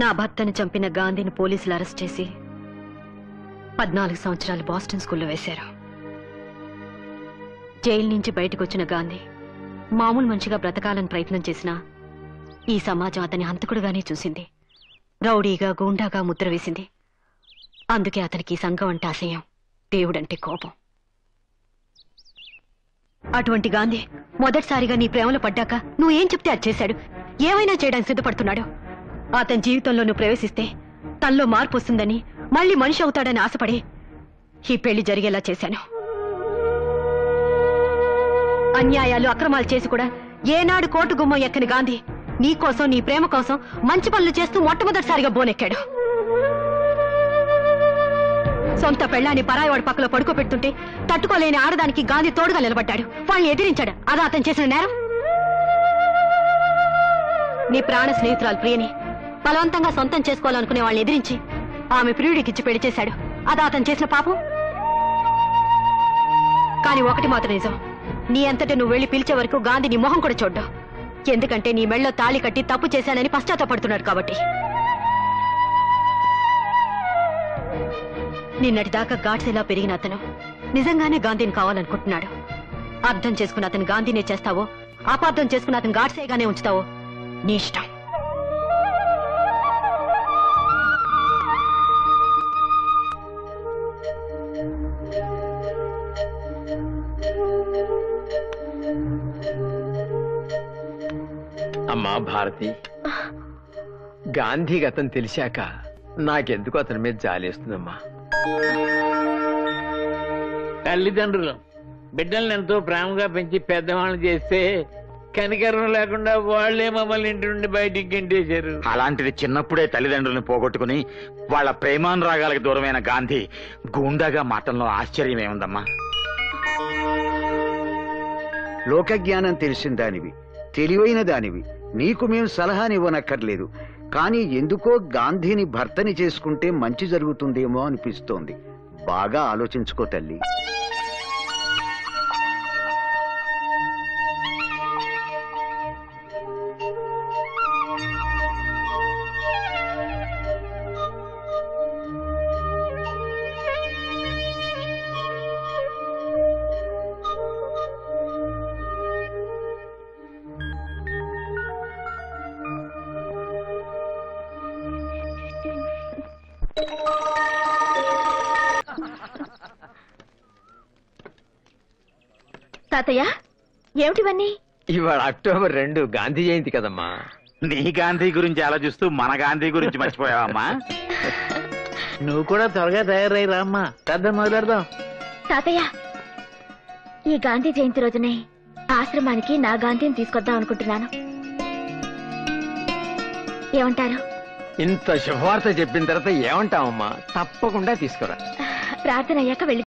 నా భర్తను చంపిన గాంధీని పోలీసులు అరెస్ట్ చేసి 14 సంవత్సరాలు బాస్టన్ స్కూల్లో వేశారు. జైలు నుంచి బయటకు వచ్చిన గాంధీ మామూలు మనిషిగా బ్రతకాలని ప్రయత్నం చేసినా ఈ సమాజం అతని హంతకుడుగానే చూసింది. రౌడీగా, గూండాగా ముద్ర వేసింది. అందుకే అతనికి సంఘం అంటే అసహ్యం, దేవుడంటే కోపం. అటువంటి గాంధీ మొదటిసారిగా నీ ప్రేమలో పడ్డాక నువ్వేం చెప్తే అది చేశాడు. ఏమైనా చేయడానికి సిద్ధపడుతున్నాడు. అతని జీవితంలో నువ్వు ప్రవేశిస్తే తనలో మార్పు వస్తుందని, మళ్ళీ మనిషి అవుతాడని ఆశపడి ఈ పెళ్లి జరిగేలా చేశాను. అన్యాయాలు, అక్రమాలు చేసి కూడా ఏనాడు కోర్టు గుమ్మం ఎక్కని గాంధీ నీ కోసం, నీ ప్రేమ కోసం మంచి పనులు చేస్తూ మొట్టమొదటిసారిగా బోనెక్కాడు. సొంత పెళ్ళాన్ని పరాయివాడి పక్కలో పడుకోబెడుతుంటే తట్టుకోలేని ఆడదానికి గాంధీ తోడుగా నిలబడ్డాడు. వాళ్ళని ఎదిరించాడు. అదా అతను చేసిన నేరం? నీ ప్రాణ స్నేహితురాలు ప్రియని బలవంతంగా సొంతం చేసుకోవాలనుకునే వాళ్ళని ఎదిరించి ఆమె ప్రియుడికిచ్చి పెళ్లి చేశాడు. అదా అతను చేసిన పాపం? కానీ ఒకటి మాత్రం నిజం, నీ అంతటా నువ్వు వెళ్లి పిలిచే వరకు గాంధీ నీ మొహం కూడా చూడ్డా. ఎందుకంటే నీ మెళ్ళో తాళి కట్టి తప్పు చేశానని పశ్చాత్తాపడుతున్నాడు కాబట్టి. నిన్నటి దాకా గాడ్సేలా పెరిగిన అతను నిజంగానే గాంధీని కావాలనుకుంటున్నాడు. అర్థం చేసుకున్న అతను గాంధీనే చేస్తావో, అపార్థం చేసుకున్న అతను గాడ్సేగానే ఉంచుతావో నీ ఇష్టం. అమ్మా భారతి, గాంధీ గతం తెలిసాక నాకెందుకు అతని మీద జాలేస్తుందమ్మా. తల్లిదండ్రులు బిడ్డల్ని ఎంతో ప్రేమగా పెంచి పెద్దవాళ్ళని చేస్తే కనికరం లేకుండా వాళ్లే మమ్మల్ని ఇంటి నుండి బయటికి గెంటేశారు. అలాంటిది చిన్నప్పుడే తల్లిదండ్రులను పోగొట్టుకుని వాళ్ళ ప్రేమానురాగాలకు దూరమైన గాంధీ గూండాగా మాటల్లో ఆశ్చర్యం ఏముందమ్మా. లోకజ్ఞానం తెలిసిన దానివి, తెలివైన దానివి, నీకు మేము సలహానివ్వనక్కర్లేదు. కానీ ఎందుకో గాంధీని భర్తని చేసుకుంటే మంచి జరుగుతుందేమో అనిపిస్తోంది. బాగా ఆలోచించుకో తల్లి. తాతయ్య ఏమిటివన్నీ? ఇవాళ అక్టోబర్ 2 గాంధీ జయంతి కదమ్మా. నీ గాంధీ గురించి ఆలోచిస్తూ మన గాంధీ గురించి మర్చిపోయావమ్మా. నువ్వు కూడా త్వరగా తయారై రామ్మా, పెద్ద మొదలెడదాం. తాతయ్య, ఈ గాంధీ జయంతి రోజునే ఆశ్రమానికి నా గాంధీని తీసుకొద్దాం అనుకుంటున్నాను. ఏమంటారు? ఇంత శుభవార్త చెప్పిన తర్వాత ఏమంటావమ్మా? తప్పకుండా తీసుకురా. ప్రార్థన అయ్యాక వెళ్ళి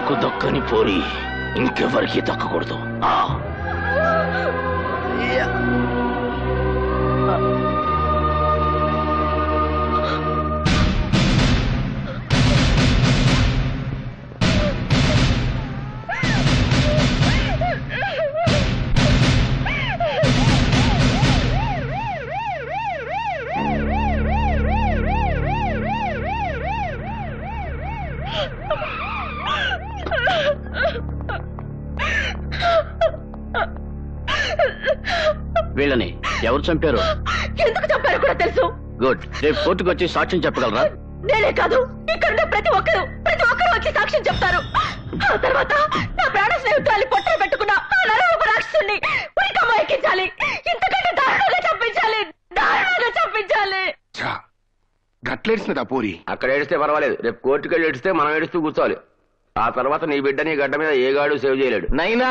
నాకు దక్కని పోరి ఇంకెవరికి దక్కకూడదు. వీళ్ళని ఎవరు చంపారు? ఎందుకు చంపారో కూడా తెలుసు. గుడ్. రేపు కోర్టుకు వచ్చి సాక్ష్యం చెప్పగలరా? నేనే కాదు, ఇక్కడ ప్రతి ఒక్కరు వచ్చి సాక్ష్యం చెప్తారు. ఆ తర్వాత నా ప్రాణ స్నేహితురాలి పొట్టలు పెట్టుకున్న ఆ నరరూప రాక్షసుని ఉరికమ్మ ఎక్కించాలి. ఇంతకంటే దారుణంగా చంపించాలి. గట్లేడిసినదా పోరి? అక్కడ ఏడిస్తే పర్వాలేదు, రేపు కోర్టుకెళ్ళి ఏడిస్తే మనం ఏడుస్తూ కూర్చోవాలి. ఆ తర్వాత నీ బిడ్డ నీ గడ్డ మీద ఏ గాడు సేవ్ చేయలేడు. నైనా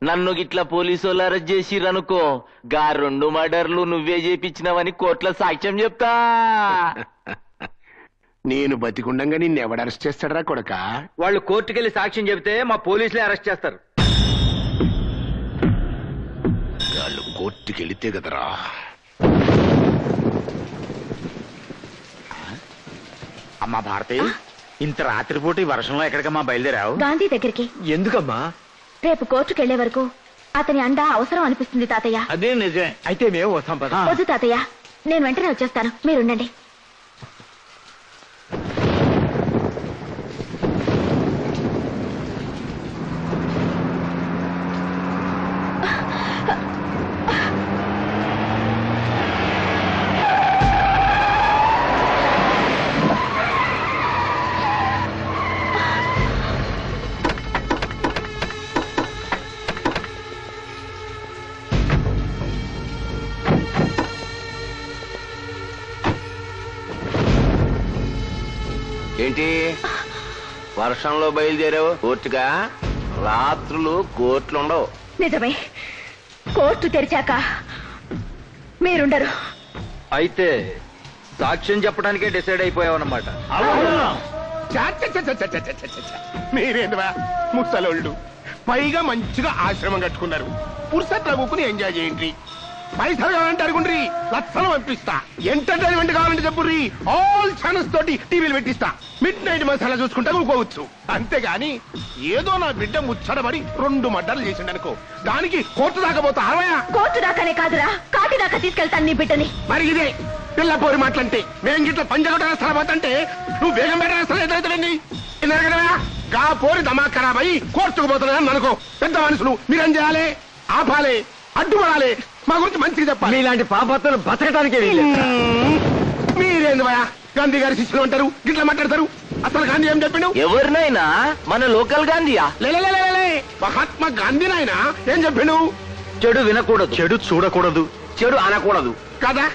నన్ను గిట్లా పోలీసు వాళ్ళు అరెస్ట్ చేసిరనుకో గా 2 మర్డర్లు నువ్వే చేపించినవని కోర్టులో సాక్ష్యం చెప్తా. నేను బతికుండంగా నిన్ను ఎవడు అరెస్ట్ చేస్తాడరా కొడక? వాళ్ళు కోర్టుకెళ్లి సాక్ష్యం చెబితే మా పోలీసులే అరెస్ట్ చేస్తారు. వాళ్ళు కోర్టుకెళితే కదరా. అమ్మా భారతి, ఇంత రాత్రిపూట ఈ వర్షంలో ఎక్కడికమ్మా బయలుదేరావు? గాంధీ దగ్గరికి. ఎందుకమ్మా? రేపు కోర్టుకెళ్లే వరకు అతని అండ అవసరం అనిపిస్తుంది తాతయ్య. అదే నిజమే. అయితే మేము వస్తాం పద. వద్దు తాతయ్య, నేను వెంటనే వచ్చేస్తాను, మీరుండండి. ఏంటి వర్షంలో బయలుదేరావు? కోర్టుగా? రాత్రులు కోర్టులు ఉండవు. నిజమే, కోర్టు తెరిచాక మీరుండరు. అయితే సాక్ష్యం చెప్పడానికే డిసైడ్ అయిపోయావన్నమాట. మీరేందువా ముసలోళ్ళు, పైగా మంచిగా ఆశ్రమం కట్టుకున్నారు. పురుషత్వ కూకుని ఎంజాయ్ చేయండి. పైసలు కావాలంటే అడుగుండ్రి, లక్షలు పంపిస్తా. ఎంటర్టైన్మెంట్ కావాలంటే చెప్పుర్రి, ఆల్ ఛానల్స్ తోటి టీవీలు పెట్టిస్తా. మిడ్ నైట్ మసాలా చూసుకుంటా ఊకోవచ్చు. అంతేగాని ఏదో నా బిడ్డ ముచ్చడబడి 2 మర్డర్లు చేసిండు అనుకో, దానికి కోర్టు దాకా పోతా. కోర్టు దాకానే కాదురా, కాటి దాకా తీసుకెళ్తాను నీ బిడ్డని. మరి ఇదే పిల్ల పోరి మాటలంటే మేము గిట్ల పంజగొట్ట వేస్తా పోతంటే నువ్వు వేగం బయట వేస్తా ఎదురైతుందండి. గా పోరి దమా ఖరాబ్ అయ్యి కోర్టుకు పోతున్నాను అనుకో. పెద్ద మనుషులు మీరేం చేయాలి? ఆపాలి, అడ్డుపడాలి, మా గురించి మంచిగా చెప్పాలి. ఇలాంటి పాపత్తులు బతకటానికే మీరేంది భయ? గాంధీ గారి శిష్యులు అంటారు, గిట్లా మాట్లాడతారు. అసలు గాంధీ ఏం చెప్పిండు? ఎవరినైనా మన లోకల్ గాంధీయా? మహాత్మా గాంధీ నాయన ఏం చెప్పిండు? చెడు వినకూడదు, చెడు చూడకూడదు, చెడు అనకూడదు కదా?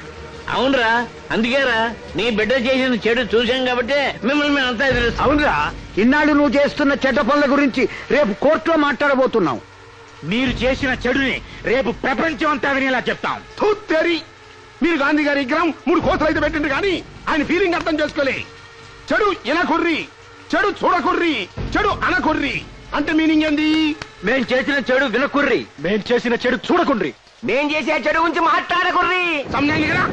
అవునరా, అందుకేరా నీ బిడ్డ చేసిన చెడు చూసాం కాబట్టి మిమ్మల్ని అంతా ఎదురు. అవునరా, ఇన్నాళ్ళు నువ్వు చేస్తున్న చెడ్డ పనుల గురించి రేపు కోర్టులో మాట్లాడబోతున్నావు. మీరు చేసిన చెడుని రేపు ప్రపంచం అంతా వినేలా చెప్తాం. మీరు గాంధీ గారి విగ్రహం 3 కోతలు అయితే పెట్టిండ్రు కానీ ఆయన ఫీలింగ్ అర్థం చేసుకోలే. చెడు ఎనకొర్రి, చెడు చూడకుర్రి, చెడు అనకుర్రి అంటే మీనింగ్ ఏంది? మేం చేసిన చెడు వినకుర్రి, మేం చేసిన చెడు చూడకుండ్రి, మేం చేసే చెడు గురించి మాట్లాడకుర్రి. సమయానికి కదా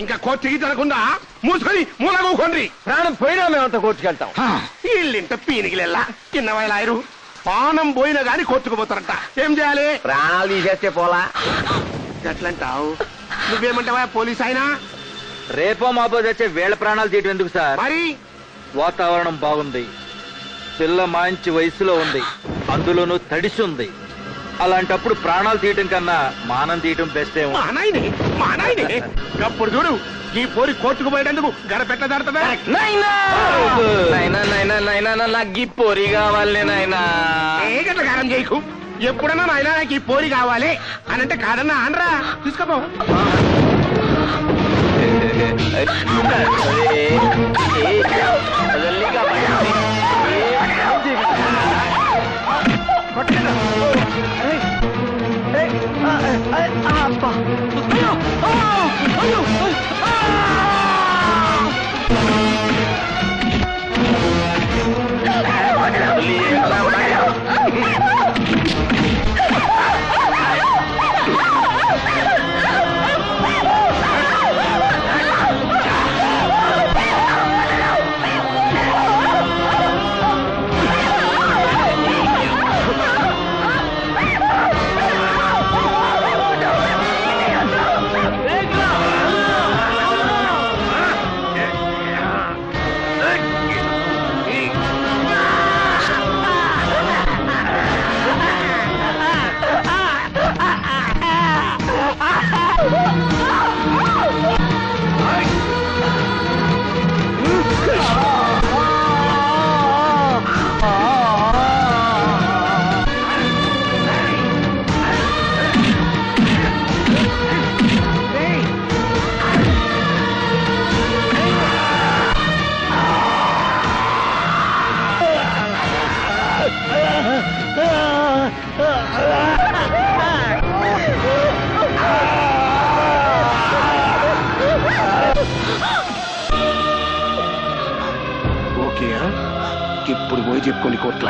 ఇంకా కోర్టుకి తినకుండా మూసుకొని మూలగోకండి. ప్రాణం పోయినా మేమంతా కోర్టుకెళ్తాం. వీళ్ళింత పీనికిలెల్లా చిన్న వయలాయరు పానం పోయినా గాని కోర్టుకు పోతారంట. ఏం చేయాలి? ప్రాణాలు తీసేస్తే పోలా. ఎట్లంటావు? నువ్వేమంటావా పోలీస్ అయినా? రేపో మాపో తెచ్చే వేళ ప్రాణాలు తీయటం ఎందుకు సార్? మరి వాతావరణం బాగుంది, పిల్ల మంచి వయసులో ఉంది, అందులోనూ తడిసి ఉంది. అలాంటప్పుడు ప్రాణాలు తీయటం కన్నా మానం తీయటం బెస్ట్ ఏమో. మా నాయనే అప్పుడు చూడు ఈ పోరి కోర్టుకు పోయేందుకు గడపెట్ట దాడుతుందా? నాకు ఈ పొరి కావాలి నాయనా. ఏ గట్ల కారం చేయకు. ఎప్పుడన్నా నాయన నాకు ఈ పోరి కావాలి అని అంటే కాదన్నా అనరా, తీసుకోపో. చెప్పుకోండి కోట్ల.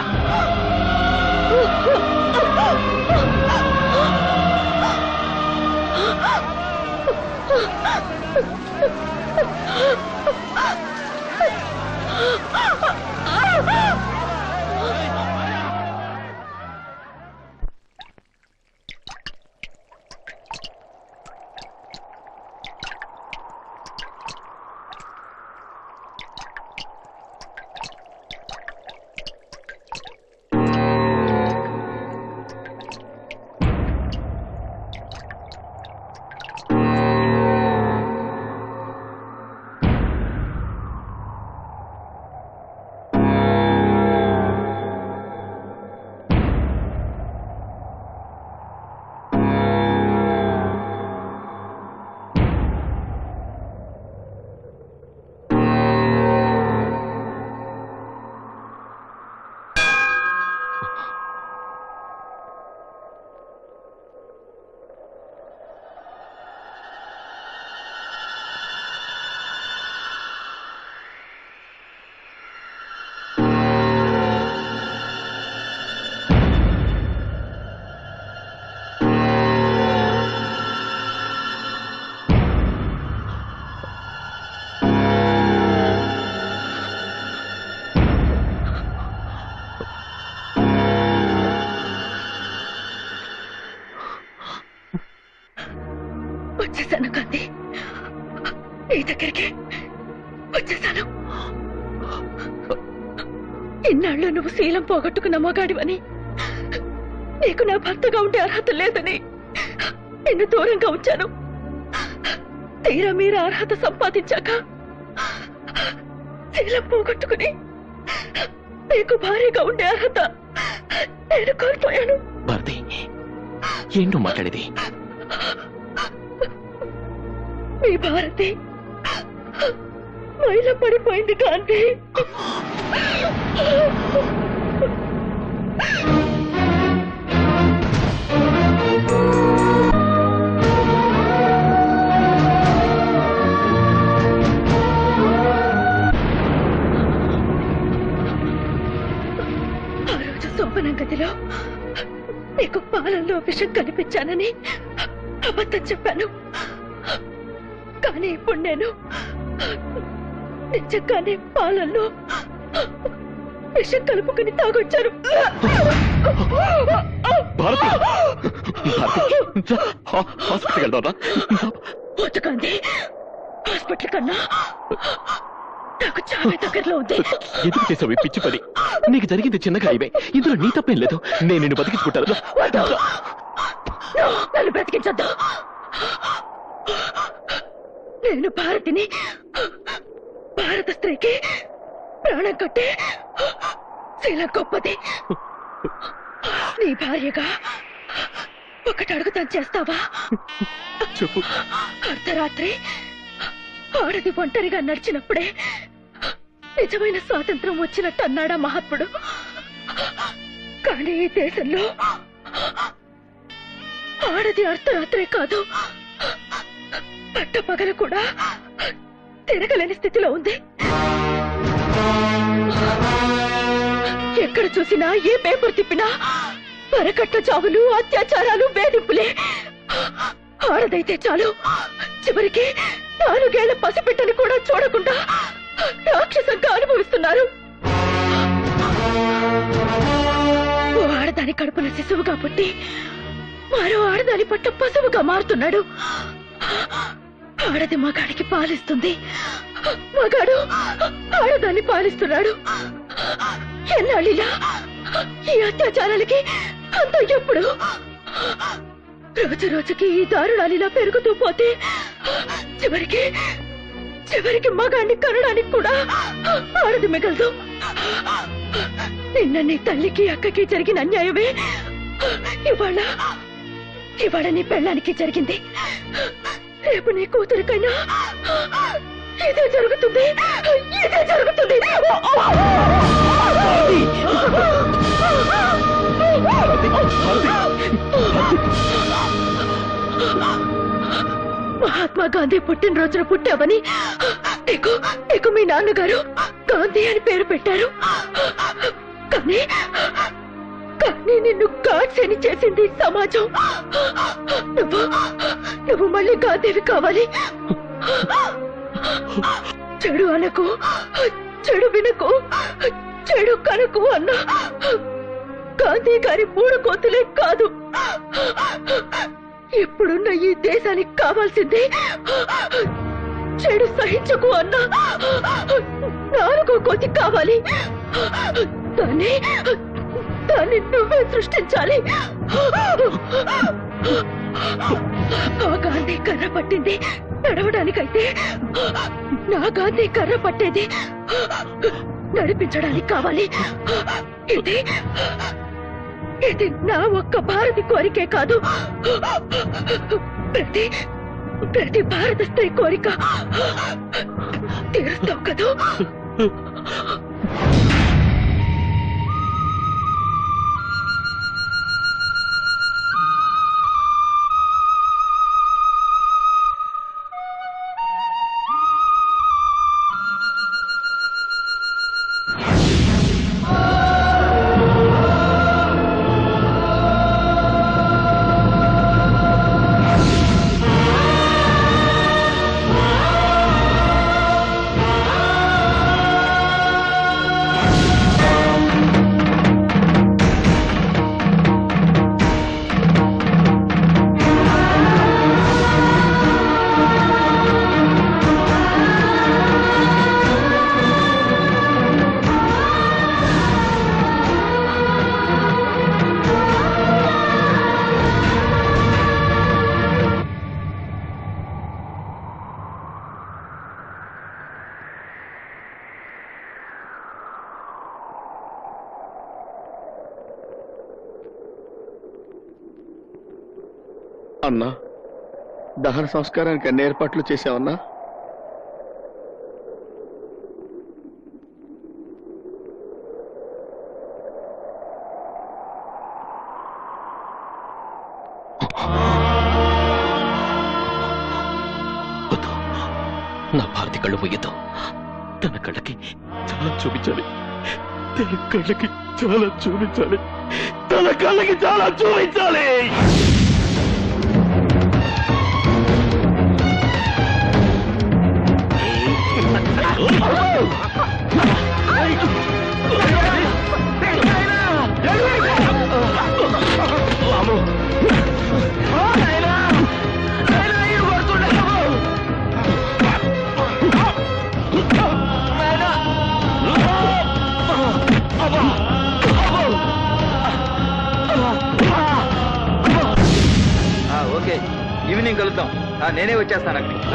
వచ్చేసాను గాంధీ, నీ దగ్గరికి వచ్చేసాను. ఇన్నాళ్ళు నువ్వు శీలం పోగొట్టుకున్న మగాడివని, నీకు నా భర్తగా ఉండే అర్హత లేదని నిన్ను దూరంగా ఉంచాను. తీరా మీరు అర్హత సంపాదించాక శీలం పోగొట్టుకుని నీకు భార్యగా ఉండే అర్హత నేను కోల్పోయాను. భారతి, ఏంటో మాట్లాడేది? మీ భారతి మైల పడిపోయింది గాంధీ. ఆ రోజు శోభనం గదిలో నీకు పాలల్లో విషం కనిపించానని అబద్ధం చెప్పాను. కానీ ఇప్పుడు నేను నిజంగానే పాలల్లో విషం కలుపుకుని తాగొచ్చారు. హాస్పిటల్ వెళ్దాం. గాంధీ, హాస్పిటల్ కన్నా నాకు చాలా దగ్గరలో ఉంది. ఎందుకు చేసావు పిచ్చి పని? నీకు జరిగింది చిన్న గాయమే, ఇందులో నీ తప్పేం లేదు. నేను నిన్ను బతికించుకుంటాను. నన్ను బ్రతికించొద్దు. నేను భారతిని, భారత స్త్రీకి ప్రాణం కట్టే శీల గొప్పది. నీ భార్యగా ఒకటి అడుగుతాను, చేస్తావా? చెప్పు. అర్ధరాత్రి ఆడది ఒంటరిగా నడిచినప్పుడే నిజమైన స్వాతంత్రం వచ్చినట్టు అన్నాడా మహాత్ముడు. కానీ ఈ దేశంలో ఆడది అర్ధరాత్రే కాదు, పట్టపగలు కూడా తిరగలేని స్థితిలో ఉంది. ఎక్కడ చూసినా, ఏ పేపర్ తిప్పినా పరకట్ల చావులు, అత్యాచారాలు, వేధింపులే. ఆడదైతే చాలు, చివరికి 4 ఏళ్ల పసిపిట్టని కూడా చూడకుండా రాక్షసంగా అనుభవిస్తున్నారు. ఓ ఆడదాని కడుపున శిశువుగా పుట్టి మరో ఆడదాని పట్ల పశువుగా మారుతున్నాడు. ఆడది మగాడికి పాలిస్తుంది, మగాడు ఆడదాన్ని పాలిస్తున్నాడు. ఎన్నాళ్ళిలా ఈ అత్యాచారాలకి అంత ఎప్పుడు? రోజు రోజుకి ఈ దారుణాలిలా పెరుగుతూ పోతే చివరికి మగాడిని కనడానికి కూడా ఆడది మిగలదు. నిన్న నీ తల్లికి, అక్కకి జరిగిన అన్యాయమే ఇవాళ నీ పెళ్ళానికి జరిగింది. రేపు నీ కూతురికైనా ఇదే జరుగుతుంది, ఇదే జరుగుతుంది. మహాత్మా గాంధీ పుట్టినరోజున పుట్టావని నీకు మీ నాన్నగారు గాంధీ అని పేరు పెట్టారు. కానీ కానీ నిన్ను గాడ్సేని చేసింది సమాజం. నువ్వు మళ్ళీ గాంధీవి కావాలి. చెడు అనకు, చెడు వినకు, చెడు కనకు అన్న గాంధీ గారి 3 కోతులే కాదు. ఇప్పుడున్న ఈ దేశానికి కావాల్సింది చెడు సహించకు అన్న 4వ కోతి కావాలి. దాన్ని నువ్వే సృష్టించాలి. ఆ గాంధీ కర్ర పట్టింది నడవడానికైతే నా గాంధీ కర్ర పట్టేది నడిపించడానికి కావాలి. ఇది నా ఒక్క భారతి కోరికే కాదు, ప్రతి భారత స్త్రీ కోరిక. తీరుస్తావు కదూ? అన్నా, దహన సంస్కారానికి అన్ని ఏర్పాట్లు చేశావన్నా? నా భారతి కళ్ళు పోయేద్దాం. తన కళ్ళకి చాలా చూపించాలి, తన కళ్ళకి చాలా చూపించాలి, తన కళ్ళకి చాలా చూపించాలి. ఓకే, ఈవినింగ్ కలుద్దాం. నేనే వచ్చేస్తాను అక్కడికి.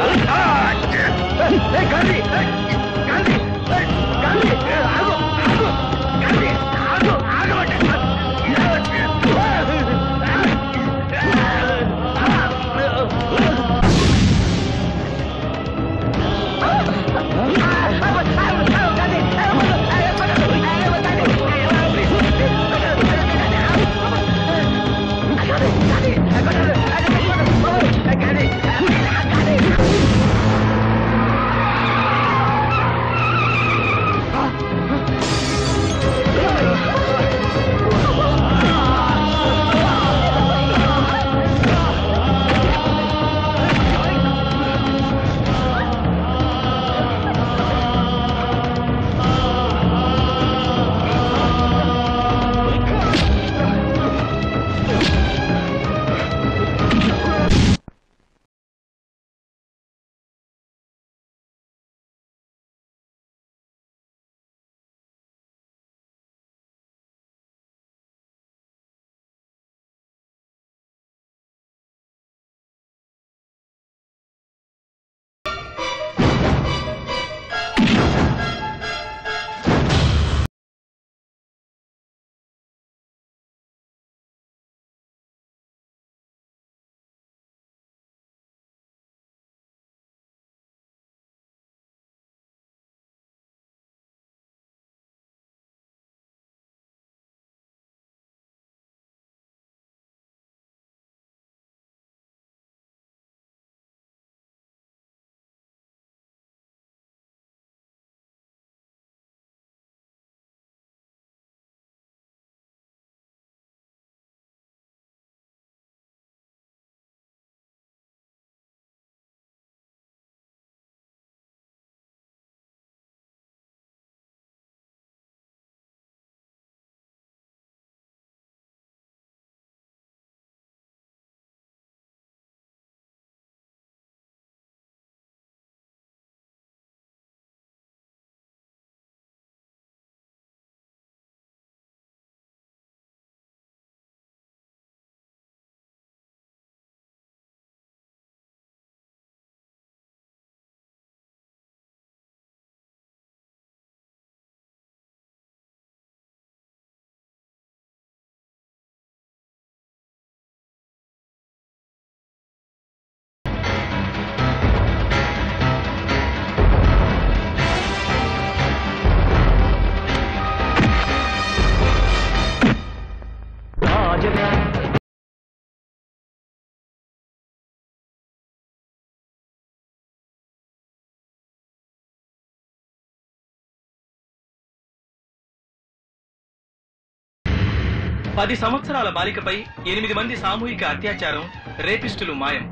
10 సంవత్సరాల బాలికపై 8 మంది సామూహిక అత్యాచారం, రేపిస్టులు మాయం.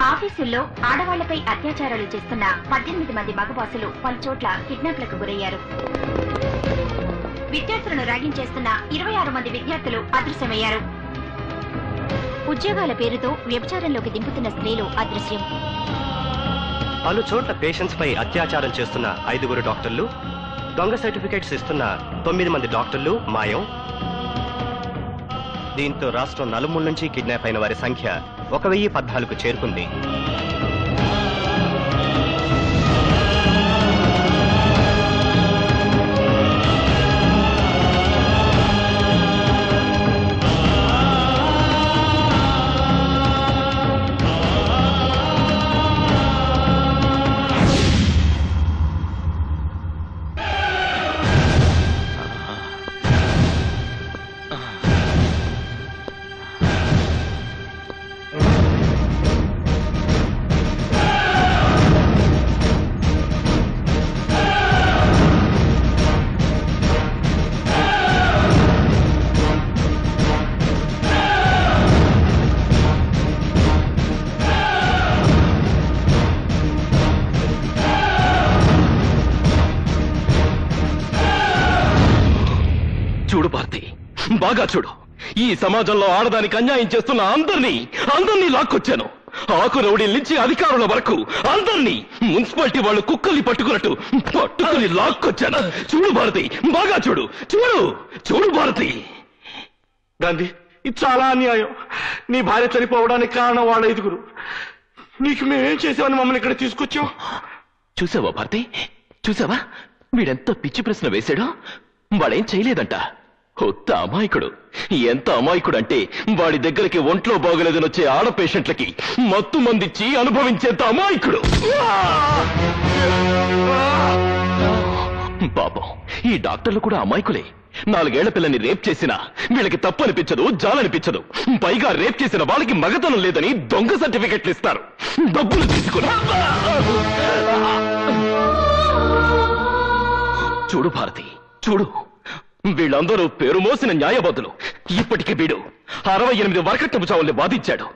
ఆఫీసుల్లో ఆడవాళ్లపై అత్యాచారాలు చేస్తున్న 18 మంది మగబాసులు పలుచోట్ల కిడ్నాప్లకు గురయ్యారు. విద్యార్థులను ర్యాగింగ్ చేస్తున్న 26 మంది విద్యార్థులు అదృశ్యమయ్యారు. ఉద్యోగాల పేరుతో వ్యభిచారంలోకి దింపుతున్న స్త్రీలు అదృశ్యం. పలు చోట్ల పేషెంట్స్ పై అత్యాచారం చేస్తున్న 5 డాక్టర్లు, దొంగ సర్టిఫికేట్స్ ఇస్తున్న 9 మంది డాక్టర్లు మాయం. దీంతో రాష్ట్రం నలుమూల నుంచి కిడ్నాప్ అయిన వారి సంఖ్య 1014కు చేరుకుంది. చూడు భారతి, బాగా చూడు. ఈ సమాజంలో ఆడదానికి అన్యాయం చేస్తున్న అందరినీ లాక్కొచ్చాను. ఆకు రౌడీల నుంచి అధికారుల వరకు అందరినీ మున్సిపాలిటీ వాళ్ళు కుక్కల్ని పట్టుకుని లాక్కొచ్చాను. చూడు భారతి, బాగా చూడు. చూడు భారతి. గాంధీ, ఇది చాలా అన్యాయం. నీ భార్య చనిపోవడానికి కారణం వాళ్ళ 5. నీకు మేమేం చేసామని మమ్మల్ని ఇక్కడ తీసుకొచ్చాం? చూసావా భారతి, చూసావా వీడెంత పిచ్చి ప్రశ్న వేశాడో? వాడేం చేయలేదంట. కొత్త అమాయకుడు. ఎంత అమాయకుడు అంటే వాడి దగ్గరికి ఒంట్లో బాగలేదని వచ్చే ఆడ పేషెంట్లకి మత్తు మందిచ్చి అనుభవించేంత అమాయకుడు. పాపం ఈ డాక్టర్లు కూడా అమాయకులే. 4 ఏళ్ల పిల్లని రేప్ చేసినా వీళ్ళకి తప్పు అనిపించదు, జాలనిపించదు. పైగా రేప్ చేసిన వాళ్ళకి మగతనం లేదని దొంగ సర్టిఫికెట్లు ఇస్తారు, డబ్బులు తీసుకుని. చూడు భారతి, చూడు. వీళ్ళందరూ పేరు మోసిన న్యాయవాదులు. ఇప్పటికే వీడు 68 వరకట్నపు చావుల్ని బాధించాడు.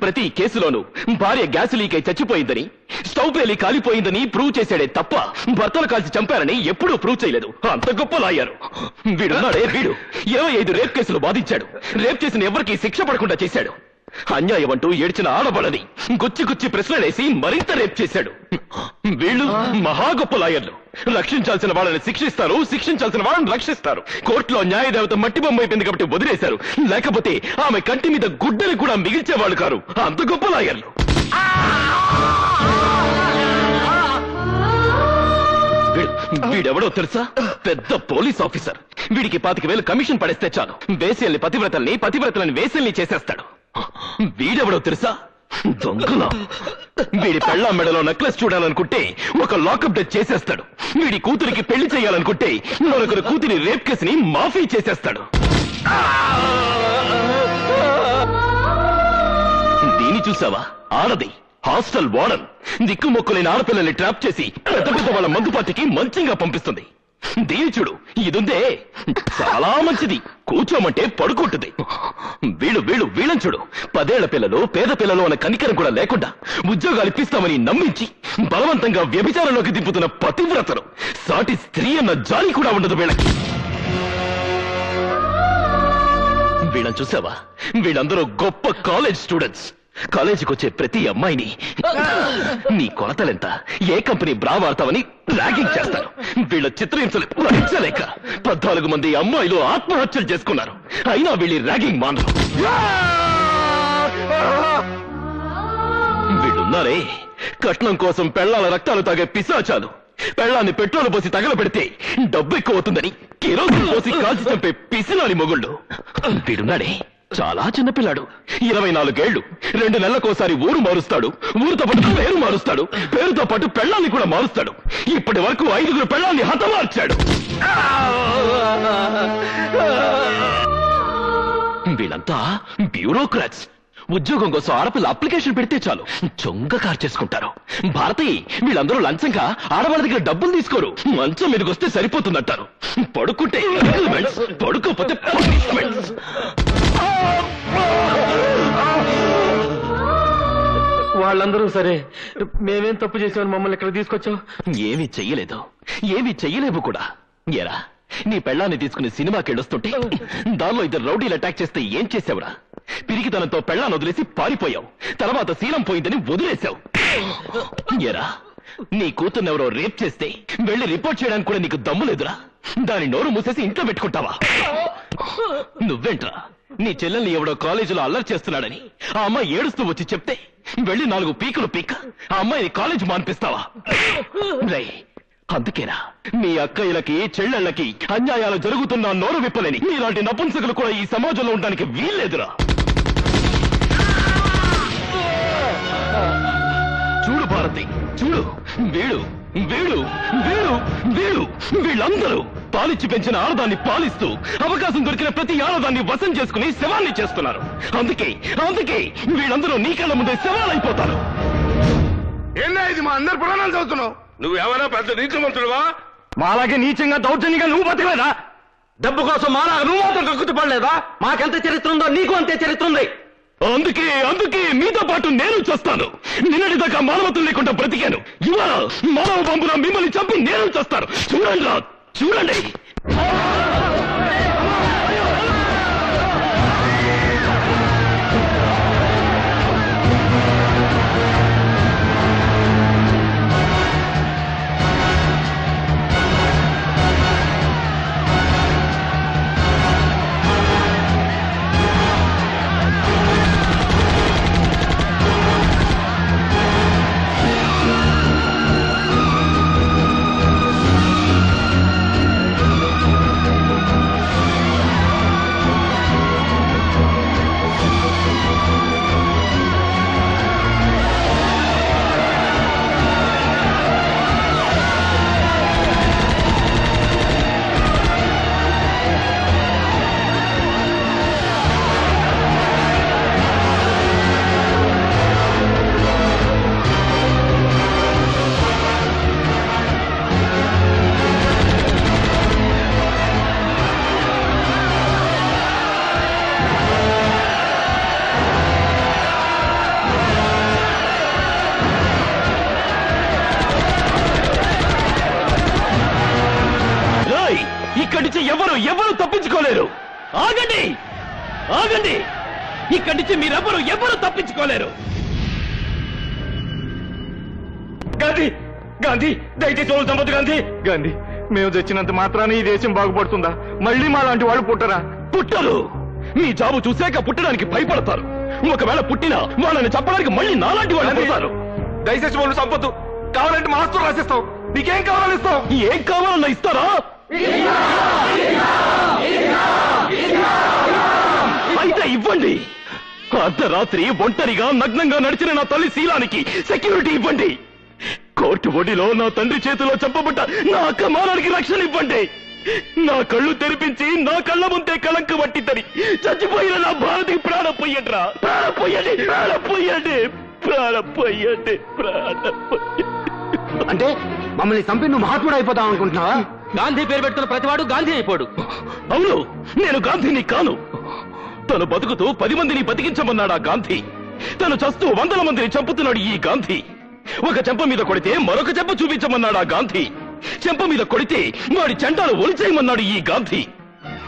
ప్రతి కేసులోనూ భార్య గ్యాస్ లీక్ అయి చచ్చిపోయిందని, స్టవ్ పేలి కాలిపోయిందని ప్రూవ్ చేశాడే తప్ప భర్తలు కాల్చి చంపారని ఎప్పుడూ ప్రూవ్ చేయలేదు. అంత గొప్ప లాయరు వీడున్నాడే. వీడు 25 రేప్ కేసులు బాధించాడు. రేప్ చేసిన ఎవరికీ శిక్ష పడకుండా చేశాడు. అన్యాయం అంటూ ఏడ్చిన ఆడబడని గుచ్చి ప్రశ్నలేసి మరింత రేప్ చేశాడు. వీళ్ళు మహా గొప్ప లాయర్లు. రక్షించాల్సిన వాళ్ళని శిక్షిస్తారు, శిక్షించాల్సిన వాళ్ళని రక్షిస్తారు. కోర్టులో న్యాయదేవత మట్టి బొమ్మ అయిపోయింది కాబట్టి వదిలేశారు. లేకపోతే ఆమె కంటి మీద గుడ్డని కూడా మిగిల్చేవాళ్ళు కారు. అంత గొప్ప లాయర్లు. వీడెవడో తెలుసా? పెద్ద పోలీస్ ఆఫీసర్. వీడికి 25,000 కమిషన్ పడేస్తే చాలు వేసేల్ని పతివ్రతలని వేసేల్ని చేసేస్తాడు. వీడెవడో తెలుసా? దొంగలా. వీడి పెళ్ళాం మెడలో నెక్లెస్ చూడాలనుకుంటే ఒక లాకప్ డెత్ చేసేస్తాడు. వీడి కూతురికి పెళ్లి చేయాలనుకుంటే మరొకరు కూతురి రేప్ కేసుని మాఫీ చేసేస్తాడు. దీని చూసావా? ఆడది హాస్టల్ వార్డన్. దిక్కుమొక్కులేని ఆడపిల్లల్ని ట్రాప్ చేసి పెద్ద వాళ్ళ మందుపాటికి మంచిగా పంపిస్తుంది. దీని చూడు, ఇదుందే చాలా మంచిది. కూర్చోమంటే పడుకుంటుంది. వీళ్ళని చూడు. 10 ఏళ్ల పిల్లలు, పేద పిల్లలు అన్న కనికరం కూడా లేకుండా ఉద్యోగాలు ఇప్పిస్తామని నమ్మించి బలవంతంగా వ్యభిచారంలోకి దింపుతున్న పతివ్రతలు. సాటి స్త్రీ అన్న జాలి కూడా ఉండదు వీళ్ళకి. వీళ్ళని చూసావా? వీళ్ళందరూ గొప్ప కాలేజ్ స్టూడెంట్స్. కాలేజీకి వచ్చే ప్రతి అమ్మాయిని నీ కొలతలెంత, ఏ కంపెనీ బ్రా వాడతావని ర్యాగింగ్ చేస్తారు. వీళ్ళ చిత్రహింసలు భరించలేక 14 మంది అమ్మాయిలు ఆత్మహత్యలు చేసుకున్నారు. అయినా వీళ్ళ ర్యాగింగ్ మానరు. వీళ్ళున్నారే కట్నం కోసం పెళ్లాల రక్తాలు తాగే పిశాచాలు. పెళ్లాన్ని పెట్రోల్ పోసి తగలబెడితే డబ్బు ఎక్కువ అవుతుందని కిరోసిన్ పోసి కాల్చి చంపే పిసినాలి మొగుళ్ళు. వీడున్నాడే చాలా చిన్నపిల్లాడు. 24 ఏళ్లు. 2 నెలలకోసారి ఊరు మారుస్తాడు. ఊరుతో పాటు పేరు మారుస్తాడు. పేరుతో పాటు పెళ్లాన్ని కూడా మారుస్తాడు. ఇప్పటి వరకు 5 పెళ్లాన్ని హతమార్చాడు. వీళ్ళంతా బ్యూరోక్రాట్స్. ఉద్యోగం కోసం ఆడపిల్ల అప్లికేషన్ పెడితే చాలు చొంగ కార్ చేసుకుంటారు. భారతి వీళ్ళందరూ లంచంగా ఆడవాళ్ళ దగ్గర డబ్బులు తీసుకోరు. మంచం మీదకి వస్తే సరిపోతుందంటారు. పడుకుంటే పడుకోకపోతే punishments. వాళ్ళందరూ సరే, మేమేం తప్పు చేసామని మమ్మల్ని ఇక్కడ తీసుకొచ్చావు? ఏమీ చెయ్యలేదు, ఏమీ చెయ్యలేవు కూడా. ఏరా నీ పెళ్ళాన్ని తీసుకుని సినిమాకి వెళ్ళొస్తుంటే దానిలో ఇద్దరు రౌడీలు అటాక్ చేస్తే ఏం చేసావురా? పిరికితనంతో పెళ్ళాన్ని వదిలేసి పారిపోయావు. తర్వాత శీలం పోయిందని వదిలేశావు. ఏరా నీ కూతుర్నెవరో రేప్ చేస్తే వెళ్ళి రిపోర్ట్ చేయడానికి కూడా నీకు దమ్ము లేదురా? దాని నోరు మూసేసి ఇంట్లో పెట్టుకుంటావా? నువ్వేంట్రా నీ చెల్లెల్ని ఎవడో కాలేజీలో అల్లరి చేస్తున్నాడని ఆ అమ్మాయి ఏడుస్తూ వచ్చి చెప్తే వెళ్ళి 4 పీకులు పీక ఆ అమ్మాయిని కాలేజ్ మాన్పిస్తావా? అందుకేనా మీ అక్కయ్యలకి చెల్లెళ్ళకి అన్యాయాలు జరుగుతున్నా నోరు విప్పలేని మీలాంటి నపుంసకులు కూడా ఈ సమాజంలో ఉండడానికి వీల్లేదురా. చూడు భారతి, చూడు, వీడు వీడు వీడు వీడు వీళ్ళందరూ పాలిచ్చి పెంచిన ఆడదాన్ని పాలిస్తూ అవకాశం దొరికిన ప్రతి ఆడదాన్ని వశం చేసుకుని శవాన్ని చేస్తున్నారు. అందుకే అందుకే వీళ్ళందరూ నీ కళ్ళ ముందే శవాలైపోతారు. ఏందా ఇది మా అందరు పురాణాలు చదువుతున్నావు? నువ్వేమైనా పెద్ద నీచమంతుడువా? మాలాగే నీచంగా దౌర్జన్యంగా నువ్వు బతకలేదా? డబ్బు కోసం మాలాగా నువ్వు మాత్రం కక్కుతు పడలేదా? మాకెంత చరిత్ర ఉందో నీకు అంతే చరిత్ర ఉంది. అందుకే అందుకే మీతో పాటు నేను చేస్తాను. నిన్నటి దాకా మానవత్వం లేకుండా బ్రతికాను. ఇవాళ మానవ బాంబున మిమ్మల్ని చంపి నేను చేస్తాను. చూడండి రా, చూడండి. ఇక్కడి నుంచి ఎవరు తప్పించుకోలేరు. ఆగండి, ఆగండి. ఇక్కడి నుంచి ఎవరు తప్పించుకోలేరు. గాంధీ, గాంధీ, దయచేసి వాళ్ళు చంపదు. గాంధీ, గాంధీ, మేము తెచ్చినంత మాత్రాన ఈ దేశం బాగుపడుతుందా? మళ్ళీ మా లాంటి వాళ్ళు పుట్టరా? పుట్టరు. మీ జాబు చూశాక పుట్టడానికి భయపడతారు. ఒకవేళ పుట్టినా వాళ్ళని చంపడానికి మళ్ళీ నాలాంటి వాళ్ళు పుడతారు. దయచేసి వాళ్ళు చంపొద్దు. కావాలంటే మాస్టర్ రాసిస్తావు. నీకేం కావాలని ఇస్తావు? ఏం కావాలన్నా ఇస్తారా? అయితే ఇవ్వండి. అర్ధరాత్రి ఒంటరిగా నగ్నంగా నడిచిన నా తల్లి శీలానికి సెక్యూరిటీ ఇవ్వండి. కోర్టు ఒడిలో నా తండ్రి చేతిలో చంపబడ్డ నా అక్క మానానికి రక్షణ ఇవ్వండి. నా కళ్ళు తెరిపించి నా కళ్ళ ముందే కళంక పట్టిద్దని చచ్చిపోయిన నా భారతికి ప్రాణం పోయండిరా. ప్రాణం పోయండి, ప్రాణం పోయండి, ప్రాణం పోయండి, ప్రాణం పోయండి. అంటే మమ్మల్ని చంపి నువ్వు మహాత్ముడు అయిపోతావు అనుకుంటున్నావా? గాంధీ పేరు పెట్టుకున్న ప్రతివాడు గాంధీ అయిపోడు. అవును, నేను గాంధీని కాను. తను బతుకుతూ 10 మందిని బతికించమన్నాడా గాంధీ. తను చస్తూ 100 మందిని చంపుతున్నాడు ఈ గాంధీ. ఒక చెంప మీద కొడితే మరొక చెంప చూపించమన్నాడా గాంధీ. చెంప మీద కొడితే వాడి చెంటాలు ఒలిచేయమన్నాడు ఈ గాంధీ.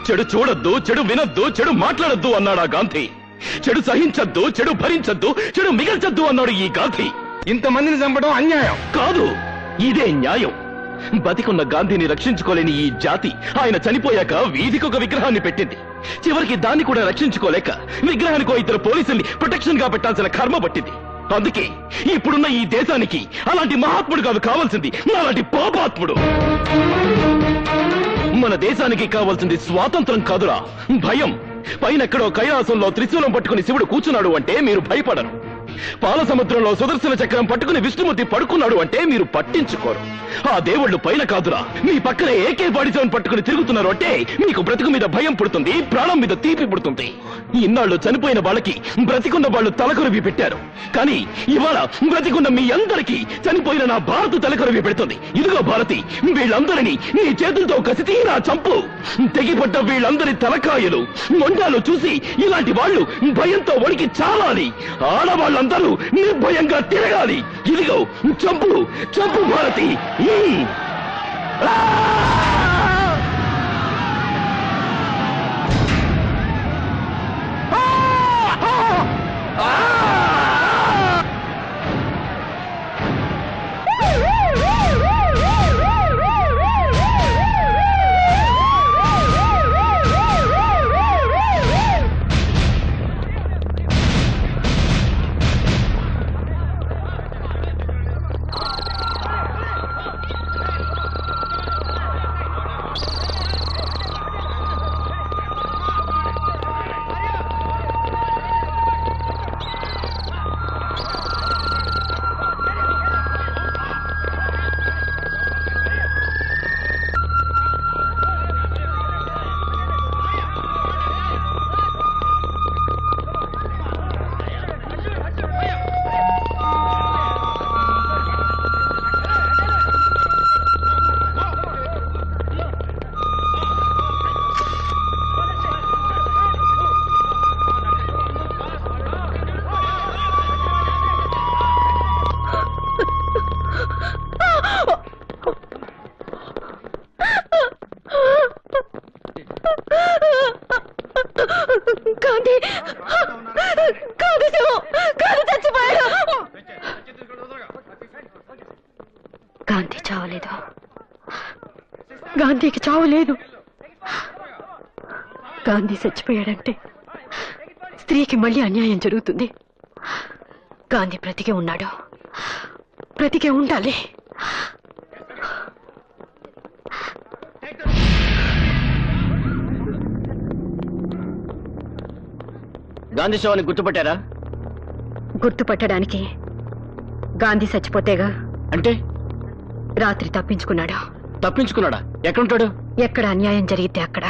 చెడు చూడొద్దు, చెడు వినొద్దు, చెడు మాట్లాడొద్దు అన్నాడా గాంధీ. చెడు సహించొద్దు, చెడు భరించొద్దు, చెడు మిగల్చొద్దు అన్నాడు ఈ గాంధీ. ఇంతమందిని చంపడం అన్యాయం కాదు, ఇదే న్యాయం. బతికున్న గాంధీని రక్షించుకోలేని ఈ జాతి ఆయన చనిపోయాక వీధికొక విగ్రహాన్ని పెట్టింది. చివరికి దాన్ని కూడా రక్షించుకోలేక విగ్రహానికో 2 పోలీసుల్ని ప్రొటెక్షన్ గా పెట్టాల్సిన కర్మ పట్టింది. అందుకే ఇప్పుడున్న ఈ దేశానికి అలాంటి మహాత్ముడు కాదు కావాల్సింది, అలాంటి పాపాత్ముడు. మన దేశానికి కావాల్సింది స్వాతంత్రం కాదురా, భయం. పైనెక్కడో కైలాసంలో త్రిశూలం పట్టుకుని శివుడు కూర్చున్నాడు అంటే మీరు భయపడరు. పాల సముద్రంలో సుదర్శన చక్రం పట్టుకుని విష్ణుమూర్తి పడుకున్నాడు అంటే మీరు పట్టించుకోరు. ఆ దేవుళ్ళు పైన కాదురా, మీ పక్కనే AK-47 పట్టుకుని తిరుగుతున్నారు అంటే మీకు బ్రతుకు మీద భయం పుడుతుంది, ప్రాణం మీద తీపి పుడుతుంది. ఇన్నాళ్ళు చనిపోయిన వాళ్ళకి బ్రతికున్న వాళ్ళు తలకొరివి పెట్టారు. కానీ ఇవాళ బ్రతికున్న మీ అందరికీ చనిపోయిన నా భారత్ తలకొరివి పెడుతుంది. ఇదిగో భారతి, వీళ్ళందరినీ నీ చేతులతో కసి తీరా చంపు. తెగిపడ్డ వీళ్ళందరి తలకాయలు మొండాలు చూసి ఇలాంటి వాళ్ళు భయంతో వణికి చావాలి. ఆడవాళ్ళందరూ నిర్భయంగా తిరగాలి. ఇదిగో చంపు, చంపు భారతి. గాంధీ చావలేదు. గాంధీకి చావలేదు. గాంధీ చచ్చిపోయాడంటే స్త్రీకి మళ్ళీ అన్యాయం జరుగుతుంది. గాంధీ బ్రతికే ఉన్నాడు, బ్రతికే ఉండాలి. గాంధీ శవాన్ని గుర్తుపట్టారా? గుర్తుపట్టడానికి గాంధీ చచ్చిపోతేగా. అంటే రాత్రి తప్పించుకున్నాడు. తప్పించుకున్నాడా? ఎక్కడుంటాడు? ఎక్కడ అన్యాయం జరిగితే అక్కడ.